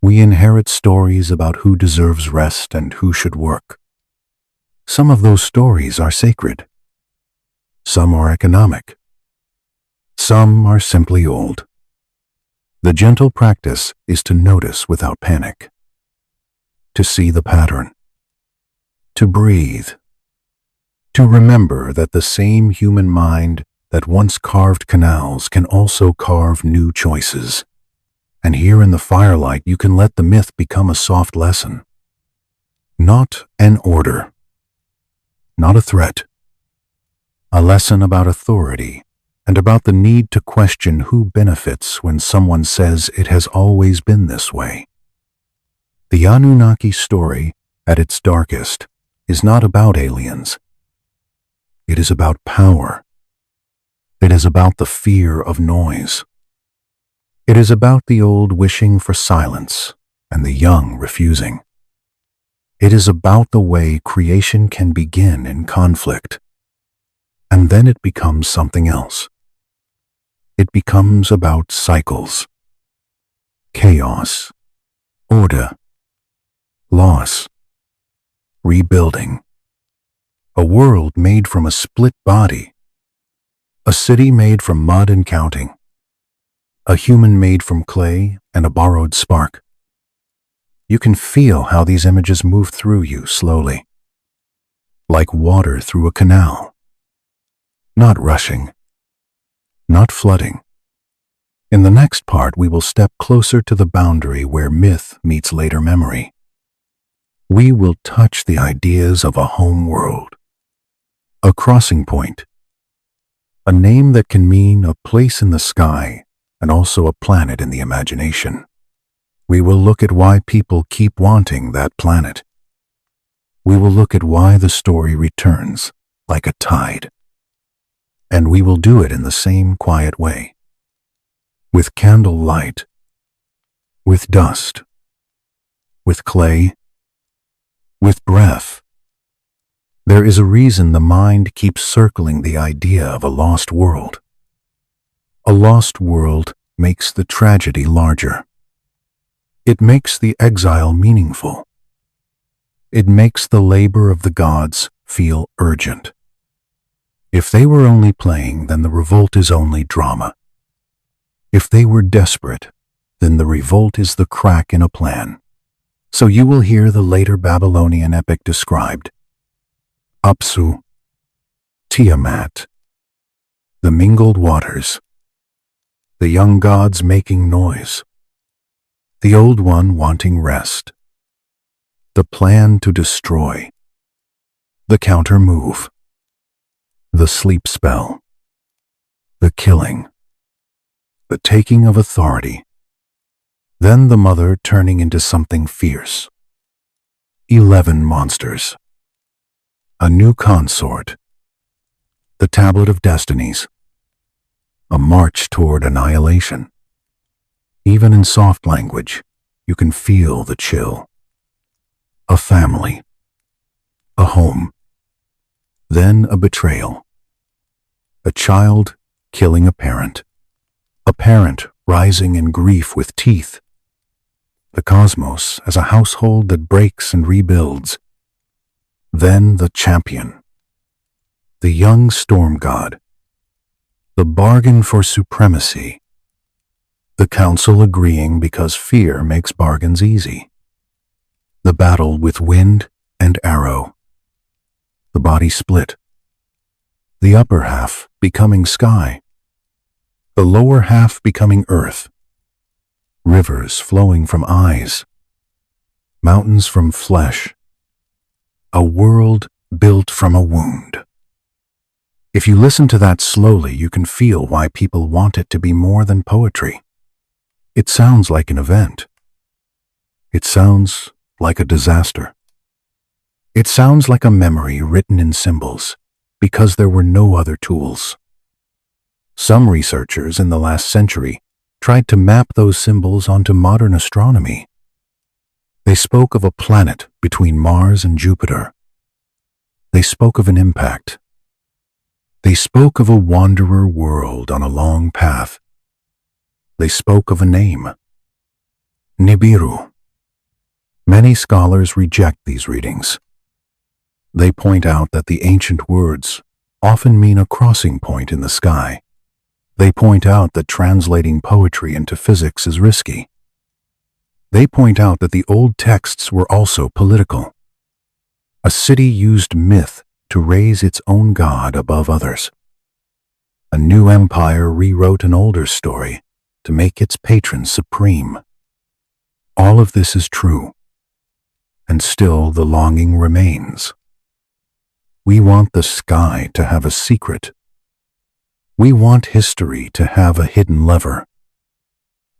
We inherit stories about who deserves rest and who should work. Some of those stories are sacred. Some are economic. Some are simply old. The gentle practice is to notice without panic. To see the pattern. To breathe. To remember that the same human mind that once carved canals can also carve new choices. And here in the firelight, you can let the myth become a soft lesson. Not an order. Not a threat. A lesson about authority and about the need to question who benefits when someone says it has always been this way. The Anunnaki story, at its darkest, is not about aliens. It is about power. It is about the fear of noise. It is about the old wishing for silence and the young refusing. It is about the way creation can begin in conflict, and then it becomes something else. It becomes about cycles, chaos, order, loss, rebuilding. A world made from a split body, a city made from mud and counting, a human made from clay and a borrowed spark. You can feel how these images move through you slowly, like water through a canal. Not rushing, not flooding. In the next part, we will step closer to the boundary where myth meets later memory. We will touch the ideas of a home world, a crossing point, a name that can mean a place in the sky and also a planet in the imagination. We will look at why people keep wanting that planet. We will look at why the story returns like a tide. And we will do it in the same quiet way. With candle light, with dust, with clay, with breath. There is a reason the mind keeps circling the idea of a lost world. A lost world makes the tragedy larger. It makes the exile meaningful. It makes the labor of the gods feel urgent. If they were only playing, then the revolt is only drama. If they were desperate, then the revolt is the crack in a plan. So you will hear the later Babylonian epic described. Apsu, Tiamat, the mingled waters, the young gods making noise, the old one wanting rest, the plan to destroy, the counter move, the sleep spell, the killing, the taking of authority, then the mother turning into something fierce. 11 monsters. A new consort. The tablet of destinies. A march toward annihilation. Even in soft language, you can feel the chill. A family. A home. Then a betrayal. A child killing a parent. A parent rising in grief with teeth. The cosmos as a household that breaks and rebuilds. Then the champion. The young storm god. The bargain for supremacy. The council agreeing because fear makes bargains easy. The battle with wind and arrow. The body split. The upper half becoming sky. The lower half becoming earth. Rivers flowing from eyes. Mountains from flesh. A world built from a wound. If you listen to that slowly, you can feel why people want it to be more than poetry. It sounds like an event. It sounds like a disaster. It sounds like a memory written in symbols, because there were no other tools. Some researchers in the last century tried to map those symbols onto modern astronomy. They spoke of a planet between Mars and Jupiter. They spoke of an impact. They spoke of a wanderer world on a long path. They spoke of a name. Nibiru. Many scholars reject these readings. They point out that the ancient words often mean a crossing point in the sky. They point out that translating poetry into physics is risky. They point out that the old texts were also political. A city used myth to raise its own god above others. A new empire rewrote an older story to make its patron supreme. All of this is true, and still the longing remains. We want the sky to have a secret. We want history to have a hidden lever.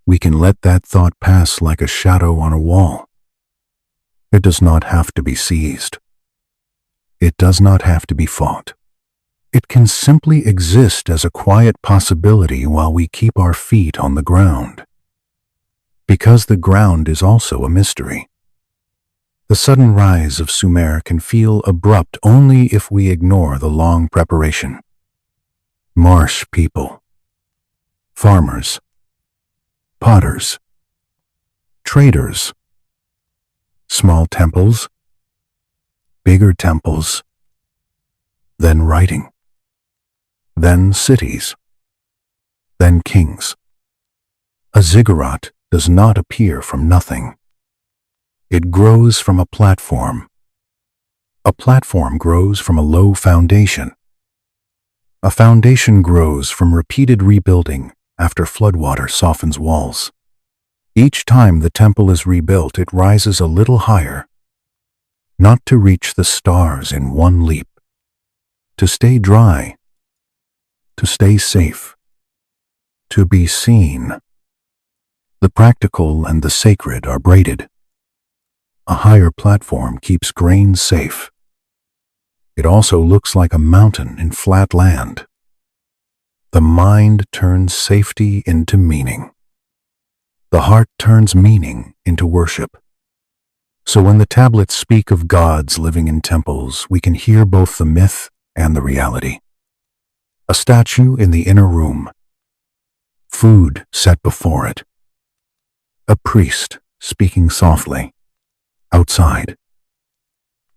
We can let that thought pass like a shadow on a wall. It does not have to be seized. It does not have to be fought. It can simply exist as a quiet possibility while we keep our feet on the ground. Because the ground is also a mystery. The sudden rise of Sumer can feel abrupt only if we ignore the long preparation. Marsh people, farmers, potters, traders, small temples, bigger temples, then writing, then cities, then kings. A ziggurat does not appear from nothing. It grows from a platform. A platform grows from a low foundation. A foundation grows from repeated rebuilding after floodwater softens walls. Each time the temple is rebuilt, it rises a little higher, not to reach the stars in one leap, to stay dry, to stay safe, to be seen. The practical and the sacred are braided. A higher platform keeps grain safe. It also looks like a mountain in flat land. The mind turns safety into meaning. The heart turns meaning into worship. So when the tablets speak of gods living in temples, we can hear both the myth and the reality. A statue in the inner room. Food set before it. A priest speaking softly. Outside.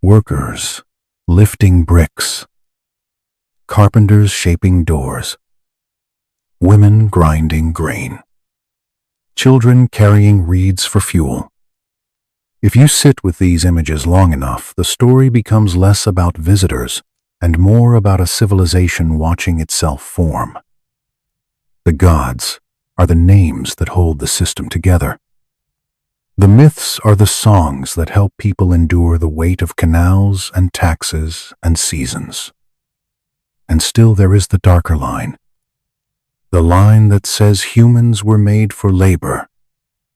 Workers lifting bricks. Carpenters shaping doors. Women grinding grain. Children carrying reeds for fuel. If you sit with these images long enough, the story becomes less about visitors and more about a civilization watching itself form. The gods are the names that hold the system together. The myths are the songs that help people endure the weight of canals and taxes and seasons. And still there is the darker line. The line that says humans were made for labor.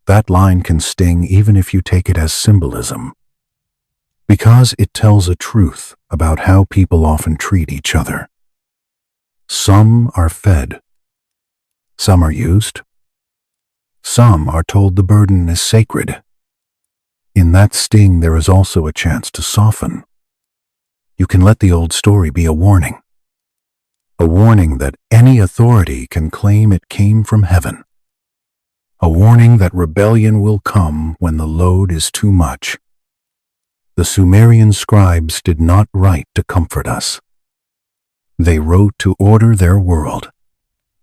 That line can sting even if you take it as symbolism, because it tells a truth about how people often treat each other. Some are fed. Some are used. Some are told the burden is sacred. In that sting, there is also a chance to soften. You can let the old story be a warning that any authority can claim it came from heaven. A warning that rebellion will come when the load is too much. The Sumerian scribes did not write to comfort us. They wrote to order their world.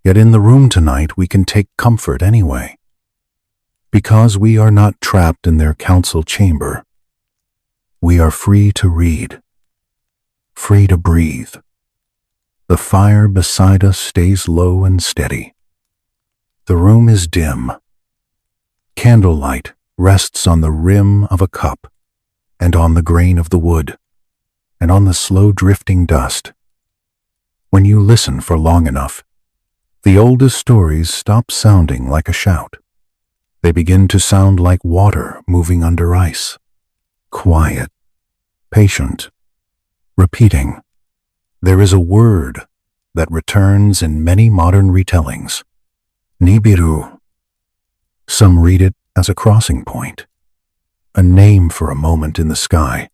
Yet in the room tonight we can take comfort anyway. Because we are not trapped in their council chamber. We are free to read. Free to breathe. The fire beside us stays low and steady. The room is dim. Candlelight rests on the rim of a cup, and on the grain of the wood, and on the slow drifting dust. When you listen for long enough, the oldest stories stop sounding like a shout. They begin to sound like water moving under ice. Quiet, patient, repeating. There is a word that returns in many modern retellings. Nibiru. Some read it as a crossing point, a name for a moment in the sky.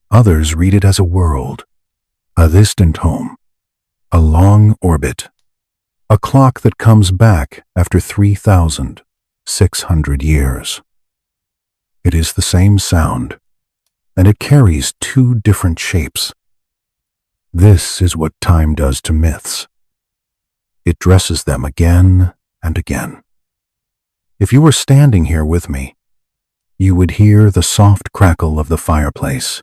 Others read it as a world, a distant home, a long orbit, a clock that comes back after 3,600 years. It is the same sound, and it carries two different shapes. This is what time does to myths. It dresses them again and again. If you were standing here with me, you would hear the soft crackle of the fireplace.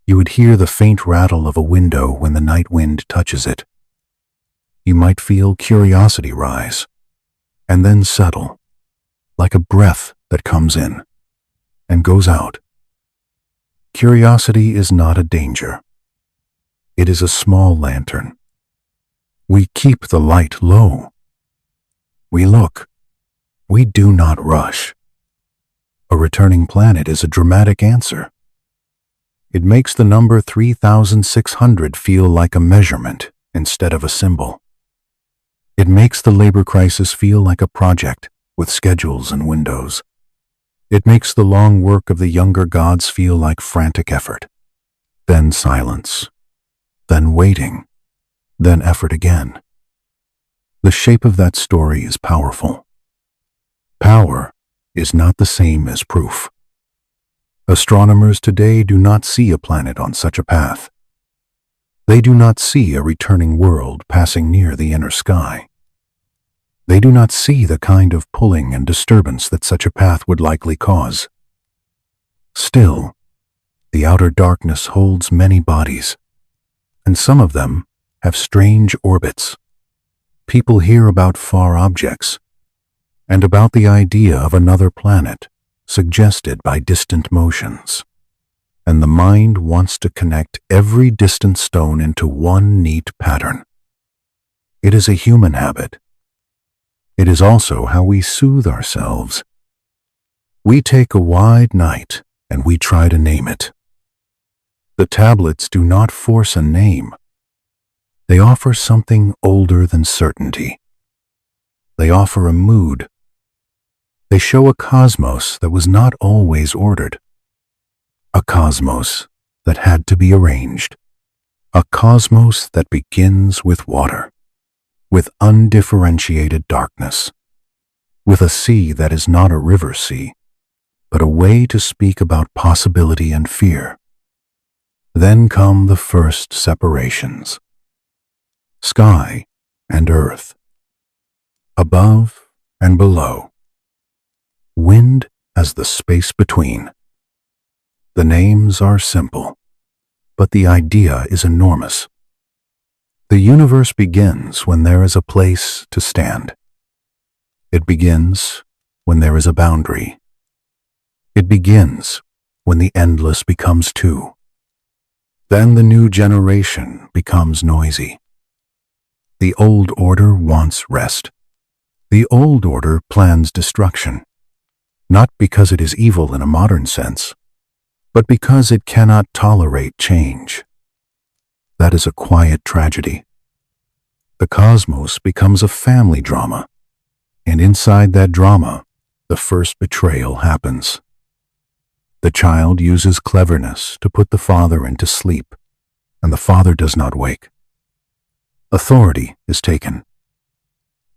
You would hear the faint rattle of a window when the night wind touches it. You might feel curiosity rise, and then settle, like a breath that comes in and goes out. Curiosity is not a danger. It is a small lantern. We keep the light low. We look. We do not rush. A returning planet is a dramatic answer. It makes the number 3,600 feel like a measurement instead of a symbol. It makes the labor crisis feel like a project with schedules and windows. It makes the long work of the younger gods feel like frantic effort, then silence, then waiting, then effort again. The shape of that story is powerful. Power is not the same as proof. Astronomers today do not see a planet on such a path. They do not see a returning world passing near the inner sky. They do not see the kind of pulling and disturbance that such a path would likely cause. Still, the outer darkness holds many bodies, and some of them have strange orbits. People hear about far objects, and about the idea of another planet suggested by distant motions. And the mind wants to connect every distant stone into one neat pattern. It is a human habit. It is also how we soothe ourselves. We take a wide night and we try to name it. The tablets do not force a name. They offer something older than certainty. They offer a mood. They show a cosmos that was not always ordered. A cosmos that had to be arranged. A cosmos that begins with water, with undifferentiated darkness, with a sea that is not a river sea, but a way to speak about possibility and fear. Then come the first separations. Sky and earth. Above and below. Wind as the space between. The names are simple, but the idea is enormous. The universe begins when there is a place to stand. It begins when there is a boundary. It begins when the endless becomes two. Then the new generation becomes noisy. The old order wants rest. The old order plans destruction, not because it is evil in a modern sense, but because it cannot tolerate change. That is a quiet tragedy. The cosmos becomes a family drama, and inside that drama, the first betrayal happens. The child uses cleverness to put the father into sleep, and the father does not wake. Authority is taken.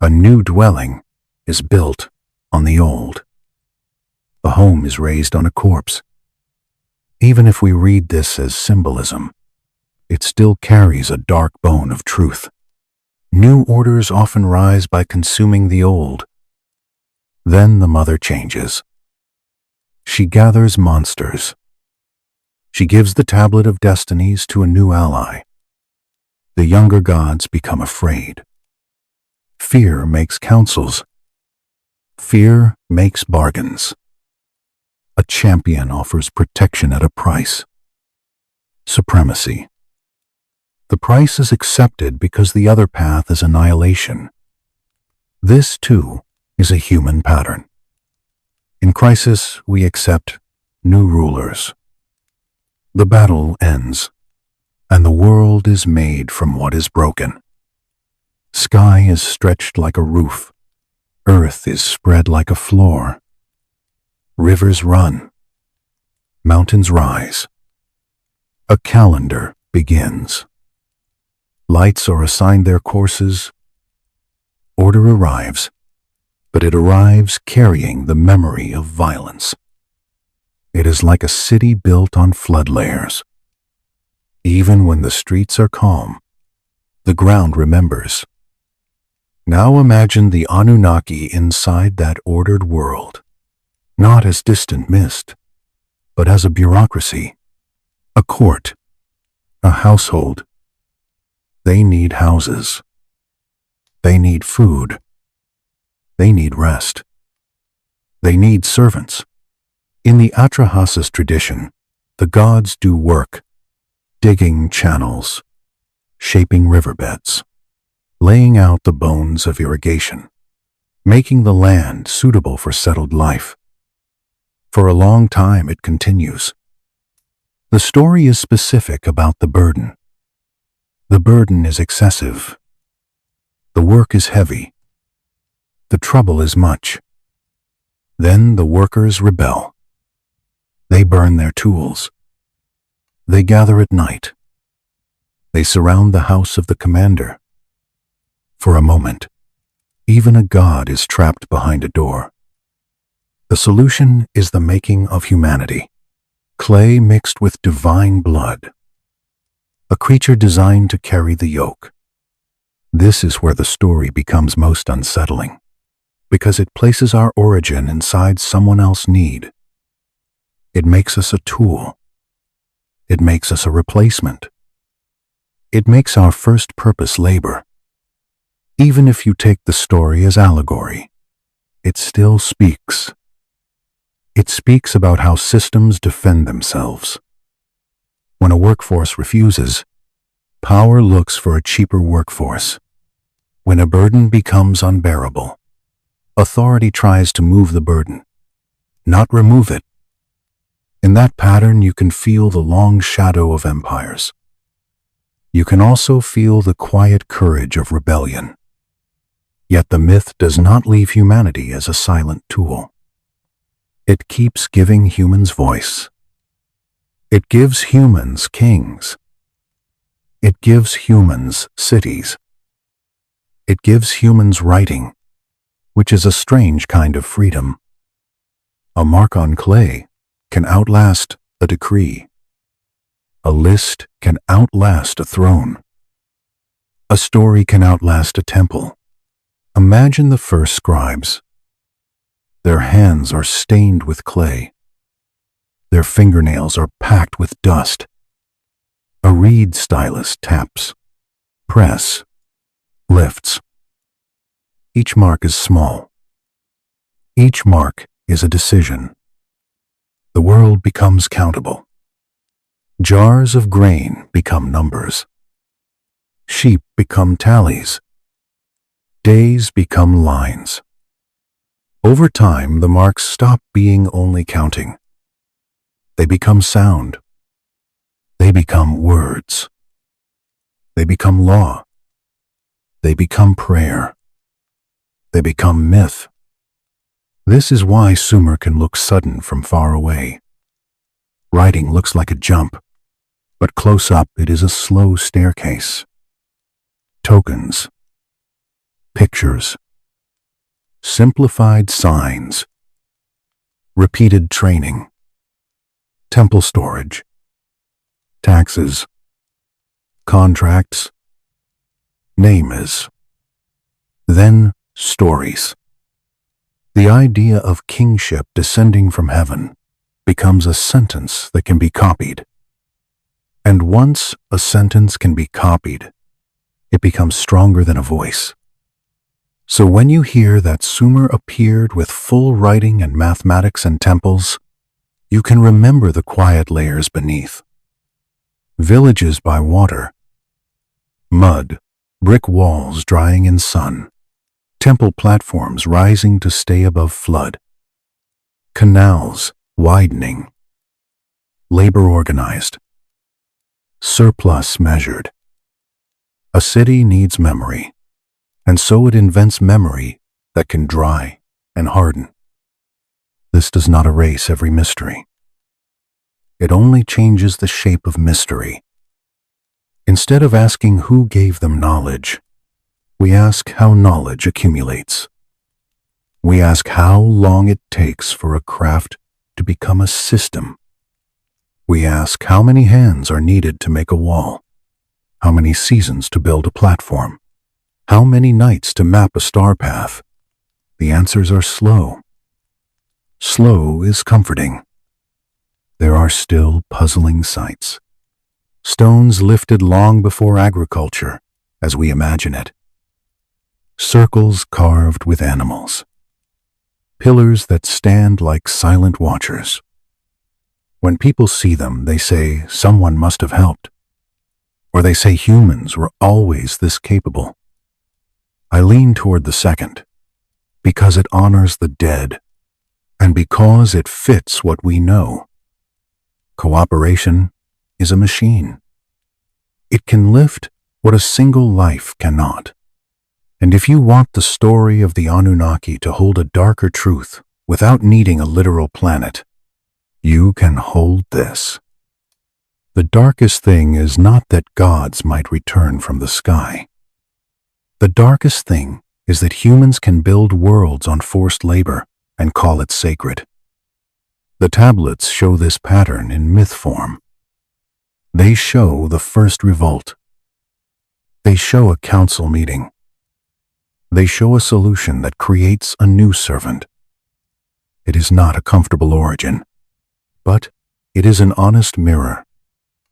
A new dwelling is built on the old. The home is raised on a corpse. Even if we read this as symbolism, it still carries a dark bone of truth. New orders often rise by consuming the old. Then the mother changes. She gathers monsters. She gives the tablet of destinies to a new ally. The younger gods become afraid. Fear makes councils. Fear makes bargains. A champion offers protection at a price. Supremacy. The price is accepted because the other path is annihilation. This, too, is a human pattern. In crisis, we accept new rulers. The battle ends, and the world is made from what is broken. Sky is stretched like a roof. Earth is spread like a floor. Rivers run. Mountains rise. A calendar begins. Lights are assigned their courses. Order arrives, but it arrives carrying the memory of violence. It is like a city built on flood layers. Even when the streets are calm, the ground remembers. Now imagine the Anunnaki inside that ordered world, not as distant mist, but as a bureaucracy, a court, a household. They need houses. They need food. They need rest. They need servants. In the Atrahasis tradition, the gods do work, digging channels, shaping riverbeds, laying out the bones of irrigation, making the land suitable for settled life. For a long time it continues. The story is specific about the burden. The burden is excessive. The work is heavy. The trouble is much. Then the workers rebel. They burn their tools. They gather at night. They surround the house of the commander. For a moment, even a god is trapped behind a door. The solution is the making of humanity. Clay mixed with divine blood. A creature designed to carry the yoke. This is where the story becomes most unsettling, because it places our origin inside someone else's need. It makes us a tool. It makes us a replacement. It makes our first purpose labor. Even if you take the story as allegory, it still speaks. It speaks about how systems defend themselves. When a workforce refuses, power looks for a cheaper workforce. When a burden becomes unbearable, authority tries to move the burden, not remove it. In that pattern, you can feel the long shadow of empires. You can also feel the quiet courage of rebellion. Yet the myth does not leave humanity as a silent tool. It keeps giving humans voice. It gives humans kings. It gives humans cities. It gives humans writing, which is a strange kind of freedom. A mark on clay can outlast a decree. A list can outlast a throne. A story can outlast a temple. Imagine the first scribes. Their hands are stained with clay. Their fingernails are packed with dust. A reed stylus taps, press, lifts. Each mark is small. Each mark is a decision. The world becomes countable. Jars of grain become numbers. Sheep become tallies. Days become lines. Over time, the marks stop being only counting. They become sound. They become words. They become law. They become prayer. They become myth. This is why Sumer can look sudden from far away. Writing looks like a jump, but close up it is a slow staircase. Tokens, pictures, simplified signs, repeated training, temple storage, taxes, contracts, names, then stories. The idea of kingship descending from heaven becomes a sentence that can be copied. And once a sentence can be copied, it becomes stronger than a voice. So when you hear that Sumer appeared with full writing and mathematics and temples, you can remember the quiet layers beneath. Villages by water, mud, brick walls drying in sun, temple platforms rising to stay above flood, canals widening, labor organized, surplus measured. A city needs memory, and so it invents memory that can dry and harden. This does not erase every mystery. It only changes the shape of mystery. Instead of asking who gave them knowledge, we ask how knowledge accumulates. We ask how long it takes for a craft to become a system. We ask how many hands are needed to make a wall, how many seasons to build a platform, how many nights to map a star path. The answers are slow. Slow is comforting. There are still puzzling sights. Stones lifted long before agriculture, as we imagine it. Circles carved with animals. Pillars that stand like silent watchers. When people see them, they say someone must have helped. Or they say humans were always this capable. I lean toward the second, because it honors the dead, and because it fits what we know. Cooperation is a machine. It can lift what a single life cannot. And if you want the story of the Anunnaki to hold a darker truth without needing a literal planet, you can hold this. The darkest thing is not that gods might return from the sky. The darkest thing is that humans can build worlds on forced labor and call it sacred. The tablets show this pattern in myth form. They show the first revolt. They show a council meeting. They show a solution that creates a new servant. It is not a comfortable origin, But it is an honest mirror.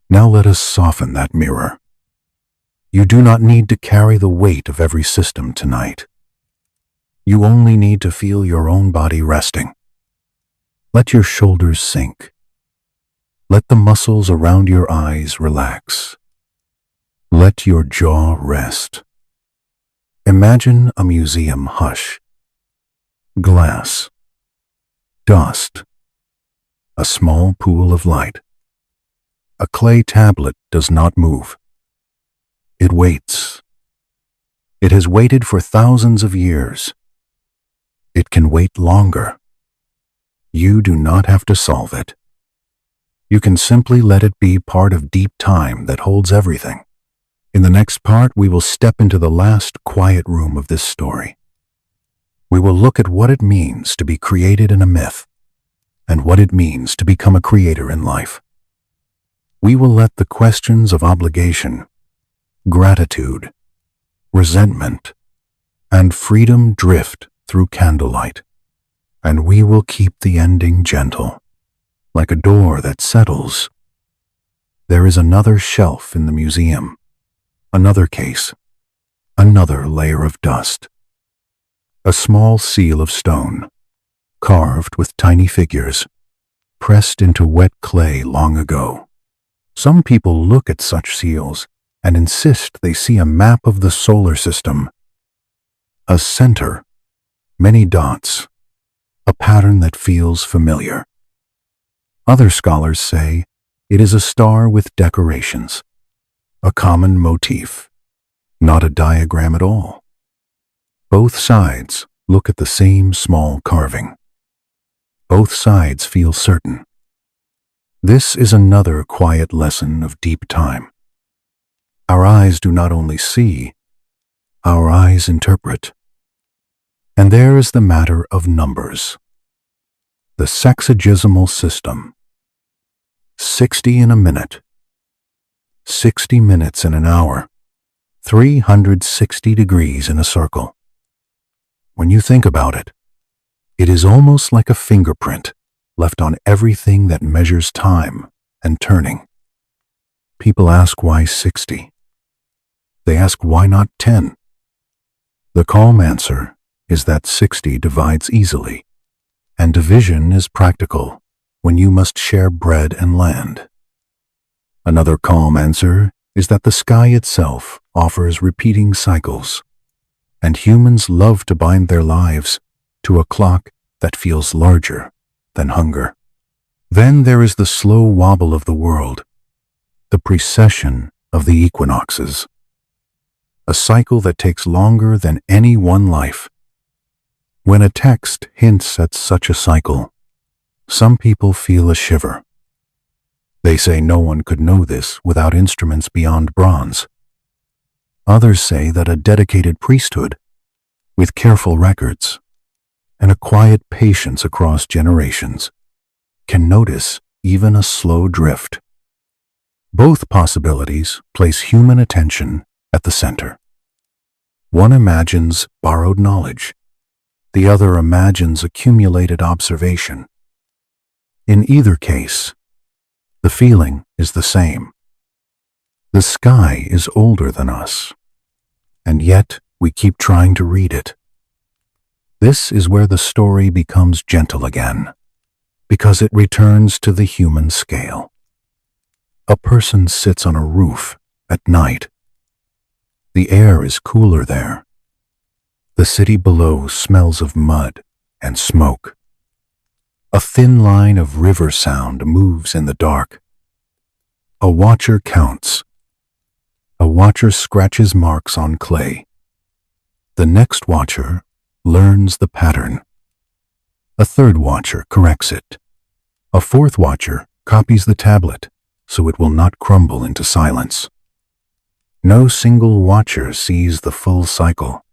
Now let us soften that mirror. You do not need to carry the weight of every system tonight. You only need to feel your own body resting. Let your shoulders sink. Let the muscles around your eyes relax. Let your jaw rest. Imagine a museum hush. Glass. Dust. A small pool of light. A clay tablet does not move. It waits. It has waited for thousands of years. It can wait longer. You do not have to solve it. You can simply let it be part of deep time that holds everything. In the next part, we will step into the last quiet room of this story. We will look at what it means to be created in a myth and what it means to become a creator in life. We will let the questions of obligation, gratitude, resentment, and freedom drift through candlelight, and we will keep the ending gentle, like a door that settles. There is another shelf in the museum, another case, another layer of dust, a small seal of stone, carved with tiny figures, pressed into wet clay long ago. Some people look at such seals and insist they see a map of the solar system, a center, many dots, a pattern that feels familiar. Other scholars say it is a star with decorations, a common motif, not a diagram at all. Both sides look at the same small carving. Both sides feel certain. This is another quiet lesson of deep time. Our eyes do not only see, our eyes interpret. And there is the matter of numbers. The sexagesimal system. 60 in a minute. 60 minutes in an hour. 360 degrees in a circle. When you think about it, it is almost like a fingerprint left on everything that measures time and turning. People ask why 60. They ask why not 10? The calm answer is that 60 divides easily, and division is practical when you must share bread and land. Another calm answer is that the sky itself offers repeating cycles, and humans love to bind their lives to a clock that feels larger than hunger. Then there is the slow wobble of the world, the precession of the equinoxes, a cycle that takes longer than any one life. When a text hints at such a cycle, some people feel a shiver. They say no one could know this without instruments beyond bronze. Others say that a dedicated priesthood, with careful records and a quiet patience across generations, can notice even a slow drift. Both possibilities place human attention at the center. One imagines borrowed knowledge. The other imagines accumulated observation. In either case, the feeling is the same. The sky is older than us, and yet we keep trying to read it. This is where the story becomes gentle again, because it returns to the human scale. A person sits on a roof at night. The air is cooler there. The city below smells of mud and smoke. A thin line of river sound moves in the dark. A watcher counts. A watcher scratches marks on clay. The next watcher learns the pattern. A third watcher corrects it. A fourth watcher copies the tablet so it will not crumble into silence. No single watcher sees the full cycle,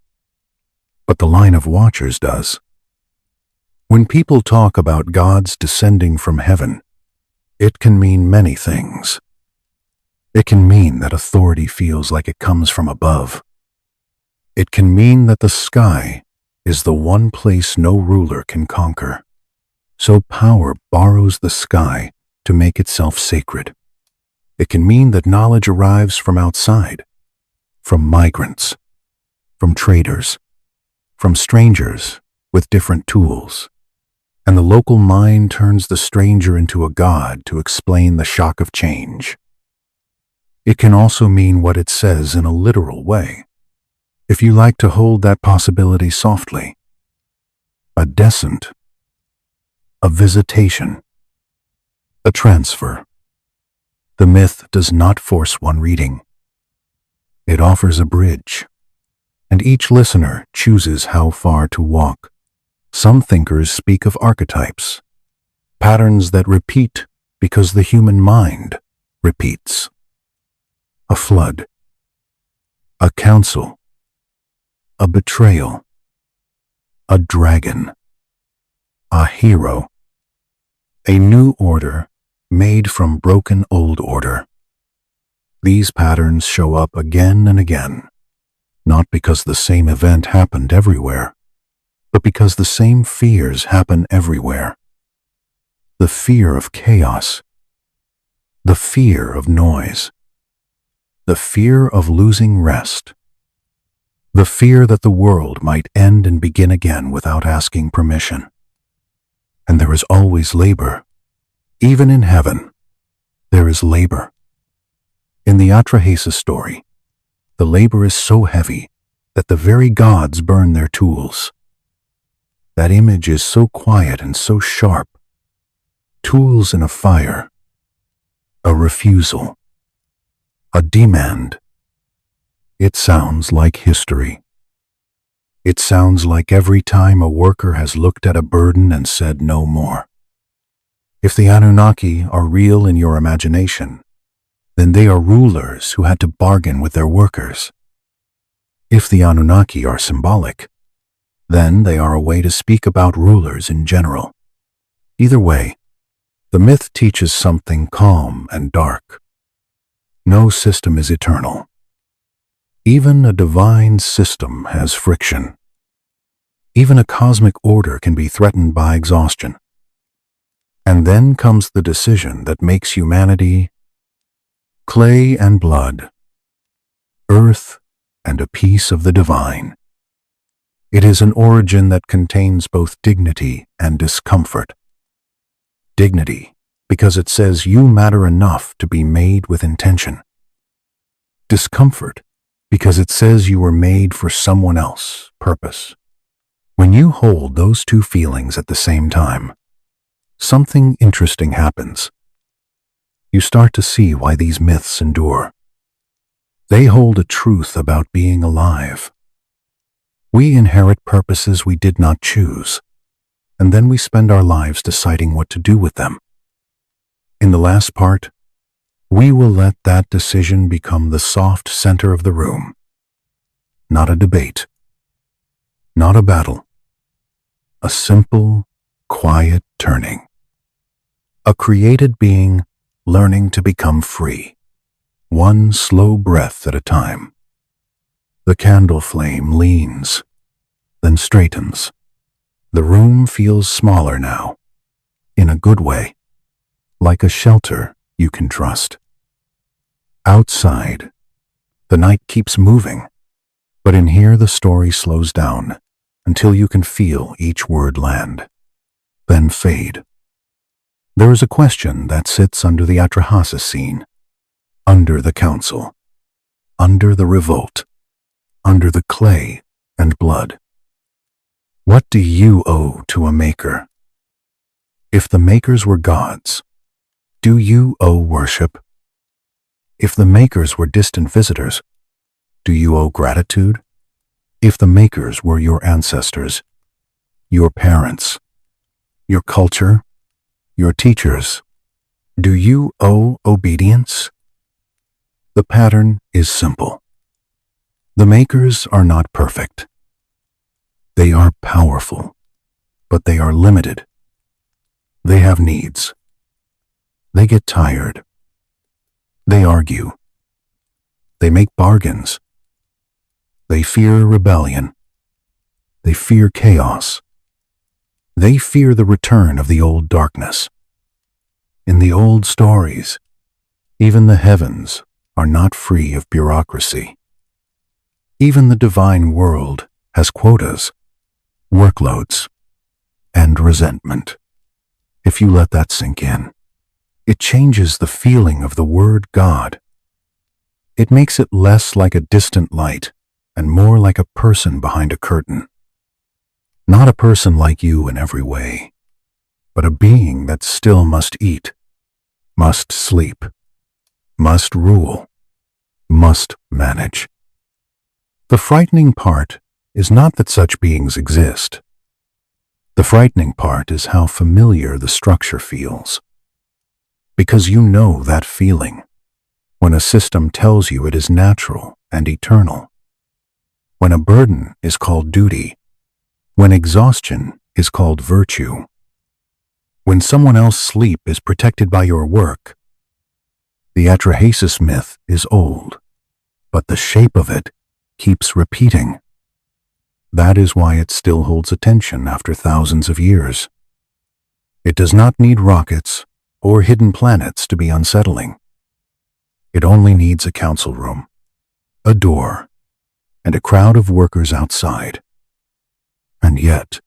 but the line of watchers does. When people talk about gods descending from heaven, it can mean many things. It can mean that authority feels like it comes from above. It can mean that the sky is the one place no ruler can conquer. So power borrows the sky to make itself sacred. It can mean that knowledge arrives from outside, from migrants, from traders, from strangers with different tools. And the local mind turns the stranger into a god to explain the shock of change. It can also mean what it says in a literal way, if you like to hold that possibility softly. A descent, a visitation, a transfer. The myth does not force one reading. It offers a bridge, and each listener chooses how far to walk. Some thinkers speak of archetypes, patterns that repeat because the human mind repeats. A flood, a council, a betrayal, a dragon, a hero, a new order made from broken old order. These patterns show up again and again, not because the same event happened everywhere, but because the same fears happen everywhere. The fear of chaos, the fear of noise, the fear of losing rest, the fear that the world might end and begin again without asking permission. And there is always labor. Even in heaven, there is labor. In the Atrahasis story, the labor is so heavy that the very gods burn their tools. That image is so quiet and so sharp. Tools in a fire, a refusal, a demand. It sounds like history. It sounds like every time a worker has looked at a burden and said no more. If the Anunnaki are real in your imagination, then they are rulers who had to bargain with their workers. If the Anunnaki are symbolic, then they are a way to speak about rulers in general. Either way, the myth teaches something calm and dark. No system is eternal. Even a divine system has friction. Even a cosmic order can be threatened by exhaustion. And then comes the decision that makes humanity clay and blood, earth and a piece of the divine. It is an origin that contains both dignity and discomfort. Dignity, because it says you matter enough to be made with intention. Discomfort, because it says you were made for someone else's purpose. When you hold those two feelings at the same time, something interesting happens. You start to see why these myths endure. They hold a truth about being alive. We inherit purposes we did not choose, and then we spend our lives deciding what to do with them. In the last part, we will let that decision become the soft center of the room. Not a debate, not a battle, a simple, quiet turning. A created being learning to become free, one slow breath at a time. The candle flame leans, then straightens. The room feels smaller now, in a good way, like a shelter you can trust. Outside, the night keeps moving, but in here the story slows down until you can feel each word land, then fade. There is a question that sits under the Atrahasis scene, under the council, under the revolt, under the clay and blood. What do you owe to a maker? If the makers were gods, do you owe worship? If the makers were distant visitors, do you owe gratitude? If the makers were your ancestors, your parents, your culture, your teachers, do you owe obedience? The pattern is simple. The makers are not perfect. They are powerful, but they are limited. They have needs. They get tired. They argue. They make bargains. They fear rebellion. They fear chaos. They fear the return of the old darkness. In the old stories, even the heavens are not free of bureaucracy. Even the divine world has quotas, workloads, and resentment. If you let that sink in, it changes the feeling of the word God. It makes it less like a distant light and more like a person behind a curtain. Not a person like you in every way, but a being that still must eat, must sleep, must rule, must manage. The frightening part is not that such beings exist. The frightening part is how familiar the structure feels. Because you know that feeling when a system tells you it is natural and eternal. When a burden is called duty. When exhaustion is called virtue. When someone else's sleep is protected by your work. The Atrahasis myth is old, but the shape of it keeps repeating. That is why it still holds attention after thousands of years. It does not need rockets or hidden planets to be unsettling. It only needs a council room, a door, and a crowd of workers outside. And yet,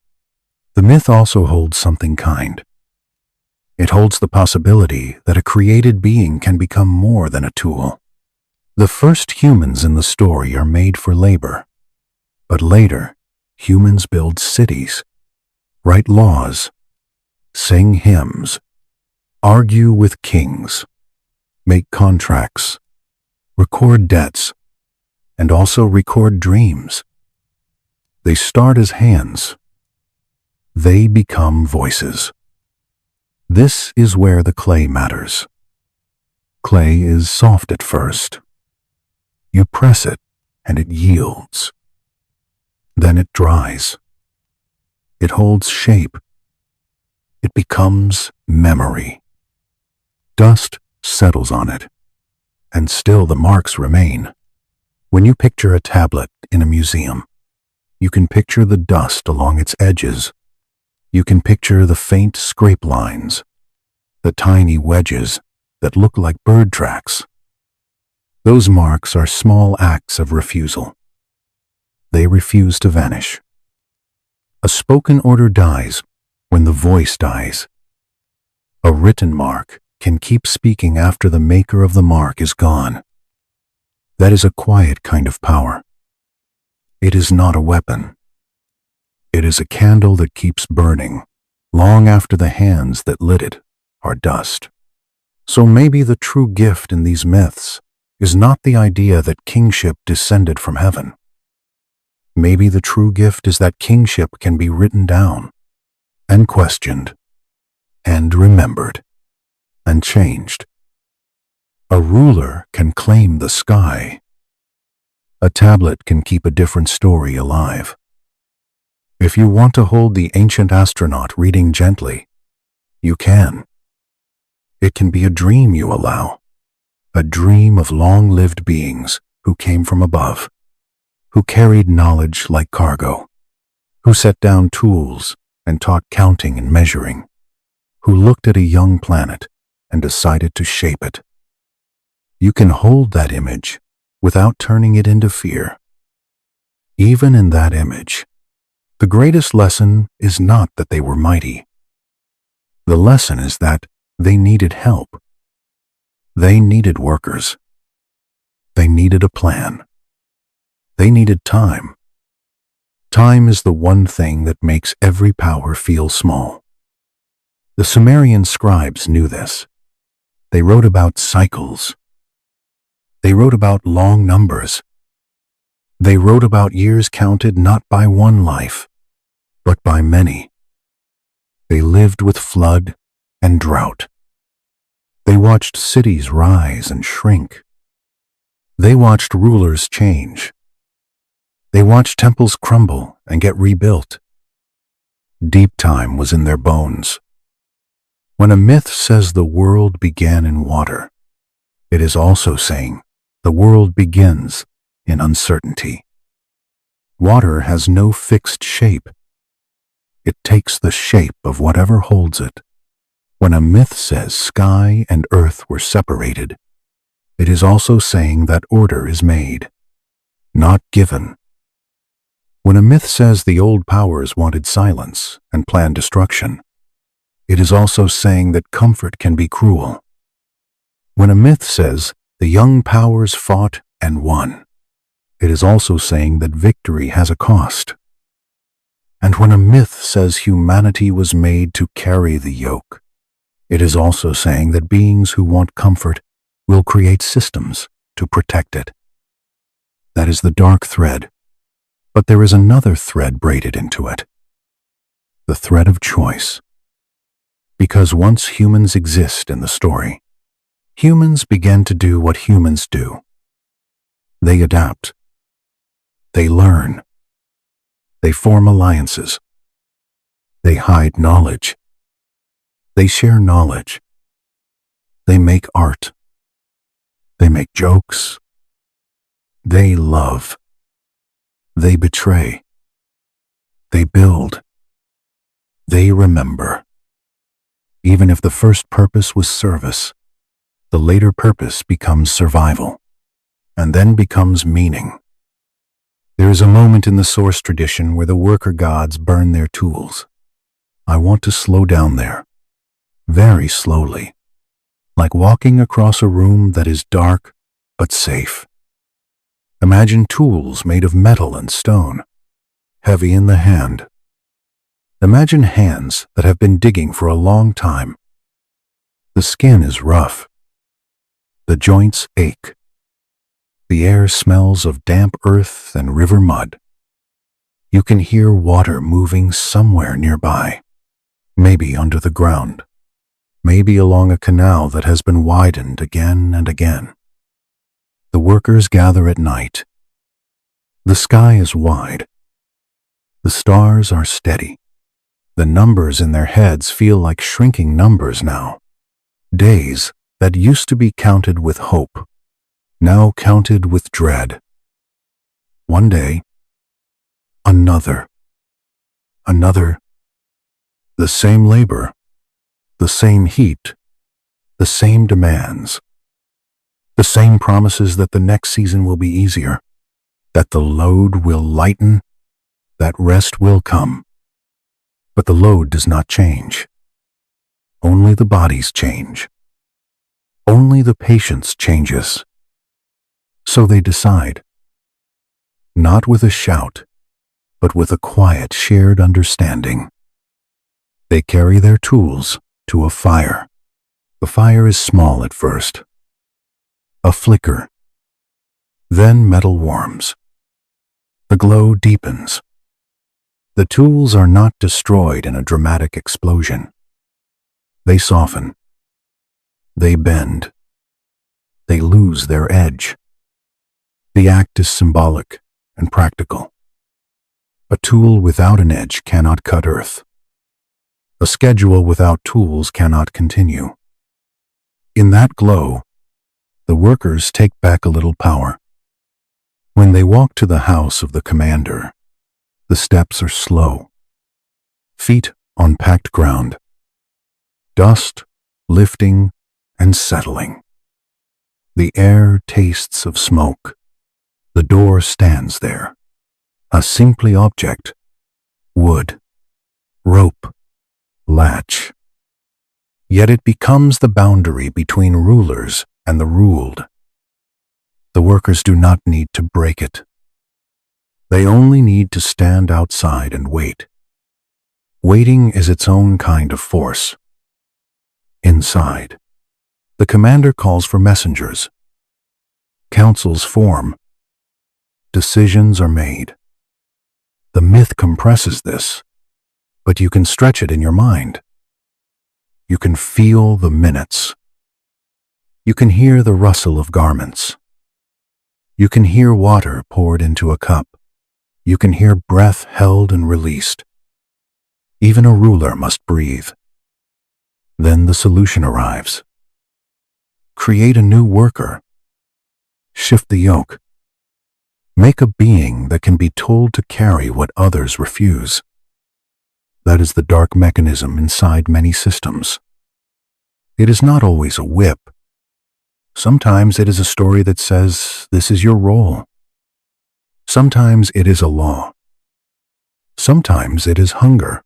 the myth also holds something kind. It holds the possibility that a created being can become more than a tool. The first humans in the story are made for labor, but later, humans build cities, write laws, sing hymns, argue with kings, make contracts, record debts, and also record dreams. They start as hands. They become voices. This is where the clay matters. Clay is soft at first. You press it, and it yields. Then it dries. It holds shape. It becomes memory. Dust settles on it, and still the marks remain. When you picture a tablet in a museum, you can picture the dust along its edges. You can picture the faint scrape lines, the tiny wedges that look like bird tracks. Those marks are small acts of refusal. They refuse to vanish. A spoken order dies when the voice dies. A written mark can keep speaking after the maker of the mark is gone. That is a quiet kind of power. It is not a weapon. It is a candle that keeps burning long after the hands that lit it are dust. So maybe the true gift in these myths is not the idea that kingship descended from heaven. Maybe the true gift is that kingship can be written down and questioned and remembered and changed. A ruler can claim the sky. A tablet can keep a different story alive. If you want to hold the ancient astronaut reading gently, you can. It can be a dream you allow, a dream of long-lived beings who came from above, who carried knowledge like cargo, who set down tools and taught counting and measuring, who looked at a young planet and decided to shape it. You can hold that image without turning it into fear. Even in that image, the greatest lesson is not that they were mighty. The lesson is that they needed help. They needed workers. They needed a plan. They needed time. Time is the one thing that makes every power feel small. The Sumerian scribes knew this. They wrote about cycles. They wrote about long numbers. They wrote about years counted not by one life, but by many. They lived with flood and drought. They watched cities rise and shrink. They watched rulers change. They watched temples crumble and get rebuilt. Deep time was in their bones. When a myth says the world began in water, it is also saying the world begins in uncertainty. Water has no fixed shape. It takes the shape of whatever holds it. When a myth says sky and earth were separated, it is also saying that order is made, not given. When a myth says the old powers wanted silence and planned destruction, it is also saying that comfort can be cruel. When a myth says the young powers fought and won, it is also saying that victory has a cost. And when a myth says humanity was made to carry the yoke, it is also saying that beings who want comfort will create systems to protect it. That is the dark thread, but there is another thread braided into it. The thread of choice. Because once humans exist in the story, humans begin to do what humans do. They adapt. They learn. They form alliances. They hide knowledge. They share knowledge. They make art. They make jokes. They love. They betray. They build. They remember. Even if the first purpose was service, the later purpose becomes survival, and then becomes meaning. There is a moment in the source tradition where the worker gods burn their tools. I want to slow down there, very slowly, like walking across a room that is dark but safe. Imagine tools made of metal and stone, heavy in the hand. Imagine hands that have been digging for a long time. The skin is rough. The joints ache. The air smells of damp earth and river mud. You can hear water moving somewhere nearby, maybe under the ground, maybe along a canal that has been widened again and again. The workers gather at night. The sky is wide. The stars are steady. The numbers in their heads feel like shrinking numbers now. Days that used to be counted with hope, now counted with dread. One day, another, the same labor, the same heat, the same demands, the same promises that the next season will be easier, that the load will lighten, that rest will come. But the load does not change. Only the bodies change. Only the patience changes. So they decide, not with a shout, but with a quiet shared understanding. They carry their tools to a fire. The fire is small at first, a flicker. Then metal warms. The glow deepens. The tools are not destroyed in a dramatic explosion. They soften. They bend. They lose their edge. The act is symbolic and practical. A tool without an edge cannot cut earth. A schedule without tools cannot continue. In that glow, the workers take back a little power. When they walk to the house of the commander, the steps are slow. Feet on packed ground. Dust lifting and settling. The air tastes of smoke. The door stands there. A simply object. Wood. Rope. Latch. Yet it becomes the boundary between rulers and the ruled. The workers do not need to break it. They only need to stand outside and wait. Waiting is its own kind of force. Inside, the commander calls for messengers. Councils form. Decisions are made. The myth compresses this, but you can stretch it in your mind. You can feel the minutes. You can hear the rustle of garments. You can hear water poured into a cup. You can hear breath held and released. Even a ruler must breathe. Then the solution arrives. Create a new worker. Shift the yoke. Make a being that can be told to carry what others refuse. That is the dark mechanism inside many systems. It is not always a whip. Sometimes it is a story that says, this is your role. Sometimes it is a law. Sometimes it is hunger.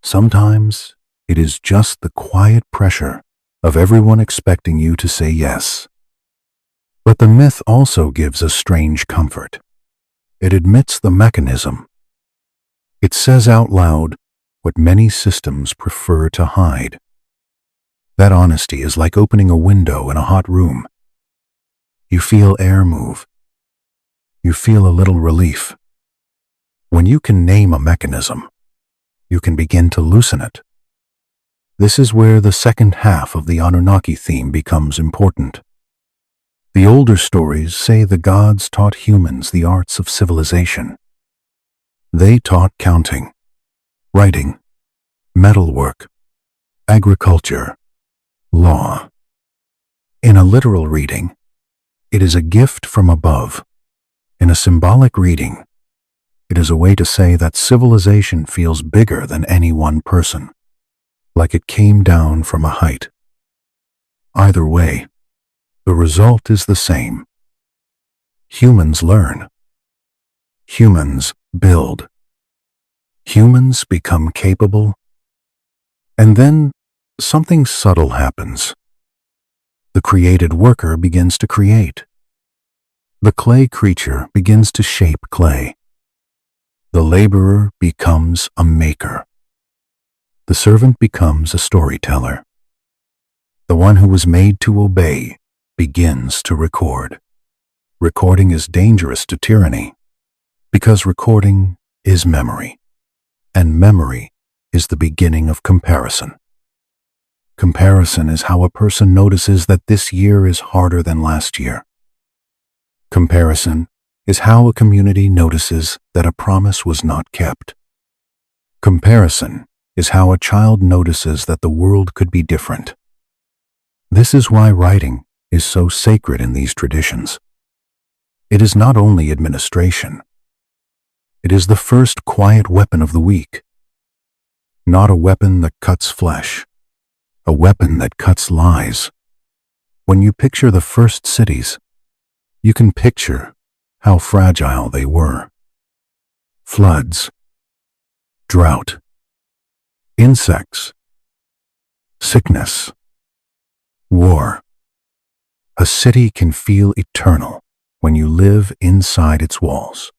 Sometimes it is just the quiet pressure of everyone expecting you to say yes. But the myth also gives a strange comfort. It admits the mechanism. It says out loud what many systems prefer to hide. That honesty is like opening a window in a hot room. You feel air move. You feel a little relief. When you can name a mechanism, you can begin to loosen it. This is where the second half of the Anunnaki theme becomes important. The older stories say the gods taught humans the arts of civilization. They taught counting, writing, metalwork, agriculture, law. In a literal reading, it is a gift from above. In a symbolic reading, it is a way to say that civilization feels bigger than any one person, like it came down from a height. Either way, the result is the same. Humans learn. Humans build. Humans become capable. And then something subtle happens. The created worker begins to create. The clay creature begins to shape clay. The laborer becomes a maker. The servant becomes a storyteller. The one who was made to obey begins to record. Recording is dangerous to tyranny because recording is memory, and memory is the beginning of comparison. Comparison is how a person notices that this year is harder than last year. Comparison is how a community notices that a promise was not kept. Comparison is how a child notices that the world could be different. This is why writing is so sacred in these traditions. It is not only administration. It is the first quiet weapon of the week. Not a weapon that cuts flesh, a weapon that cuts lies. When you picture the first cities, you can picture how fragile they were. Floods, drought, insects, sickness, war. A city can feel eternal when you live inside its walls.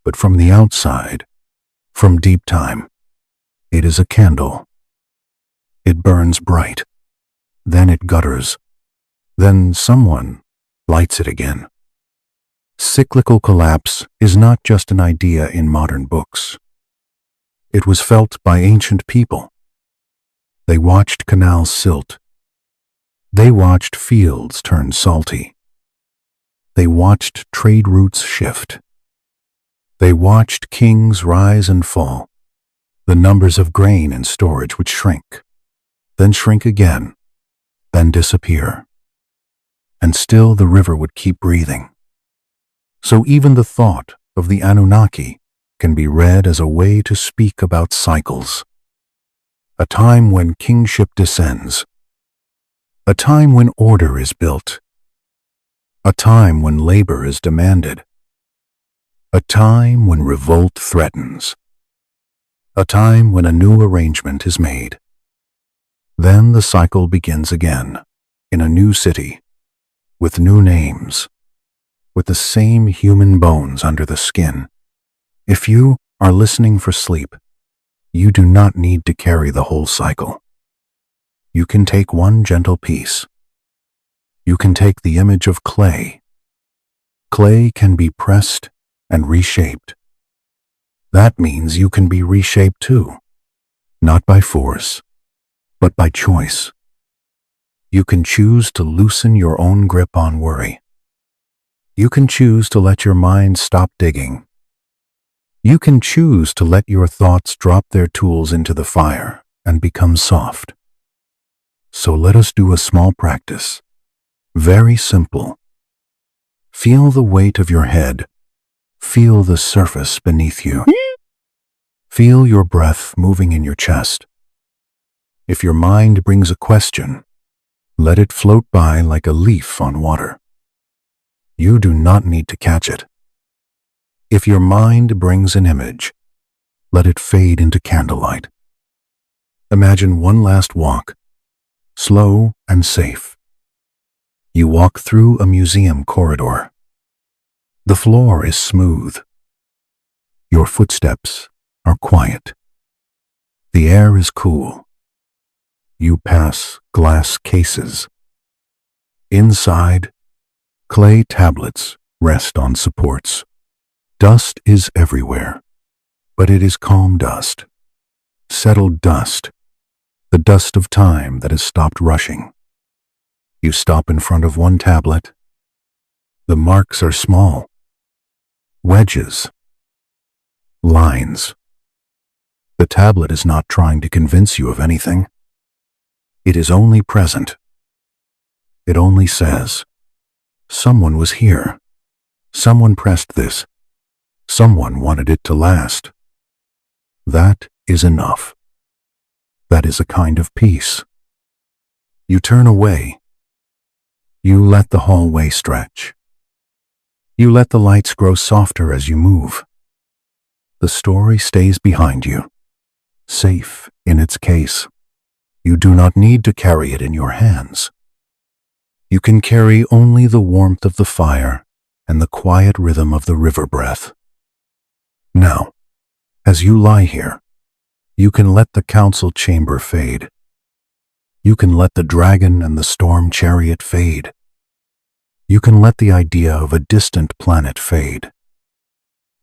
But from the outside, from deep time, it is a candle. It burns bright, then it gutters, then someone lights it again. Cyclical collapse is not just an idea in modern books. It was felt by ancient people. They watched canals silt. They watched fields turn salty. They watched trade routes shift. They watched kings rise and fall. The numbers of grain in storage would shrink, then shrink again, then disappear. And still the river would keep breathing. So even the thought of the Anunnaki can be read as a way to speak about cycles. A time when kingship descends. A time when order is built. A time when labor is demanded. A time when revolt threatens. A time when a new arrangement is made. Then the cycle begins again, in a new city, with new names, with the same human bones under the skin. If you are listening for sleep, you do not need to carry the whole cycle. You can take one gentle piece. You can take the image of clay. Clay can be pressed and reshaped. That means you can be reshaped too, not by force, but by choice. You can choose to loosen your own grip on worry. You can choose to let your mind stop digging. You can choose to let your thoughts drop their tools into the fire and become soft. So let us do a small practice. Very simple. Feel the weight of your head. Feel the surface beneath you. Feel your breath moving in your chest. If your mind brings a question, let it float by like a leaf on water. You do not need to catch it. If your mind brings an image, let it fade into candlelight. Imagine one last walk, slow and safe. You walk through a museum corridor. The floor is smooth. Your footsteps are quiet. The air is cool. You pass glass cases. Inside, clay tablets rest on supports. Dust is everywhere, but it is calm dust, settled dust, the dust of time that has stopped rushing. You stop in front of one tablet. The marks are small. Wedges. Lines. The tablet is not trying to convince you of anything. It is only present. It only says, someone was here. Someone pressed this. Someone wanted it to last. That is enough. That is a kind of peace. You turn away. You let the hallway stretch. You let the lights grow softer as you move. The story stays behind you, safe in its case. You do not need to carry it in your hands. You can carry only the warmth of the fire and the quiet rhythm of the river breath. Now, as you lie here, you can let the council chamber fade. You can let the dragon and the storm chariot fade. You can let the idea of a distant planet fade.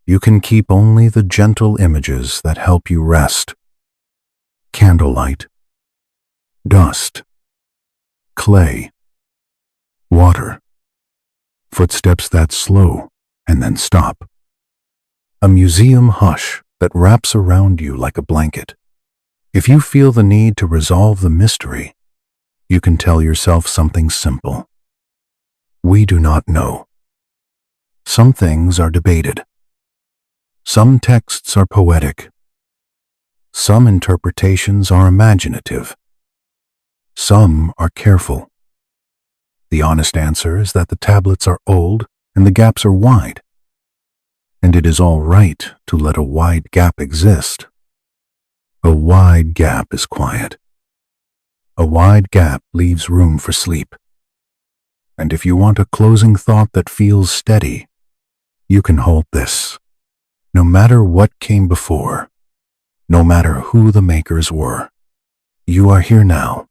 You can keep only the gentle images that help you rest. Candlelight, dust, clay, water, footsteps that slow and then stop. A museum hush that wraps around you like a blanket. If you feel the need to resolve the mystery, you can tell yourself something simple. We do not know. Some things are debated. Some texts are poetic. Some interpretations are imaginative. Some are careful. The honest answer is that the tablets are old and the gaps are wide. And it is all right to let a wide gap exist. A wide gap is quiet. A wide gap leaves room for sleep. And if you want a closing thought that feels steady, you can hold this. No matter what came before, no matter who the makers were, you are here now.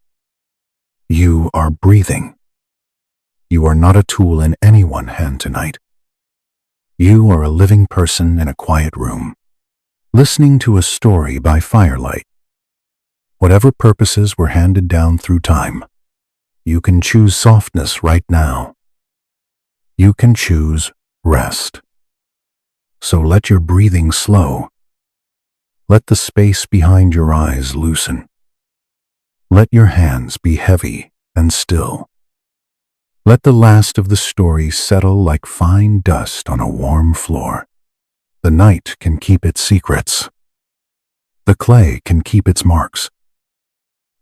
You are breathing. You are not a tool in anyone's hand tonight. You are a living person in a quiet room, listening to a story by firelight. Whatever purposes were handed down through time, you can choose softness right now. You can choose rest. So let your breathing slow. Let the space behind your eyes loosen. Let your hands be heavy and still. Let the last of the story settle like fine dust on a warm floor. The night can keep its secrets. The clay can keep its marks.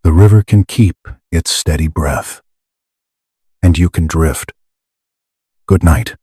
The river can keep its steady breath. And you can drift. Good night.